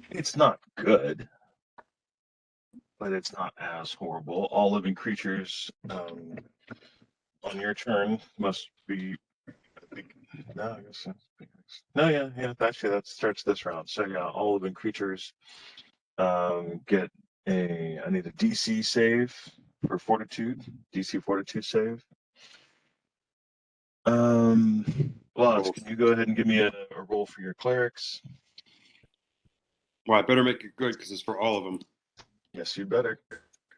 It's not good, but it's not as horrible. All living creatures on your turn must be. No, I guess. No, yeah. Actually, that starts this round. So yeah, all living creatures get I need a DC save for Fortitude. DC Fortitude save. Blaz, can you go ahead and give me a roll for your clerics? Well, I better make it good because it's for all of them. Yes, you better.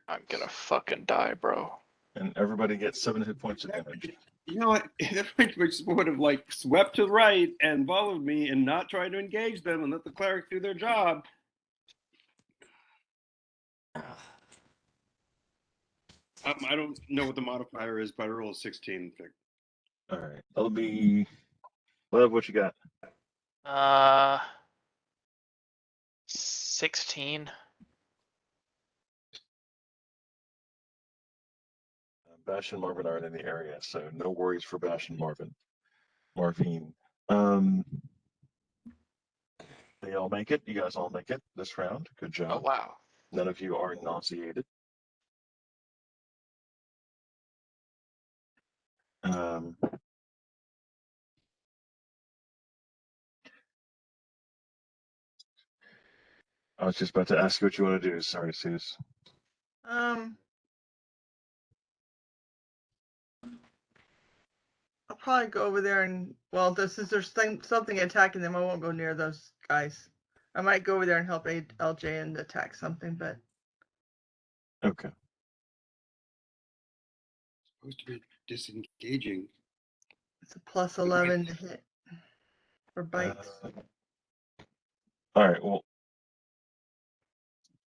I'm gonna fucking die, bro. And everybody gets 7 hit points of damage. You know what? Which would have like swept to the right and followed me and not tried to engage them and let the cleric do their job. I don't know what the modifier is, but I rolled a 16. All right, that'll be. Love, what you got? 16. Bash and Marvin aren't in the area, so no worries for Bash and Marvin. They all make it. You guys all make it this round. Good job. Oh wow. None of you are nauseated. I was just about to ask you what you want to do. Sorry, Sus. I'll probably go over there and, well, since there's something attacking them, I won't go near those guys. I might go over there and help LJ and attack something, but. Okay. Supposed to be disengaging. It's a plus 11 to hit for bites. All right. Well,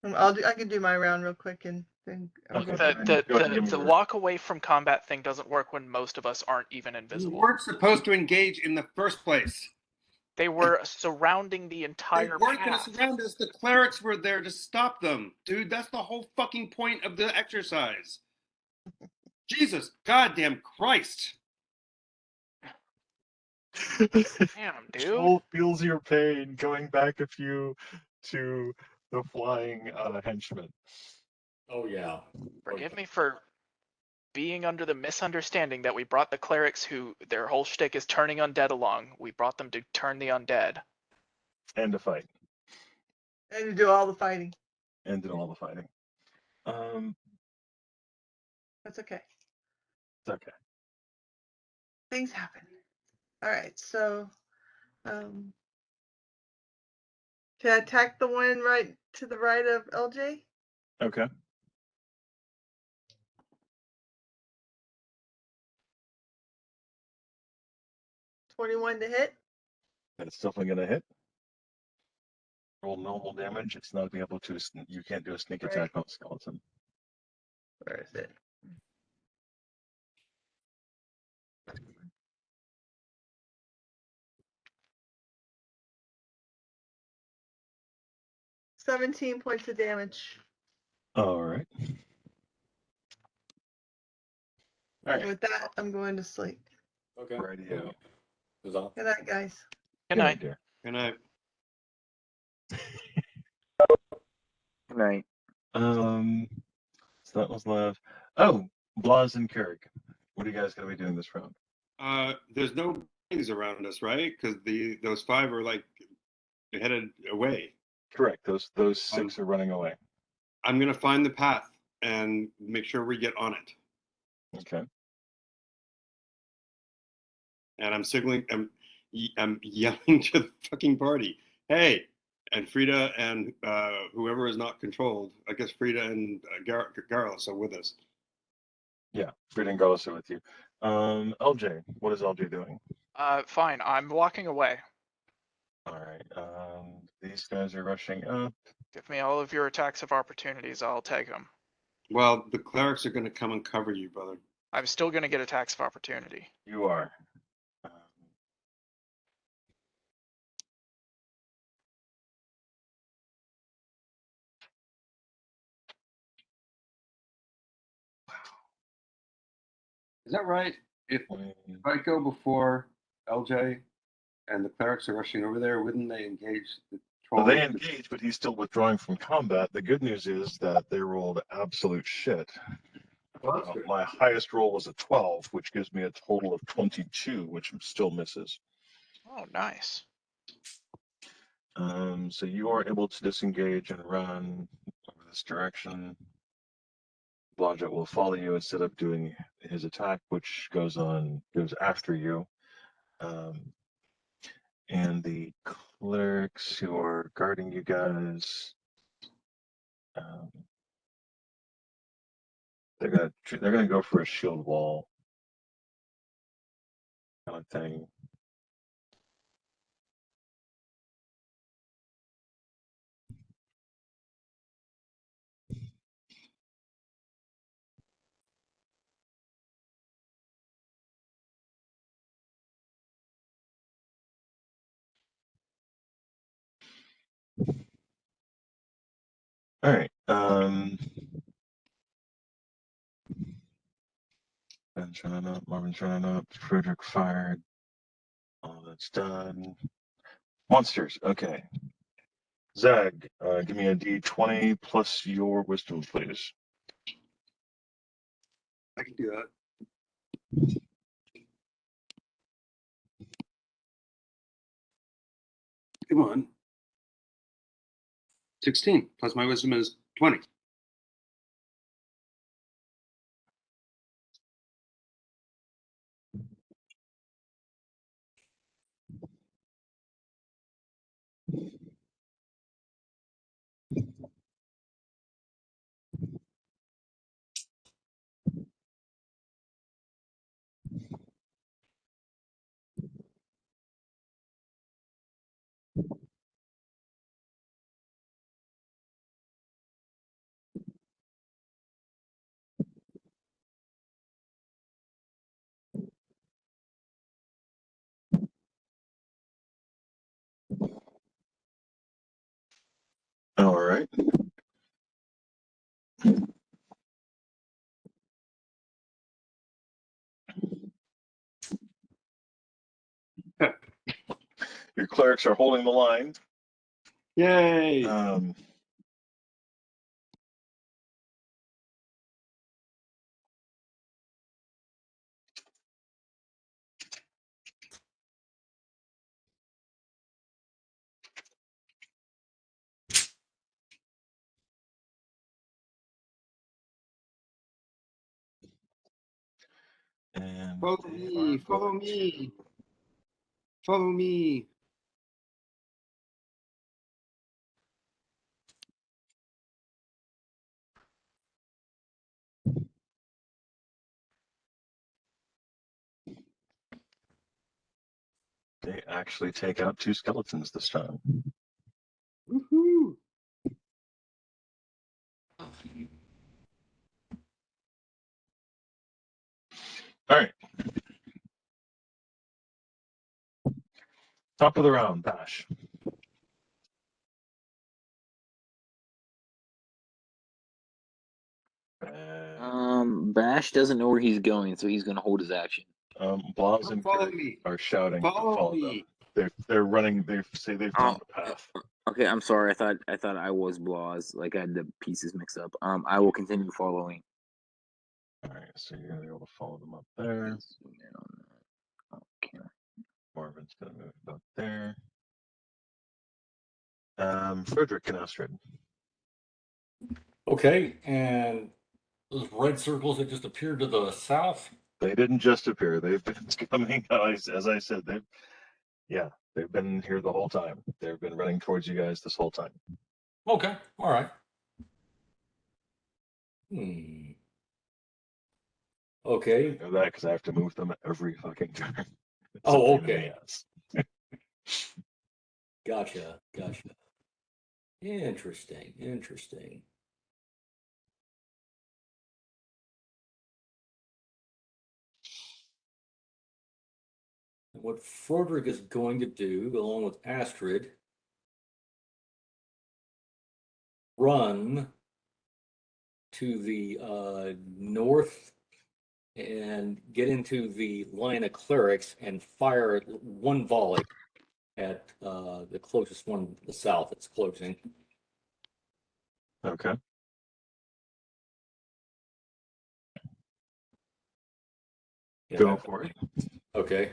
I can do my round real quick and then I'll Okay. go. The walk away from combat thing doesn't work when most of us aren't even You invisible. weren't supposed to engage in the first place. They were surrounding the They entire weren't going path. to surround us. The clerics were there to stop them. Dude, that's the whole fucking point of the exercise. Jesus, goddamn Christ. Damn, dude. Joel feels your pain going back a few to the flying henchman. Oh yeah. Forgive me for being under the misunderstanding that we brought the clerics who their whole shtick is turning undead along. We brought them to turn the undead. And to fight. And to do all the fighting. And do all the fighting. That's okay. It's okay. Things happen. All right, so can I attack the one right to the right of LJ? Okay. $21 to hit. That's definitely gonna hit. Roll normal damage. It's not being able to. You can't do a sneak Right. attack on skeleton. Where is it? $17 points of damage. All right. All right. With that, I'm going to sleep. Okay. Radio. Is on. Good night, guys. Good night. dear. Good night. Good night. So that was left. Oh, Blaz and Kirk. What are you guys gonna be doing this round? There's no things around us, right? Because those 5 are like headed away. Correct. Those 6 are running away. I'm gonna find the path and make sure we get on it. Okay. And I'm signaling. I'm yelling to the fucking party. Hey! And Frida and whoever is not controlled. I guess Frida and Garrus are with us. Yeah, Frida and Garlis are with you. LJ, what is LJ doing? Fine. I'm walking away. All right. These guys are rushing up. Give me all of your attacks of opportunities. I'll take them. Well, the clerics are going to come and cover you, brother. I'm still going to get attacks of opportunity. You are. Is that right? If I go before LJ and the clerics are rushing over there, wouldn't they engage the Well, trolls? they engage, but he's still withdrawing from combat. The good news is that they rolled absolute shit. Well, that's good. My highest roll was a 12, which gives me a total of 22, which still misses. Oh, nice. So you are able to disengage and run over this direction. Blodgett will follow you instead of doing his attack, which goes after you. And the clerics who are guarding you guys, they're gonna go for a shield wall kind of thing. All right. Ben's running up. Marvin's running up. Frederick fired. All that's done. Monsters. Okay. Zag, give me a D20 plus your wisdom, please. I can do that. Come on. 16 plus my wisdom is 20. All right. Your clerics are holding the line. Yay! And Follow they me, are follow going me. to- Follow me. They actually take out 2 skeletons this time. Woohoo! All right. Top of the round, Bash. Bash doesn't know where he's going, so he's gonna hold his action. Blaz Come and follow Kirk me. are shouting to Follow follow me. them. They're running. They say they've found the path. Okay, I'm sorry. I thought I was Blaz. Like I had the pieces mixed up. I will continue following. All right, so you're gonna be able to follow them up there. Zoom in on that. Okay. Marvin's gonna move up there. Frederick and Astrid. Okay, and those red circles that just appeared to the south. They didn't just appear. They've been coming. As I said, they've been here the whole time. They've been running towards you guys this whole time. Okay, all right. Okay. I know that because I have to move them every fucking turn. It's a Oh, pain in the okay. ass. Gotcha. Interesting. And what Frederick is going to do, along with Astrid, run to the north and get into the line of clerics and fire one volley at the closest one, the south that's closing. Okay. Yeah, Go for it. Okay.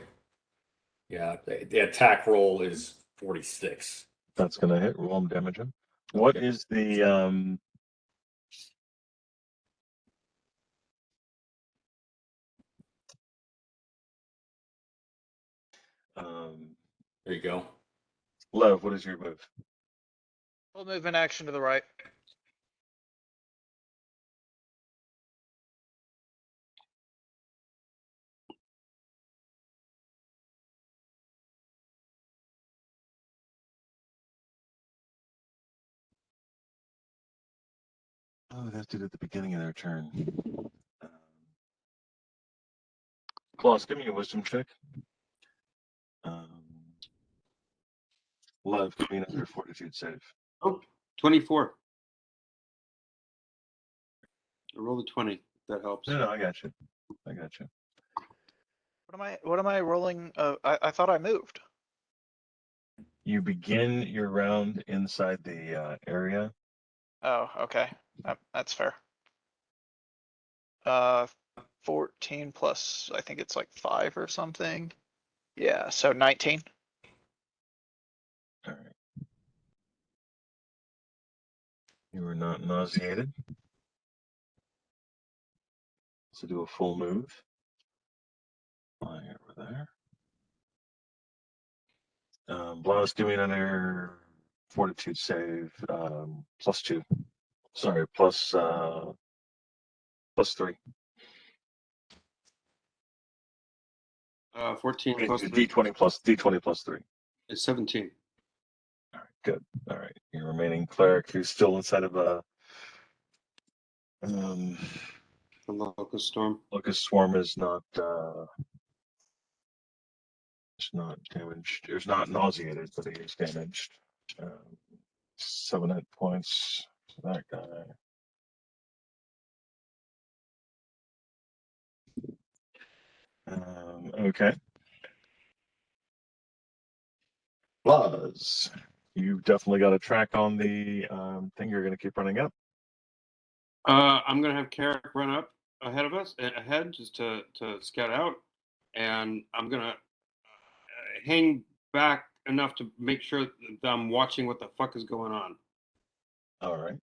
Yeah, the attack roll is 46. That's gonna hit. Roll them damage him. What Okay. is the There you go. Lev? What is your move? We'll move in action to the right. Oh, that's did at the beginning of their turn. Claus, give me a wisdom check. Lev, give me another fortitude save. Oh, 24. I rolled a 20. That helps. No, I got you. What am I rolling? I thought I moved. You begin your round inside the area. Oh, okay. That's fair. 14 plus, I think it's like 5 or something. Yeah, so 19. All right. You are not nauseated. So do a full move. Flying over there. Blaz, give me another fortitude save. +2. Sorry, +3. Uh, 14 plus 3 D20 plus 3. is 17. All right, good. All right, your remaining cleric who's still inside of a The locust storm. locust swarm is not damaged. It's not nauseated, but he is damaged. 7 hit points for that guy. Okay. Blaz, you definitely got a track on the thing. You're going to keep running up. I'm gonna have Carrick run up ahead of us, just to scout out, and I'm gonna hang back enough to make sure that I'm watching what the fuck is going on. All right.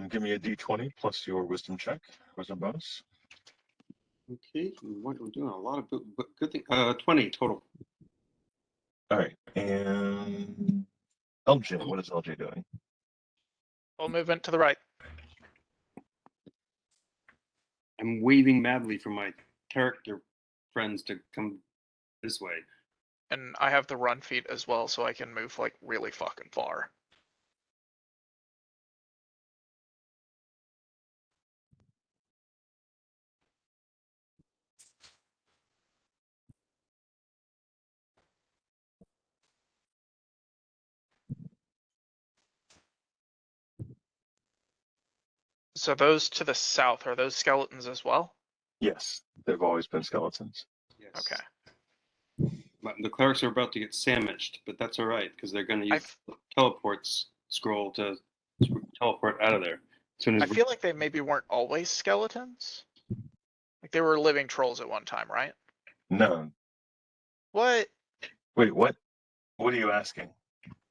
Give me a D20 plus your wisdom check, wisdom bonus. Okay, we're doing a lot of good things. 20 total. All right, and LJ, what is LJ doing? Full movement to the right. I'm waving madly for my character friends to come this way. And I have the run feat as well, so I can move like really fucking far. So those to the south, are those skeletons as well? Yes, they've always been skeletons. Yes. Okay. The clerics are about to get sandwiched, but that's all right because they're going to use the teleports scroll to teleport out of there. As soon as I feel like they maybe weren't always skeletons. Like they were living trolls at one time, right? No. What? Wait, what? What are you asking?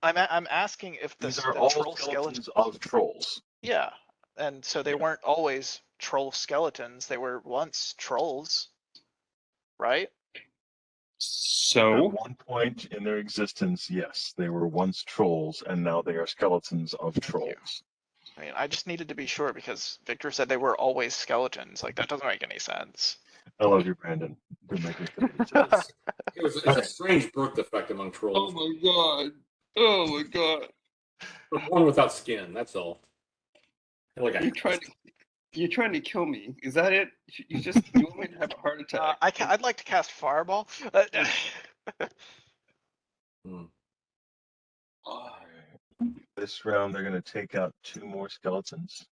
I'm asking if These the are all troll skeletons skeleton. of trolls. Yeah, and so they Yeah. weren't always troll skeletons. They were once trolls, right? So At one point in their existence, yes, they were once trolls, and now they are skeletons of Thank you. trolls. I mean, I just needed to be sure because Victor said they were always skeletons. Like that doesn't make any sense. I love you, Brandon. You're making so many sense. It's a strange birth defect among trolls. my god! Oh my god! They're born without skin. That's all. Like You're trying to kill me. Is that it? You want me to have a heart attack? I'd like to cast Fireball. Hmm. This round, they're going to take out 2 more skeletons.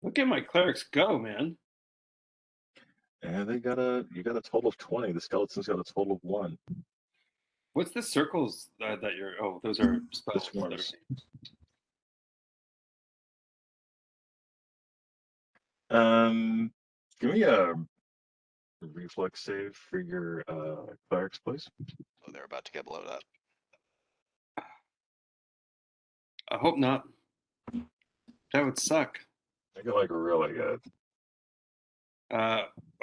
Look at my clerics go, man. And you got a total of 20. The skeletons got a total of 1. What's the circles that you're? Oh, those are spells. The swarms. Give me a reflex save for your clerics, please. Oh, they're about to get blowed up. I hope not. That would suck. I get like really good.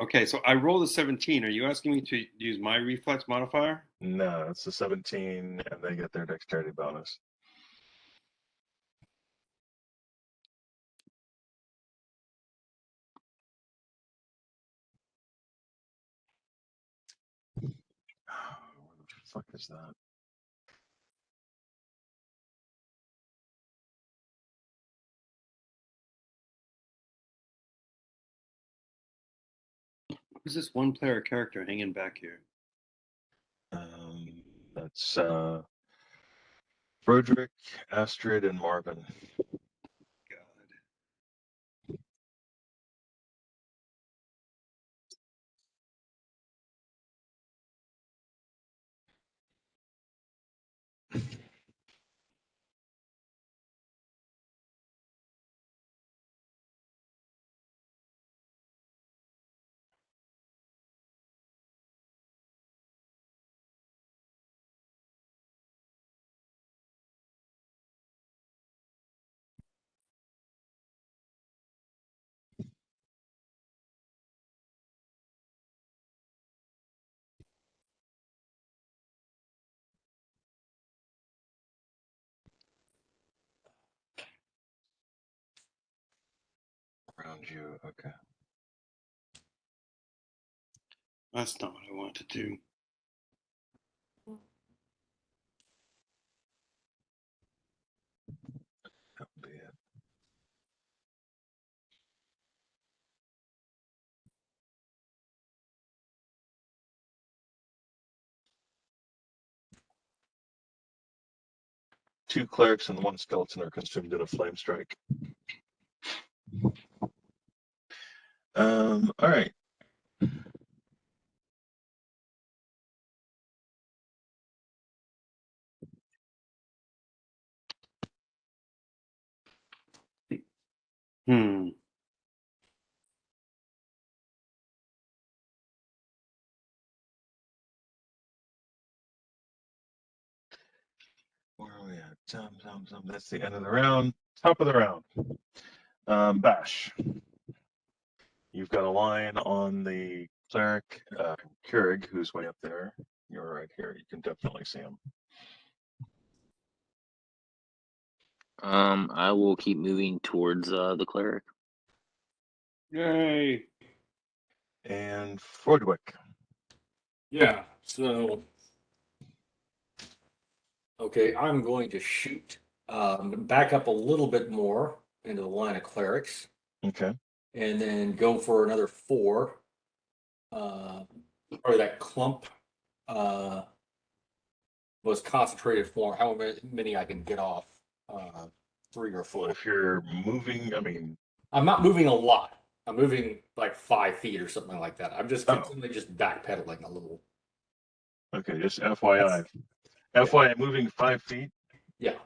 Okay, so I rolled a 17. Are you asking me to use my reflex modifier? No, it's a 17, and they get their dexterity bonus. What the fuck is that? Who's this one player character hanging back here? That's Broderick, Astrid, and Marvin. God. Around you, okay. That's not what I want to do. That would be it. Two clerics and 1 skeleton are consumed in a flame strike. All right. Hmm. Where are we at? That's the end of the round. Top of the round. Bash. You've got a line on the cleric, Keurig, who's way up there. You're right here. You can definitely see him. I will keep moving towards the cleric. Yay! And Fordwick. Yeah, so okay, I'm going to shoot back up a little bit more into the line of clerics, Okay. and then go for another 4. Or that clump was concentrated for how many I can get off. 3 or Well, 4. if you're moving, I mean, I'm not moving a lot. I'm moving like 5 feet or something like that. I'm just Oh. continually just backpedaling a little. okay, just FYI. FYI, moving 5 feet. Yeah,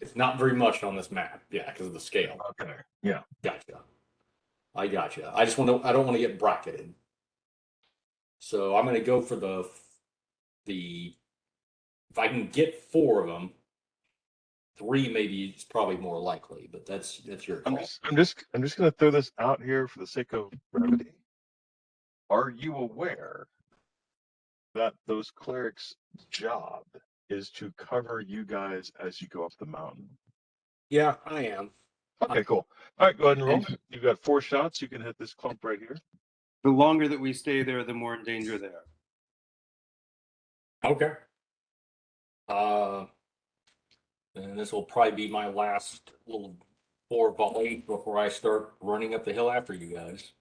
it's not very much on this map. Yeah, because of the scale. Okay. Yeah. Gotcha. I gotcha. I just want to. I don't want to get bracketed. So I'm going to go for the. If I can get 4 of them, 3 maybe is probably more likely. But that's your call. I'm just going to throw this out here for the sake of brevity. Are you aware that those clerics' job is to cover you guys as you go up the mountain? Yeah, I am. Okay, cool. All right, go ahead and roll. You've got 4 shots. You can hit this clump right here. The longer that we stay there, the more in danger they are. Okay. And this will probably be my last little 4 volley before I start running up the hill after you guys.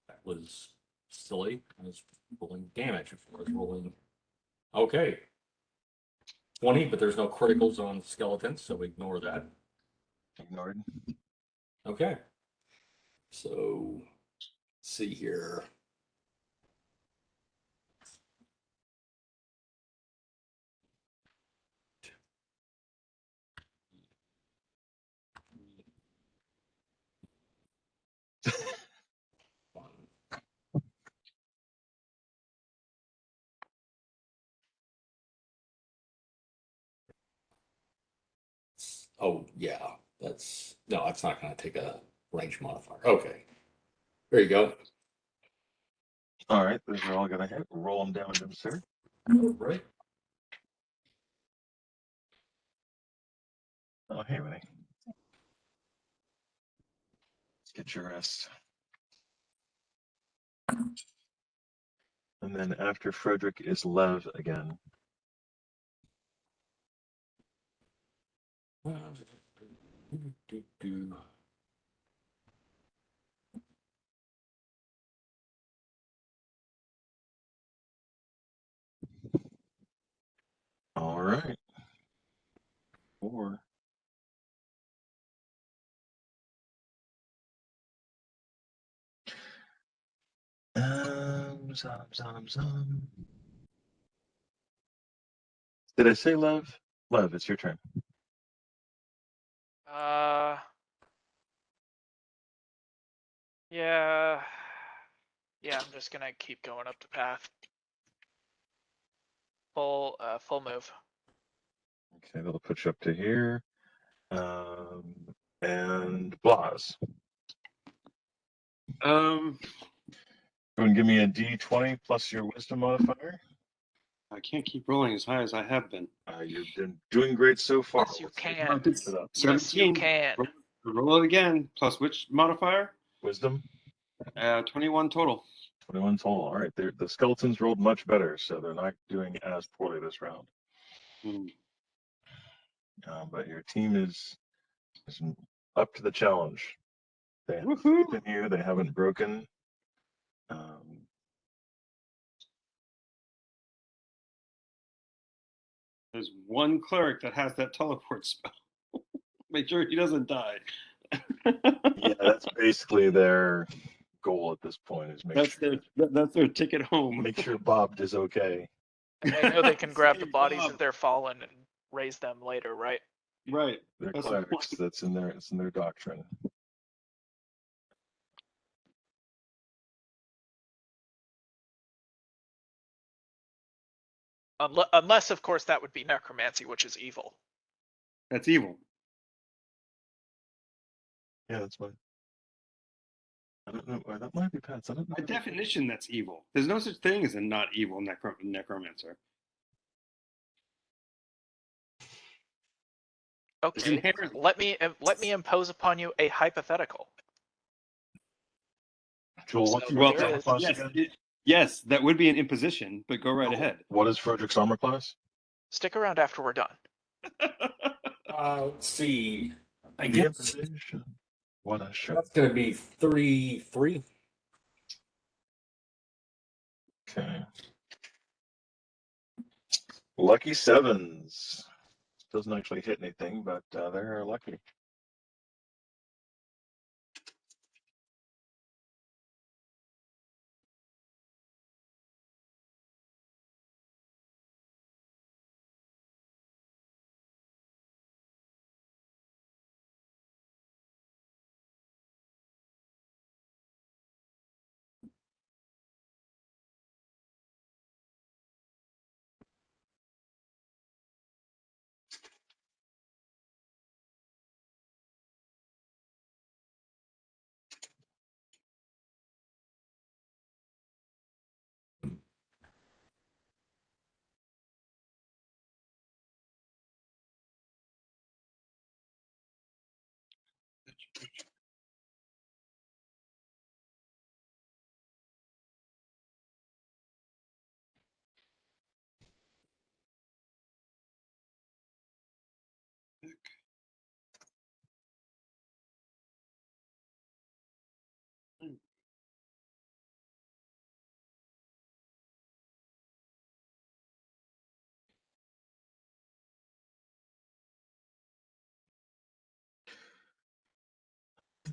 That was silly. I was rolling damage before I was rolling. Okay. 20, but there's no criticals on skeletons, so ignore that. Ignored. Okay. So, let's see here. Oh, yeah. That's no, that's not going to take a range modifier. Okay. There you go. All right, those are all going to hit. Roll them damage them, sir. Right. Oh, hey, Winnie. Let's get your rest. And then after Frederick is Lev again. All right. 4. Did I say Lev? Lev, it's your turn. Yeah. Yeah, I'm just gonna keep going up the path. Full move. Okay, that'll put you up to here. And Blaz. Um, Go and give me a D20 plus your wisdom modifier. I can't keep rolling as high as I have been. You've been doing great so far. Yes, you Let's see if can. keep it up. Yes, you 17. can. Roll it again. Plus which modifier? Wisdom. 21 total. 21 total. All right, the skeletons rolled much better, so they're not doing as poorly this round. But your team is up to the challenge. They have faith in you. They haven't broken. There's one cleric that has that teleport spell. Make sure he doesn't die. Yeah, that's basically their goal at this point. Is that's their ticket home. Make sure Bob is okay. And they know they can grab the Save bodies Bob. of their fallen and raise them later, right? Right. They're That's clerics. It's in their doctrine. Unless, of course, that would be necromancy, which is evil. That's evil. Yeah, that's fine. I don't know. That might be Pat's. I don't know. By definition, that's evil. There's no such thing as a not evil necromancer. It's Okay, inherent. let me impose upon you a hypothetical. Joel, what's So your Well, there armor is- class yes, again? yes, that would be an imposition, but go right ahead. What is Frederick's armor class? Stick around after we're done. Let's see. I The guess imposition. What a show. that's going to be 33. Okay. Lucky sevens. Doesn't actually hit anything, but they're lucky.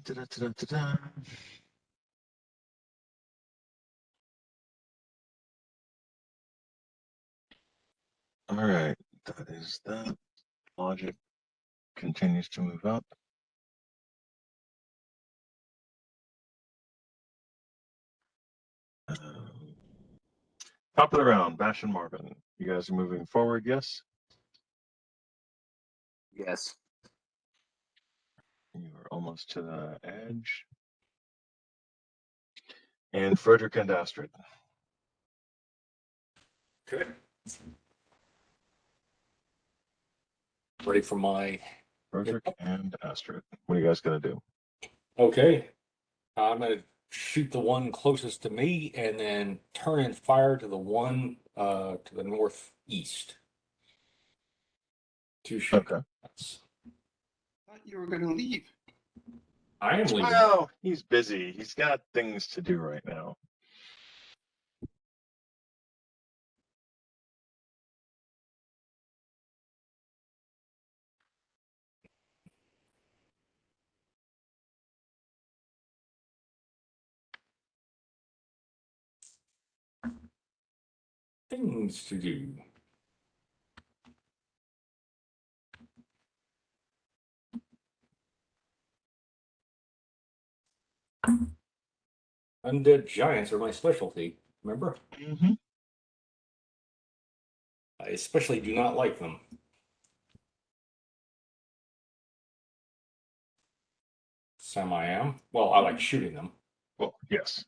Da-da-da-da-da. All right, that is that. Logic continues to move up. Top of the round, Bash and Marvin. You guys are moving forward, yes? Yes. You are almost to the edge. And Frederick and Astrid. Okay. Ready for my. Frederick and Astrid. What are you guys gonna do? Okay. I'm going to shoot the one closest to me and then turn and fire to the one to the northeast. Two shots. Okay. I thought you were going to leave. I am leaving. Well, he's busy. He's got things to do right now. Things to do. Undead giants are my specialty. Remember? Mm-hmm. I especially do not like them. Some I am. Well, I like shooting them. Well, yes.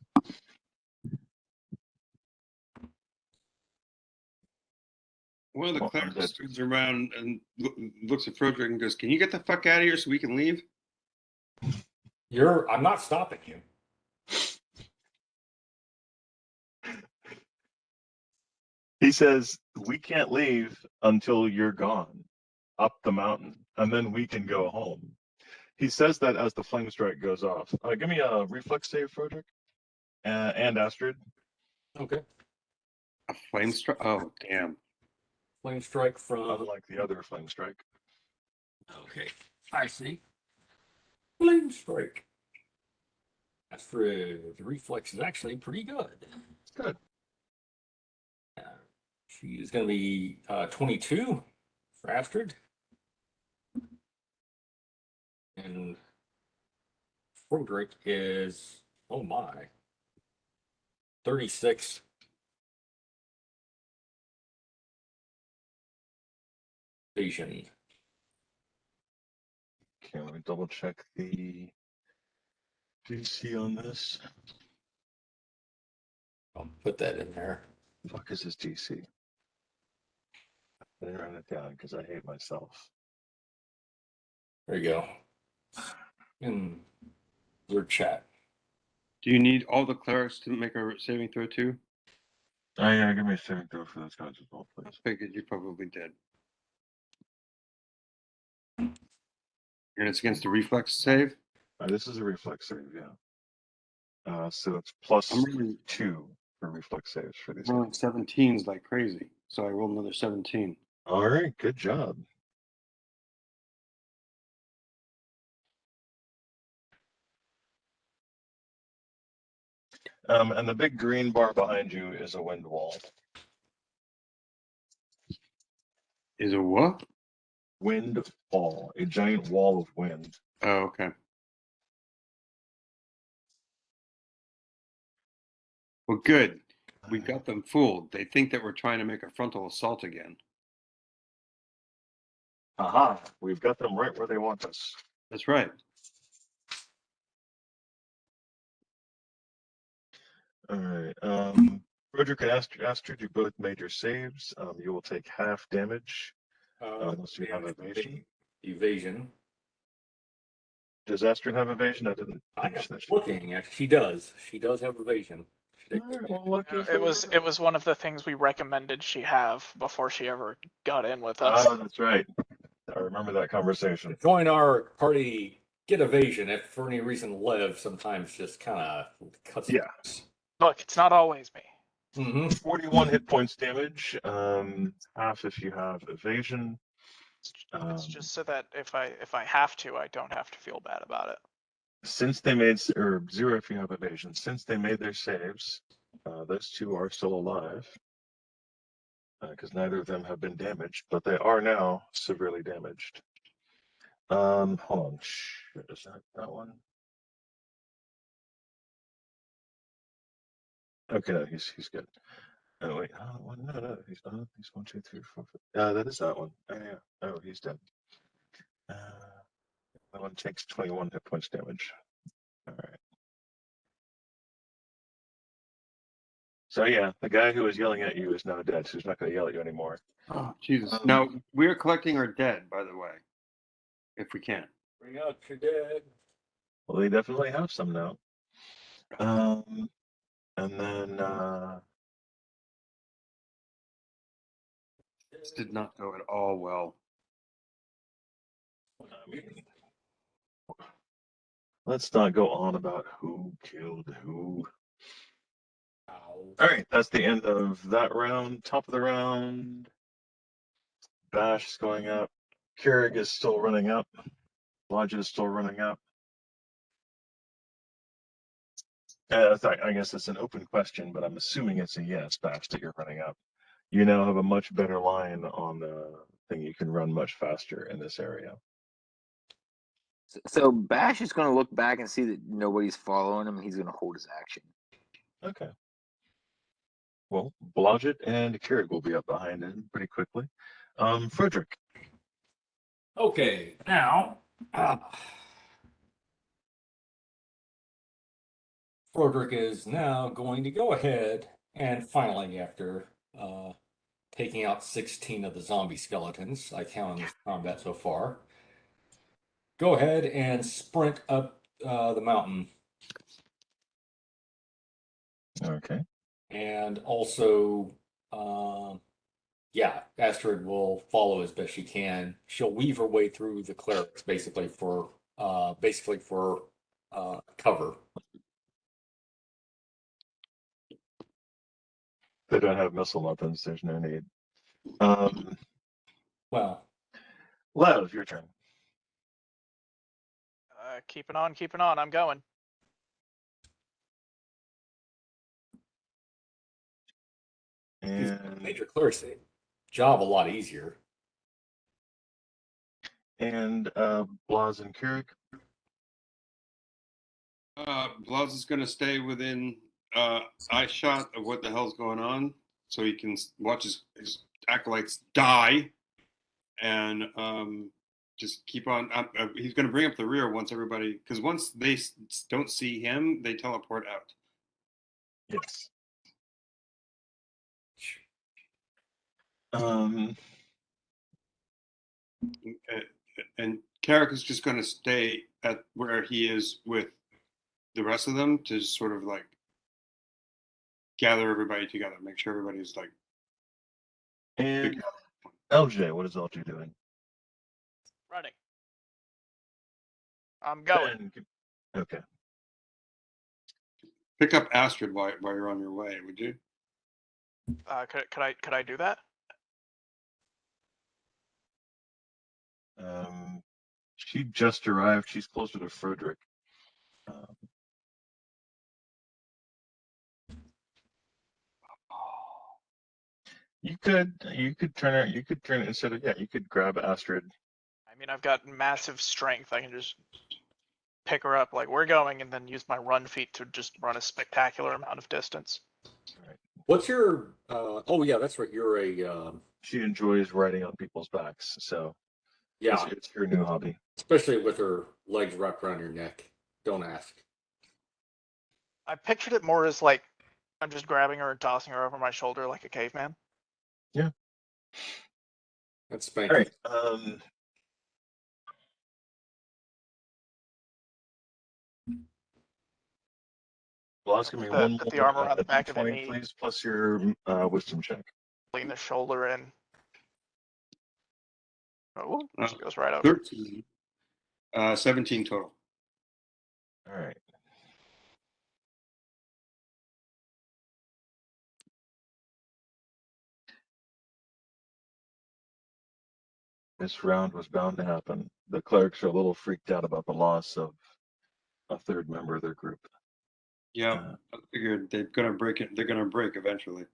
One of the Well, clerics undead. turns around and looks at Frederick and goes, "Can you get the fuck out of here so we can leave?" I'm not stopping you. He says, we can't leave until you're gone up the mountain, and then we can go home. He says that as the flame strike goes off. Give me a reflex save, Frederick. And Astrid. Okay. A flame strike. Oh, damn. Flame strike from. Unlike the other flame strike. Okay. I see. Flame strike. Astrid, the reflex is actually pretty good. Good. She is going to be 22 for Astrid. And Frederick is, oh my, 36. Vision. Okay, let me double check the DC on this. I'll put that in there. Fuck is his DC? I didn't write it down because I hate myself. There you go. In your chat. Do you need all the clerics to make a saving throw too? Oh yeah, give me a saving throw for those guys as well, I please. figured you probably did. And it's against the reflex save? This is a reflex save, yeah. So it's plus I'm rolling, 2 for reflex saves for these rolling guys. 17s like crazy. So I rolled another 17. All right, good job. And the big green bar behind you is a wind wall. Is a what? Wind wall, a giant wall of wind. Oh, okay. Well, good. We got them fooled. They think that we're trying to make a frontal assault again. Aha, we've got them right where they want us. That's right. All right. Roderick and Astrid, you both made your saves. You will take half damage unless you have evasion. Evasion. Does Astrid have evasion? I didn't I'm finish that. looking. She does. She does have evasion. All right, well, lucky for It was one of the things we recommended she have before she ever got in with us. Oh, that's right. I remember that conversation. Join our party. Get evasion. If for any reason Lev sometimes just kind of cuts. Yeah. Look, it's not always me. 41 hit points damage. Half if you have evasion. It's just so that if I have to, I don't have to feel bad about it. Since they made, or 0 if you have evasion, since they made their saves, those two are still alive. Because neither of them have been damaged, but they are now severely damaged. Hold on. Shit, is that one? Okay, no, he's good. Oh wait, no, he's 1, 2, 3, 4, 5. That is that one. Oh yeah. Oh, he's dead. That one takes 21 hit points damage. All right. So yeah, the guy who was yelling at you is now dead, so he's not going to yell at you anymore. Oh, Jesus. Now, we're collecting our dead, by the way, if we can. Bring out your dead. Well, they definitely have some now. And then This did not go at all well. let's not go on about who killed who. Ow. All right, that's the end of that round. Top of the round. Bash is going up. Keurig is still running up. Lodge is still running up. I guess it's an open question, but I'm assuming it's a yes, Bash, that you're running up. You now have a much better line on the thing. You can run much faster in this area. So Bash is going to look back and see that nobody's following him. He's going to hold his action. Okay. Well, Blodgett and Keurig will be up behind him pretty quickly. Frederick. Okay, now. Frederick is now going to go ahead and finally, after taking out 16 of the zombie skeletons I count in this combat so far, go ahead and sprint up the mountain. Okay. And also, yeah, Astrid will follow as best she can. She'll weave her way through the clerics basically for cover. They don't have missile weapons. There's no need. Well, Lev, your turn. Keeping on. I'm going. And major clerics job a lot easier. And Blaz and Keurig. Blaz is going to stay within eye shot of what the hell's going on, so he can watch his acolytes die. And just keep on. He's going to bring up the rear once everybody, because once they don't see him, they teleport out. Yes. Um. And Carrick is just going to stay at where he is with the rest of them to sort of like gather everybody together, make sure everybody's like. And LJ, what is LJ doing? Running. I'm going. Okay. Pick up Astrid while you're on your way, would you? Could I do that? She just arrived. She's closer to Frederick. You could turn it instead of, you could grab Astrid. I mean, I've got massive strength. I can just pick her up like we're going, and then use my run feet to just run a spectacular amount of distance. What's your? Oh yeah, that's right. You're a. She enjoys riding on people's backs, so Yeah, it's her new hobby. especially with her legs wrapped around your neck. Don't ask. I pictured it more as like I'm just grabbing her and tossing her over my shoulder like a caveman. Yeah. That's spanking. All right. Blaz, give me one more. Put the arm around the back of the 20, knee. please, plus your wisdom check. Lean the shoulder in. Oh, she goes right over. 13. 17 total. All right. This round was bound to happen. The clerics are a little freaked out about the loss of a third member of their group. Yeah, I figured they're gonna break it. They're gonna break eventually.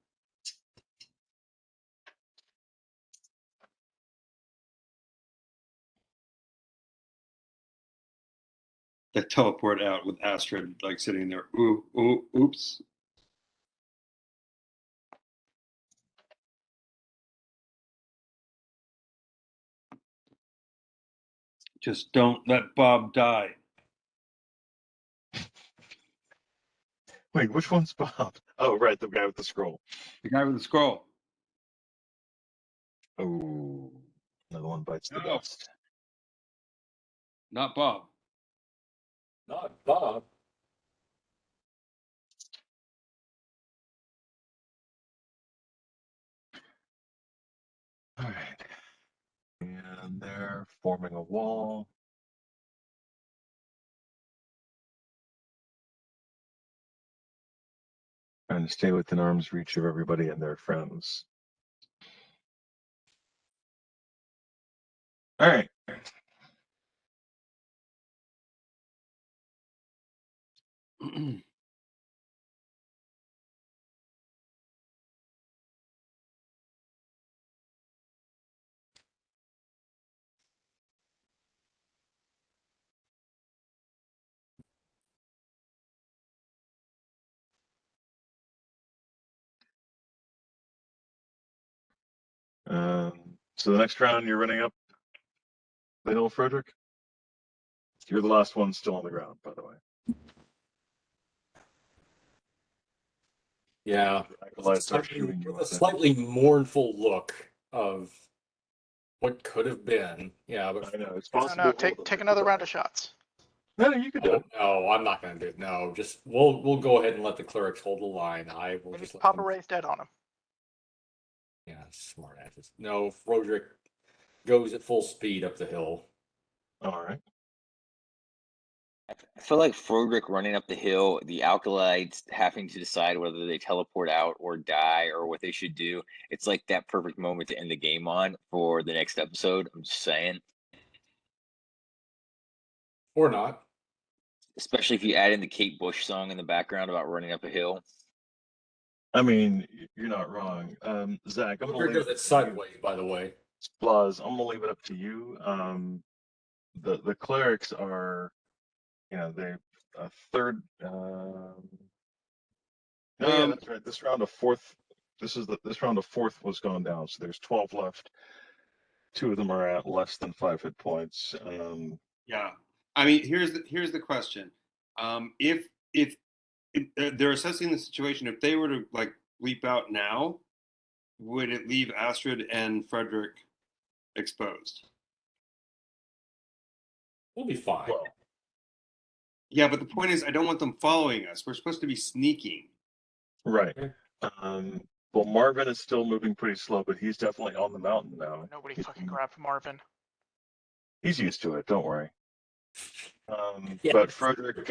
They teleport out with Astrid like sitting there. Ooh, ooh, oops. Just don't let Bob die. Wait, which one's Bob? Oh, right, the guy with the scroll. The guy with the scroll. Oh, another one bites the No. dust. Not Bob. Not Bob. All right. And they're forming a wall. Trying to stay within arm's reach of everybody and their friends. All right. So the next round, you're running up the hill, Frederick. You're the last one still on the ground, by the way. Yeah. Acolytes are shooting you With a with it. slightly mournful look of what could have been. Yeah, but I know it's No, possible. no, take another round of shots. No, you could do it. no, I'm not going to do it. No, just we'll go ahead and let the clerics hold the line. I will Maybe just let pop a them. raised dead on him. Yeah, smart asses. No, Froderick goes at full speed up the hill. All right. I feel like Froderick running up the hill, the Alkalites having to decide whether they teleport out or die or what they should do. It's like that perfect moment to end the game on for the next episode. I'm just saying. Or not. Especially if you add in the Kate Bush song in the background about running up a hill. I mean, you're not wrong. Zach, I'm Froderick does it sideways, by the way. Blaz, I'm gonna leave it up to you. The clerics are, they a third. No, yeah, that's right. This round of fourth was gone down, so there's 12 left. 2 of them are at less than 5 hit points. Yeah. I mean, here's the question. If they're assessing the situation, if they were to like leap out now, would it leave Astrid and Frederick exposed? We'll be fine. Well, Yeah, but the point is, I don't want them following us. We're supposed to be sneaking. right. Well, Marvin is still moving pretty slow, but he's definitely on the mountain now. Nobody fucking grabbed Marvin. He's used to it. Don't worry. Yeah. But Frederick,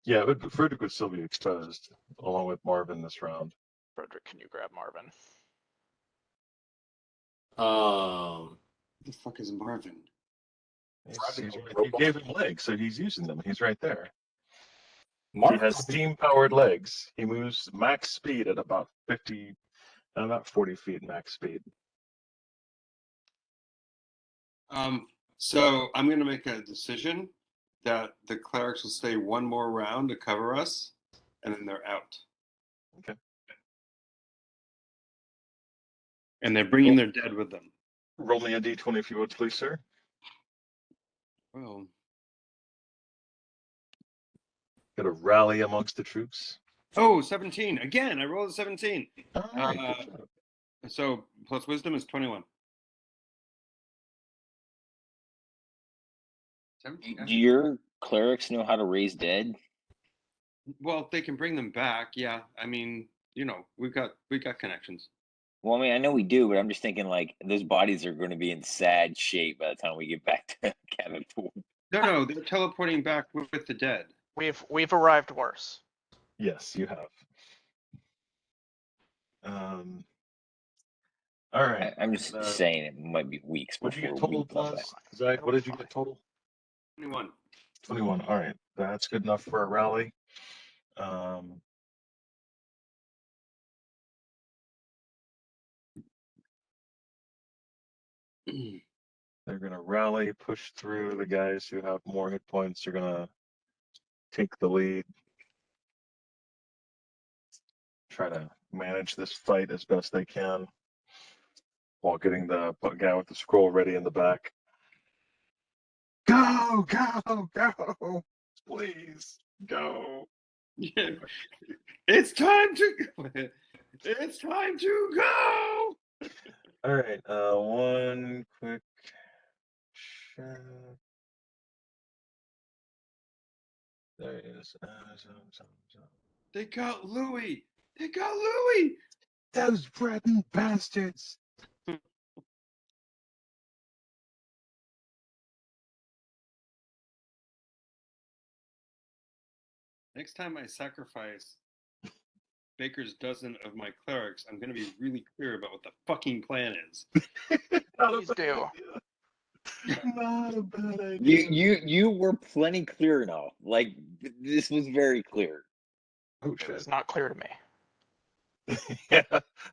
yeah, but Frederick would still be exposed along with Marvin this round. Frederick, can you grab Marvin? Um, Who the fuck is Marvin? You gave him legs, so he's using them. He's right there. Mark, He has steam-powered legs. He moves max speed at about 40 feet max speed. So I'm going to make a decision that the clerics will stay one more round to cover us, and then they're out. Okay. And they're bringing their dead with them. Roll me a d20 if you would, please, sir. Well, Got to rally amongst the troops. oh, 17. Again, I rolled a 17. All right, good job. So plus wisdom is 21. 17. Do your clerics know how to raise dead? Well, they can bring them back. Yeah. I mean, you know, we got connections. Well, I mean, I know we do, but I'm just thinking like those bodies are going to be in sad shape by the time we get back to cabin pool. No, they're teleporting back with the dead. We've arrived worse. Yes, you have. All right. I'm just saying it might be weeks What'd you before get total, we come Blaz? back. Zach, what did you get total? 21. 21. All right. That's good enough for a rally. They're going to rally, push through. The guys who have more hit points are going to take the lead. Try to manage this fight as best they can while getting the guy with the scroll ready in the back. Go, go, go. Please, go. It's time to it's time to go. All right, one quick check. There it is. They got Louis. They got Louis. Those Breton bastards. Next time I sacrifice Baker's dozen of my clerics, I'm going to be really clear about what the fucking plan is. Please do. Not a bad idea. You were plenty clear enough. Like this was very clear. Oh It shit. was not clear to me. Yeah,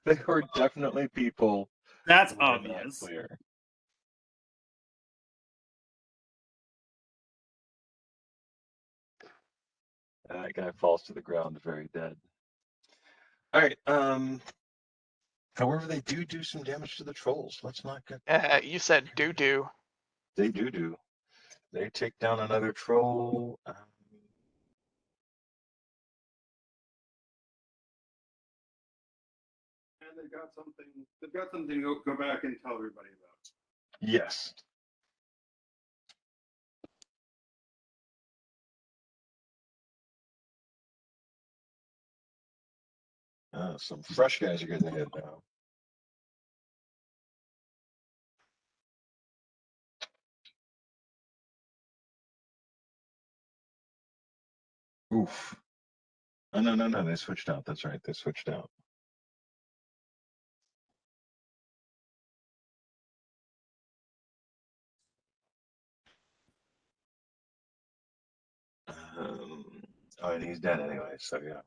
they were definitely people. That's who were not obvious. clear. That guy falls to the ground very dead. All right. However, they do some damage to the trolls. Let's not get. You said do. They do. They take down another troll. And they've got something. They've got something to go back and tell everybody about. yes. Some fresh guys are getting hit now. Oof. Oh, no. They switched out. That's right. They switched out. Oh, and he's dead anyway, so yeah.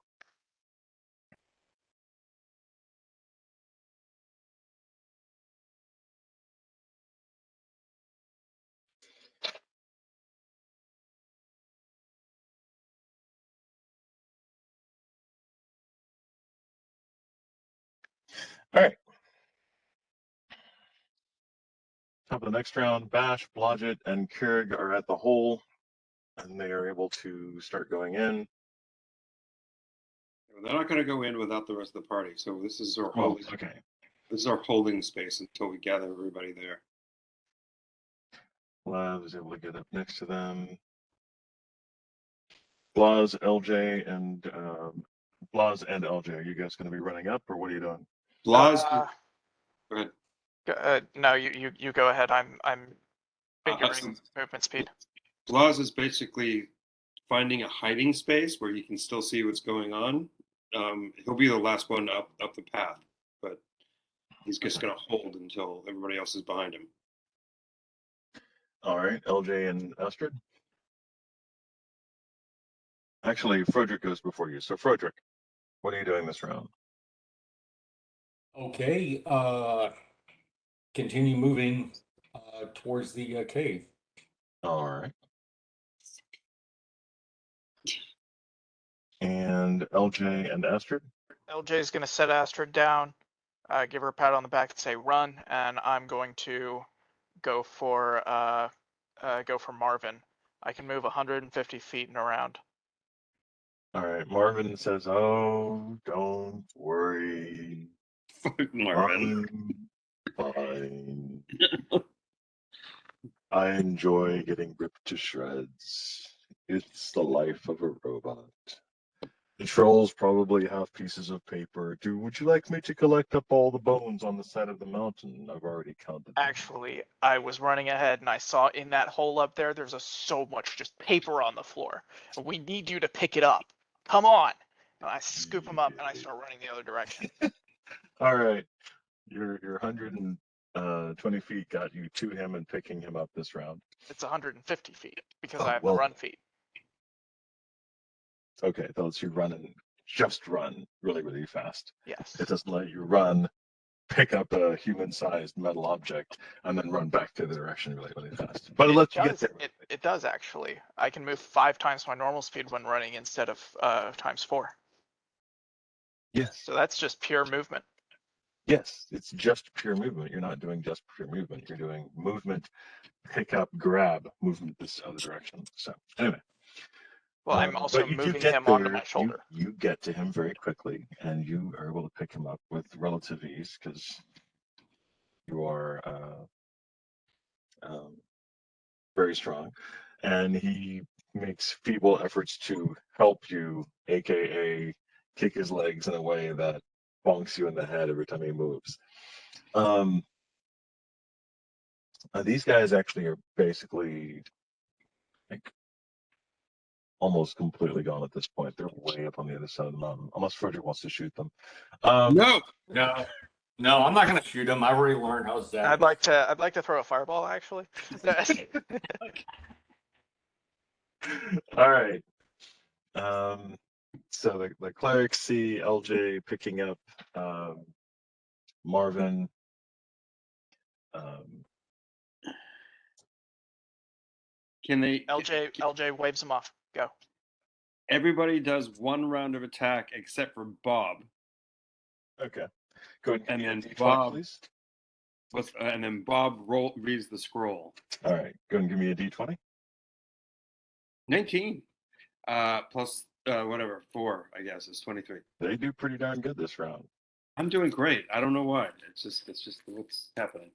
All right. Top of the next round, Bash, Blodgett, and Keurig are at the hole, and they are able to start going in. They're not going to go in without the rest of the party. So this is our Oh, holding. okay. This is our holding space until we gather everybody there. Blaz is able to get up next to them. Blaz, LJ, and LJ. Are you guys going to be running up, or what are you doing? Blaz, go ahead. No, you go ahead. I'm figuring so movement speed. Blaz is basically finding a hiding space where you can still see what's going on. He'll be the last one up the path, but he's just going to hold until everybody else is behind him. All right, LJ and Astrid. Actually, Frederick goes before you. So, Frederick, what are you doing this round? Okay. Continue moving towards the cave. All right. And LJ and Astrid? LJ is going to set Astrid down, give her a pat on the back and say run, and I'm going to go for Marvin. I can move 150 feet and around. All right. Marvin says, "Oh, don't worry. Marvin. I'm fine. I enjoy getting ripped to shreds. It's the life of a robot. The trolls probably have pieces of paper. Would you like me to collect up all the bones on the side of the mountain? I've already counted them." Actually, I was running ahead and I saw in that hole up there, there's so much just paper on the floor. We need you to pick it up. Come on. And I scoop him up and I start running the other direction. All right. Your 120 feet got you to him and picking him up this round. It's 150 feet because Oh, I have well. the run feet. Okay, that lets you just run really, really fast. Yes. It doesn't let you run, pick up a human-sized metal object, and then run back to the direction really, really fast. But it lets you get there. It does actually. I can move 5 times my normal speed when running instead of times 4. Yes. So that's just pure movement. Yes, it's just pure movement. You're not doing just pure movement. You're doing movement, pick up, grab, movement this other direction. So anyway. Well, I'm also moving him onto my shoulder. You get to him very quickly, and you are able to pick him up with relative ease because you are very strong. And he makes feeble efforts to help you, aka kick his legs in a way that bonks you in the head every time he moves. These guys actually are basically like almost completely gone at this point. They're way up on the other side of the mountain, unless Frederick wants to shoot them. No, I'm not going to shoot him. I already learned how that. I'd like to throw a fireball actually. All right. So the clerics see LJ picking up Marvin. Can they? LJ waves him off. Go. Everybody does one round of attack except for Bob. Okay. Go ahead and and then D20, Bob, please. And then Bob reads the scroll. All right. Go ahead and give me a D20. 19. Plus whatever 4, I guess, is 23. They do pretty darn good this round. I'm doing great. I don't know why. It's just what's happening.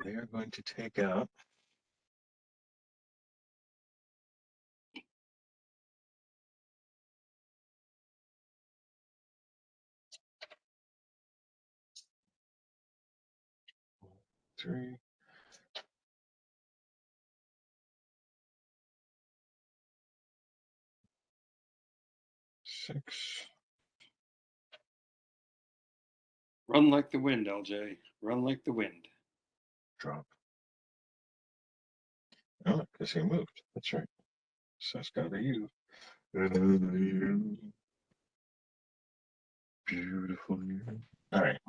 They are going to take out three. Six. Run like the wind, LJ. Run like the wind. Drop. Oh, because he moved. That's right. So it's got to be you. Beautiful you. All right.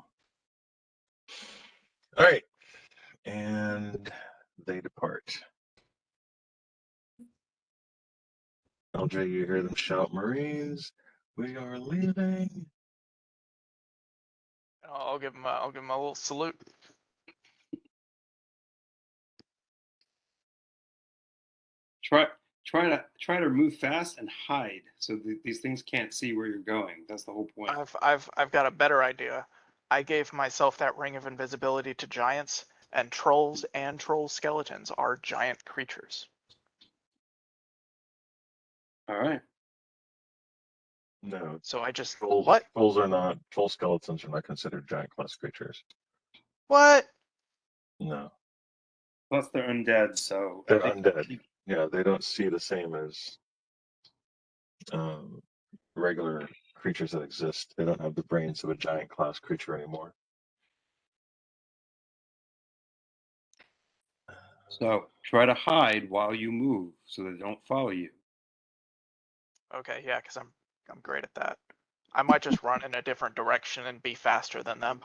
All right. And they depart. LJ, you hear them shout, Marines, we are leaving. I'll give him a little salute. Try to move fast and hide so these things can't see where you're going. That's the whole point. I've got a better idea. I gave myself that ring of invisibility to giants, and trolls and troll skeletons are giant creatures. All right. No, So I just trolls are not, troll skeletons are not considered giant class creatures. What? No. Plus they're undead, so they're undead. Yeah, they don't see the same as regular creatures that exist. They don't have the brains of a giant class creature anymore. So try to hide while you move so they don't follow you. Okay, yeah, because I'm great at that. I might just run in a different direction and be faster than them.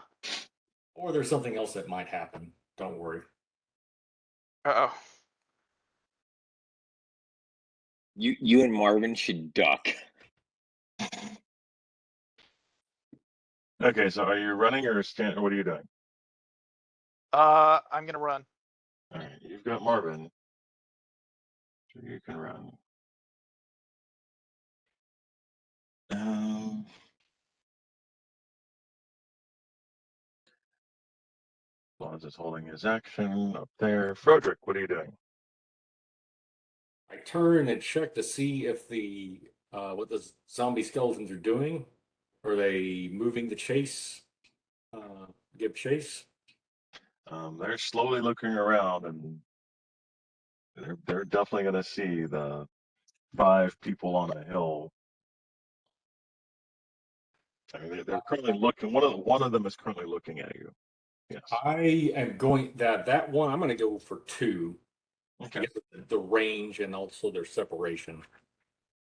Or there's something else that might happen. Don't worry. Uh-oh. You and Marvin should duck. Okay, so are you running or stand? What are you doing? I'm gonna run. All right, you've got Marvin, so you can run. Blaz is holding his action up there. Frederick, what are you doing? I turn and check to see if the what the zombie skeletons are doing. Are they moving to chase? Give chase? They're slowly looking around, and they're definitely going to see the 5 people on the hill. I mean, they're currently looking. One of them is currently looking at you. Yes. I am going that one. I'm going to go for 2. Okay. To get the range and also their separation. I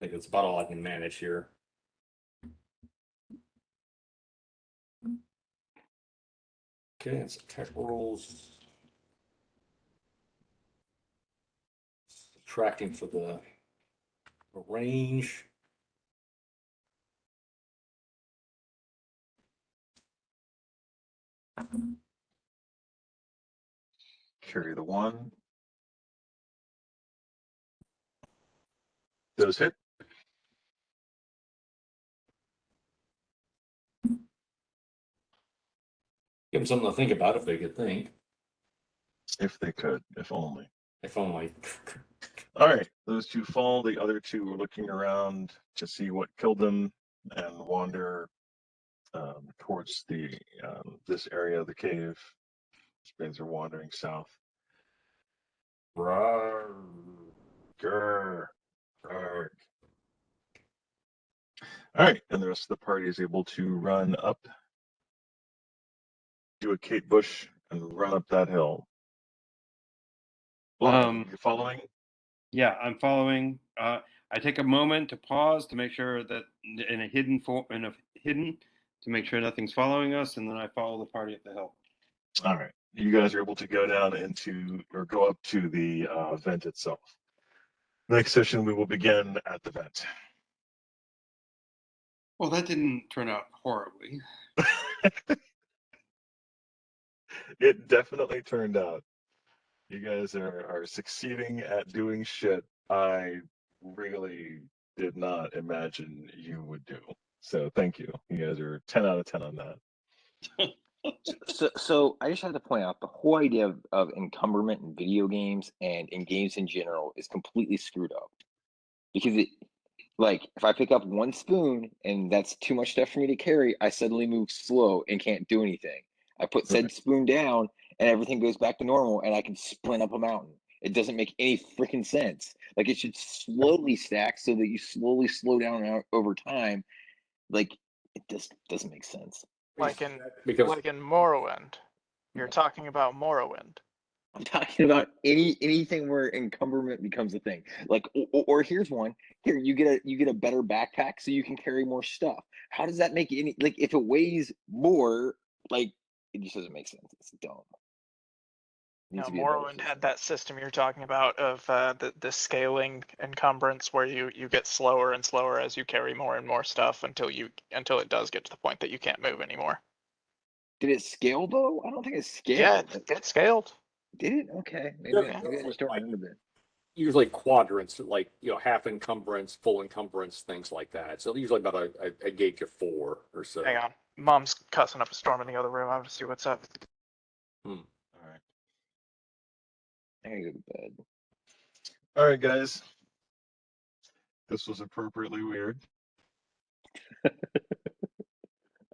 think that's about all I can manage here. Okay, it's attack rolls. Subtracting for the range. Carry the 1. Those hit. Give them something to think about if they could think. If they could, if only. If only. All right, those 2 fall. The other 2 are looking around to see what killed them and wander towards the this area of the cave. These are wandering south. Rawr. Grr. Grr. All right, and the rest of the party is able to run up, do a Kate Bush, and run up that hill. You following? Yeah, I'm following. I take a moment to pause to make sure that to make sure nothing's following us, and then I follow the party up the hill. All right, you guys are able to go down or go up to the vent itself. Next session, we will begin at the vent. Well, that didn't turn out horribly. It definitely turned out. You guys are succeeding at doing shit I really did not imagine you would do. So thank you. You guys are 10 out of 10 on that. So I just have to point out the whole idea of encumberment in video games and in games in general is completely screwed up. Because like if I pick up 1 spoon and that's too much stuff for me to carry, I suddenly move slow and can't do anything. I put said spoon down and everything goes back to normal and I can sprint up a mountain. It doesn't make any freaking sense. Like it should slowly stack so that you slowly slow down over time. Like it just doesn't make sense. Like in Because Morrowind. You're talking about Morrowind. I'm talking about anything where encumberment becomes a thing. Like, or here's one. Here, you get a better backpack so you can carry more stuff. How does that make any like if it weighs more? Like, it just doesn't make sense. It's dumb. Needs No, to be a better Morrowind system. had that system you're talking about of the scaling encumbrance where you get slower and slower as you carry more and more stuff until it does get to the point that you can't move anymore. Did it scale though? I don't think it scaled. Yeah, it scaled. Did it? Okay, maybe, Yeah. maybe I just don't remember that. Usually quadrants, like, half encumbrance, full encumbrance, things like that. So usually about a gauge of 4 or so. Hang on, Mom's cussing up a storm in the other room. I have to see what's up. All right. I gotta go to bed. All right, guys. This was appropriately weird.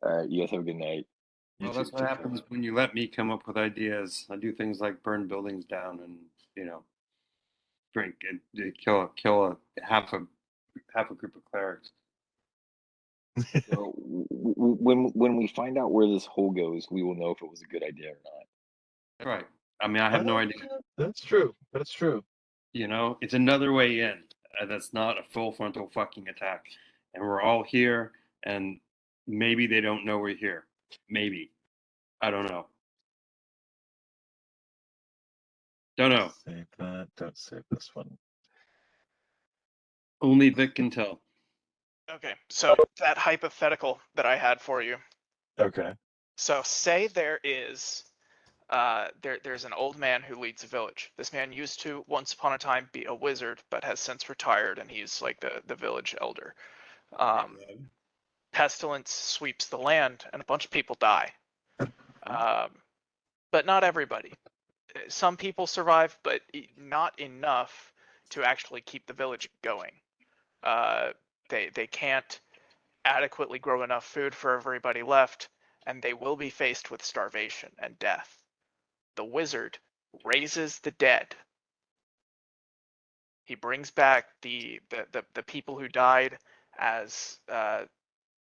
All right, you guys have a good night. You Well, too. that's what Take care. happens when you let me come up with ideas. I do things like burn buildings down and drink and kill a half a group of clerics. So when we find out where this hole goes, we will know if it was a good idea or not. Right. I mean, I have no idea. That's true. That's true. It's another way in. That's not a full frontal fucking attack. And we're all here, and maybe they don't know we're here. Maybe. I don't know. Don't know. Save that. Don't save this one. Only Vic can tell. Okay, so that hypothetical that I had for you. Okay. So say there is there's an old man who leads a village. This man used to once upon a time be a wizard, but has since retired, and he's like the village elder. Pestilence sweeps the land, and a bunch of people die. But not everybody. Some people survive, but not enough to actually keep the village going. They can't adequately grow enough food for everybody left, and they will be faced with starvation and death. The wizard raises the dead. He brings back the people who died as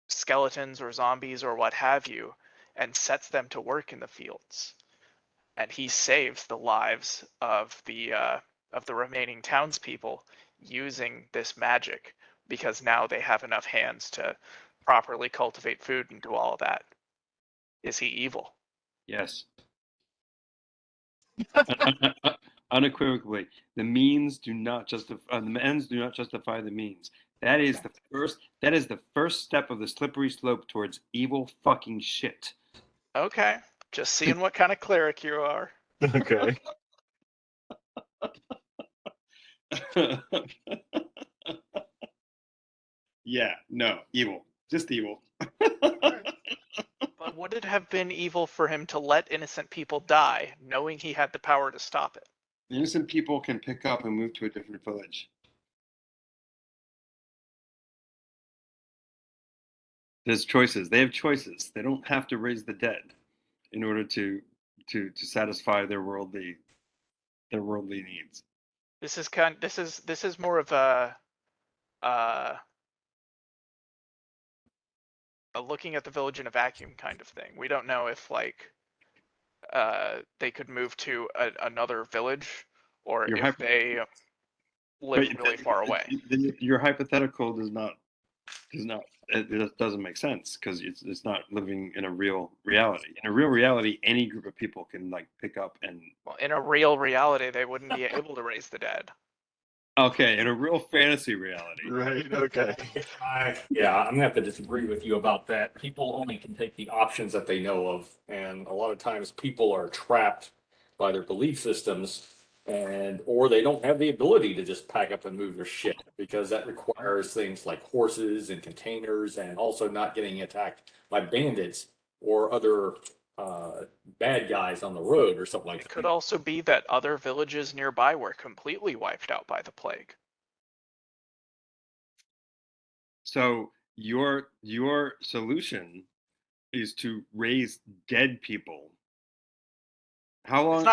skeletons or zombies or what have you, and sets them to work in the fields. And he saves the lives of the remaining townspeople using this magic, because now they have enough hands to properly cultivate food and do all of that. Is he evil? Yes. Unequivocally, the means do not justify the ends do not justify the means. That is the first. That is the first step of the slippery slope towards evil fucking shit. Okay, just seeing what kind of cleric you are. Okay. Yeah, no, evil. Just evil. But would it have been evil for him to let innocent people die, knowing he had the power to stop it? Innocent people can pick up and move to a different village. There's choices. They have choices. They don't have to raise the dead in order to satisfy their worldly needs. This is more of a looking at the village in a vacuum kind of thing. We don't know if they could move to another village, or if they live really far away. Your hypothetical does not it doesn't make sense, because it's not living in a real reality. In a real reality, any group of people can pick up and. Well, in a real reality, they wouldn't be able to raise the dead. Okay, in a real fantasy reality. Right. Okay. Yeah, I'm gonna have to disagree with you about that. People only can take the options that they know of, and a lot of times people are trapped by their belief systems, or they don't have the ability to just pack up and move their shit, because that requires things like horses and containers, and also not getting attacked by bandits or other bad guys on the road or something like It that. could also be that other villages nearby were completely wiped out by the plague. So your solution is to raise dead people. How long?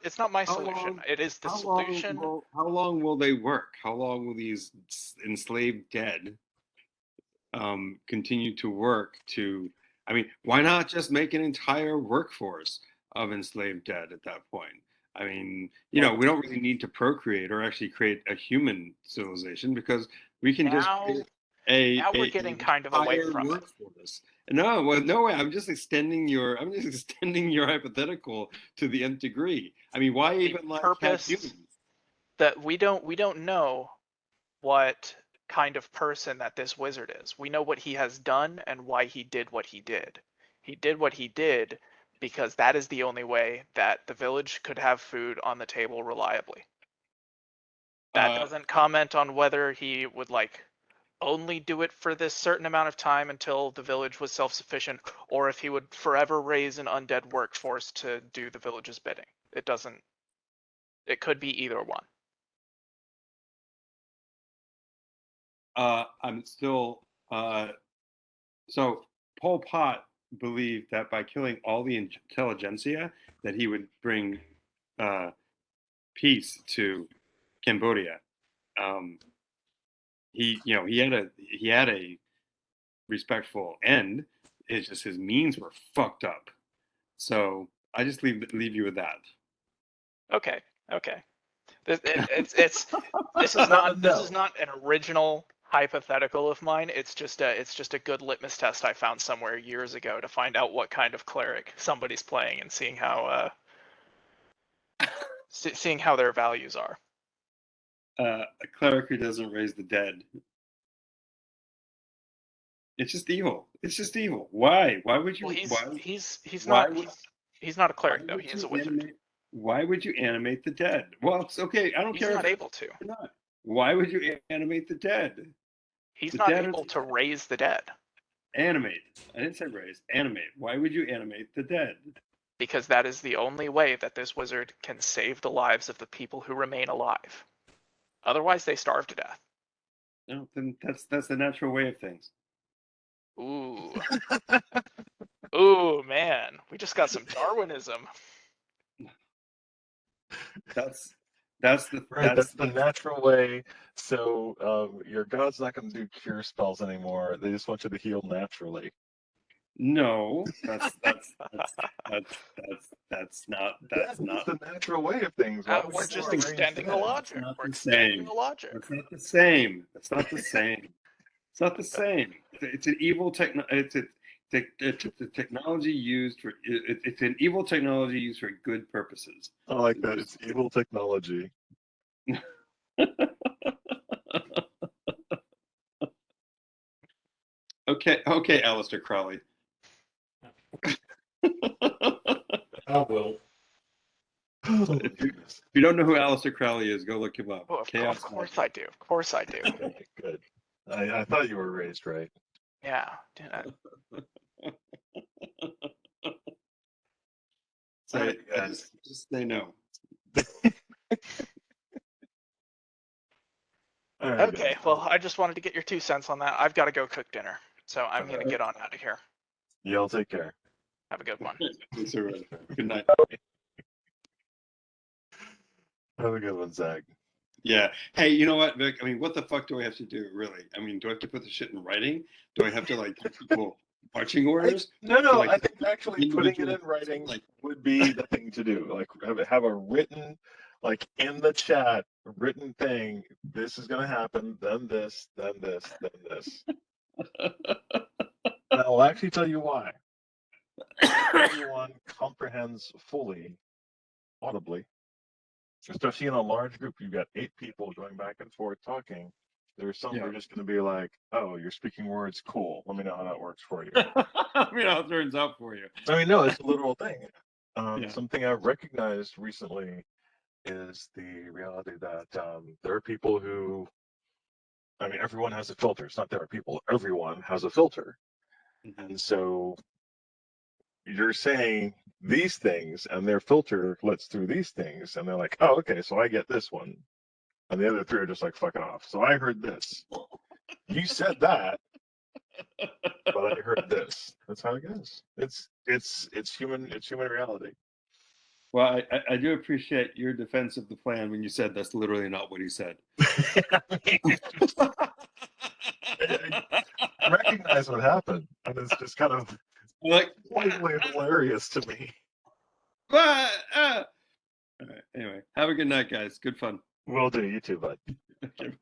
It's not my solution. It is the solution. How long will they work? How long will these enslaved dead continue to work to? I mean, why not just make an entire workforce of enslaved dead at that point? I mean, we don't really need to procreate or actually create a human civilization, because we can just create Now we're getting kind of away from it. workforce No, well, no way. I'm just extending your hypothetical to the nth degree. I mean, why The even like have purpose humans? that we don't know what kind of person that this wizard is. We know what he has done and why he did what he did. He did what he did because that is the only way that the village could have food on the table reliably. That doesn't comment on whether he would like only do it for this certain amount of time until the village was self-sufficient, or if he would forever raise an undead workforce to do the village's bidding. It doesn't. It could be either one. I'm still. So Pol Pot believed that by killing all the intelligentsia, that he would bring peace to Cambodia. He had a respectful end. It's just his means were fucked up. So I just leave you with that. Okay. This is not an original hypothetical of mine. It's just a good litmus test I found somewhere years ago to find out what kind of cleric somebody's playing and seeing how their values are. A cleric who doesn't raise the dead. It's just evil. It's just evil. Why? Why would you? Well, he's why not a cleric though. He is a wizard. Why would you animate the dead? Well, it's okay. I don't care. He's not able to. Not. Why would you animate the dead? He's not able to raise the dead. Animate. I didn't say raise. Animate. Why would you animate the dead? Because that is the only way that this wizard can save the lives of the people who remain alive. Otherwise, they starve to death. No, then that's the natural way of things. Ooh. Ooh, man. We just got some Darwinism. That's the natural way. So your god's not going to do cure spells anymore. They just want you to heal naturally. No, that's not the natural way of things. We're just extending the logic. We're extending the logic. It's not the same. It's not the same. It's not the same. It's an evil technology. It's a technology used for. It's an evil technology used for good purposes. I like that. It's evil technology. Okay, Aleister Crowley. I will. If you don't know who Aleister Crowley is, go look him up. Oh, of course I do. Of course I do. Okay, good. I thought you were raised right. Yeah. So just say no. Okay, well, I just wanted to get your 2 cents on that. I've got to go cook dinner, so I'm going to get on out of here. Y'all take care. Have a good one. Good night. Have a good one, Zach. Yeah. Hey, you know what, Vic? I mean, what the fuck do I have to do, really? I mean, do I have to put the shit in writing? Do I have to, like, give people marching orders? No. I think actually putting it in writing would be the thing to do. Like, have a written, like, in the chat, written thing. This is going to happen, then this, then this, then this. And I'll actually tell you why. Everyone comprehends fully, audibly. Especially in a large group, you've got 8 people going back and forth talking. There's some who are just going to be like, "Oh, you're speaking words, cool. Let me know how that works for you." Let me know how it turns out for you. I mean, no, it's a literal thing. Something I've recognized recently is the reality that there are people who, I mean, everyone has a filter. It's not there are people. Everyone has a filter, and so you're saying these things and their filter lets through these things and they're like, oh, okay, so I get this one. And the other 3 are just like, fuck it off. So I heard this. You said that, but I heard this. That's how it goes. It's human reality. Well, I do appreciate your defense of the plan when you said that's literally not what he said. I recognize what happened, and it's just kind of like slightly hilarious to me. All right, anyway, have a good night, guys. Good fun. Will do. You too, bud. Okay.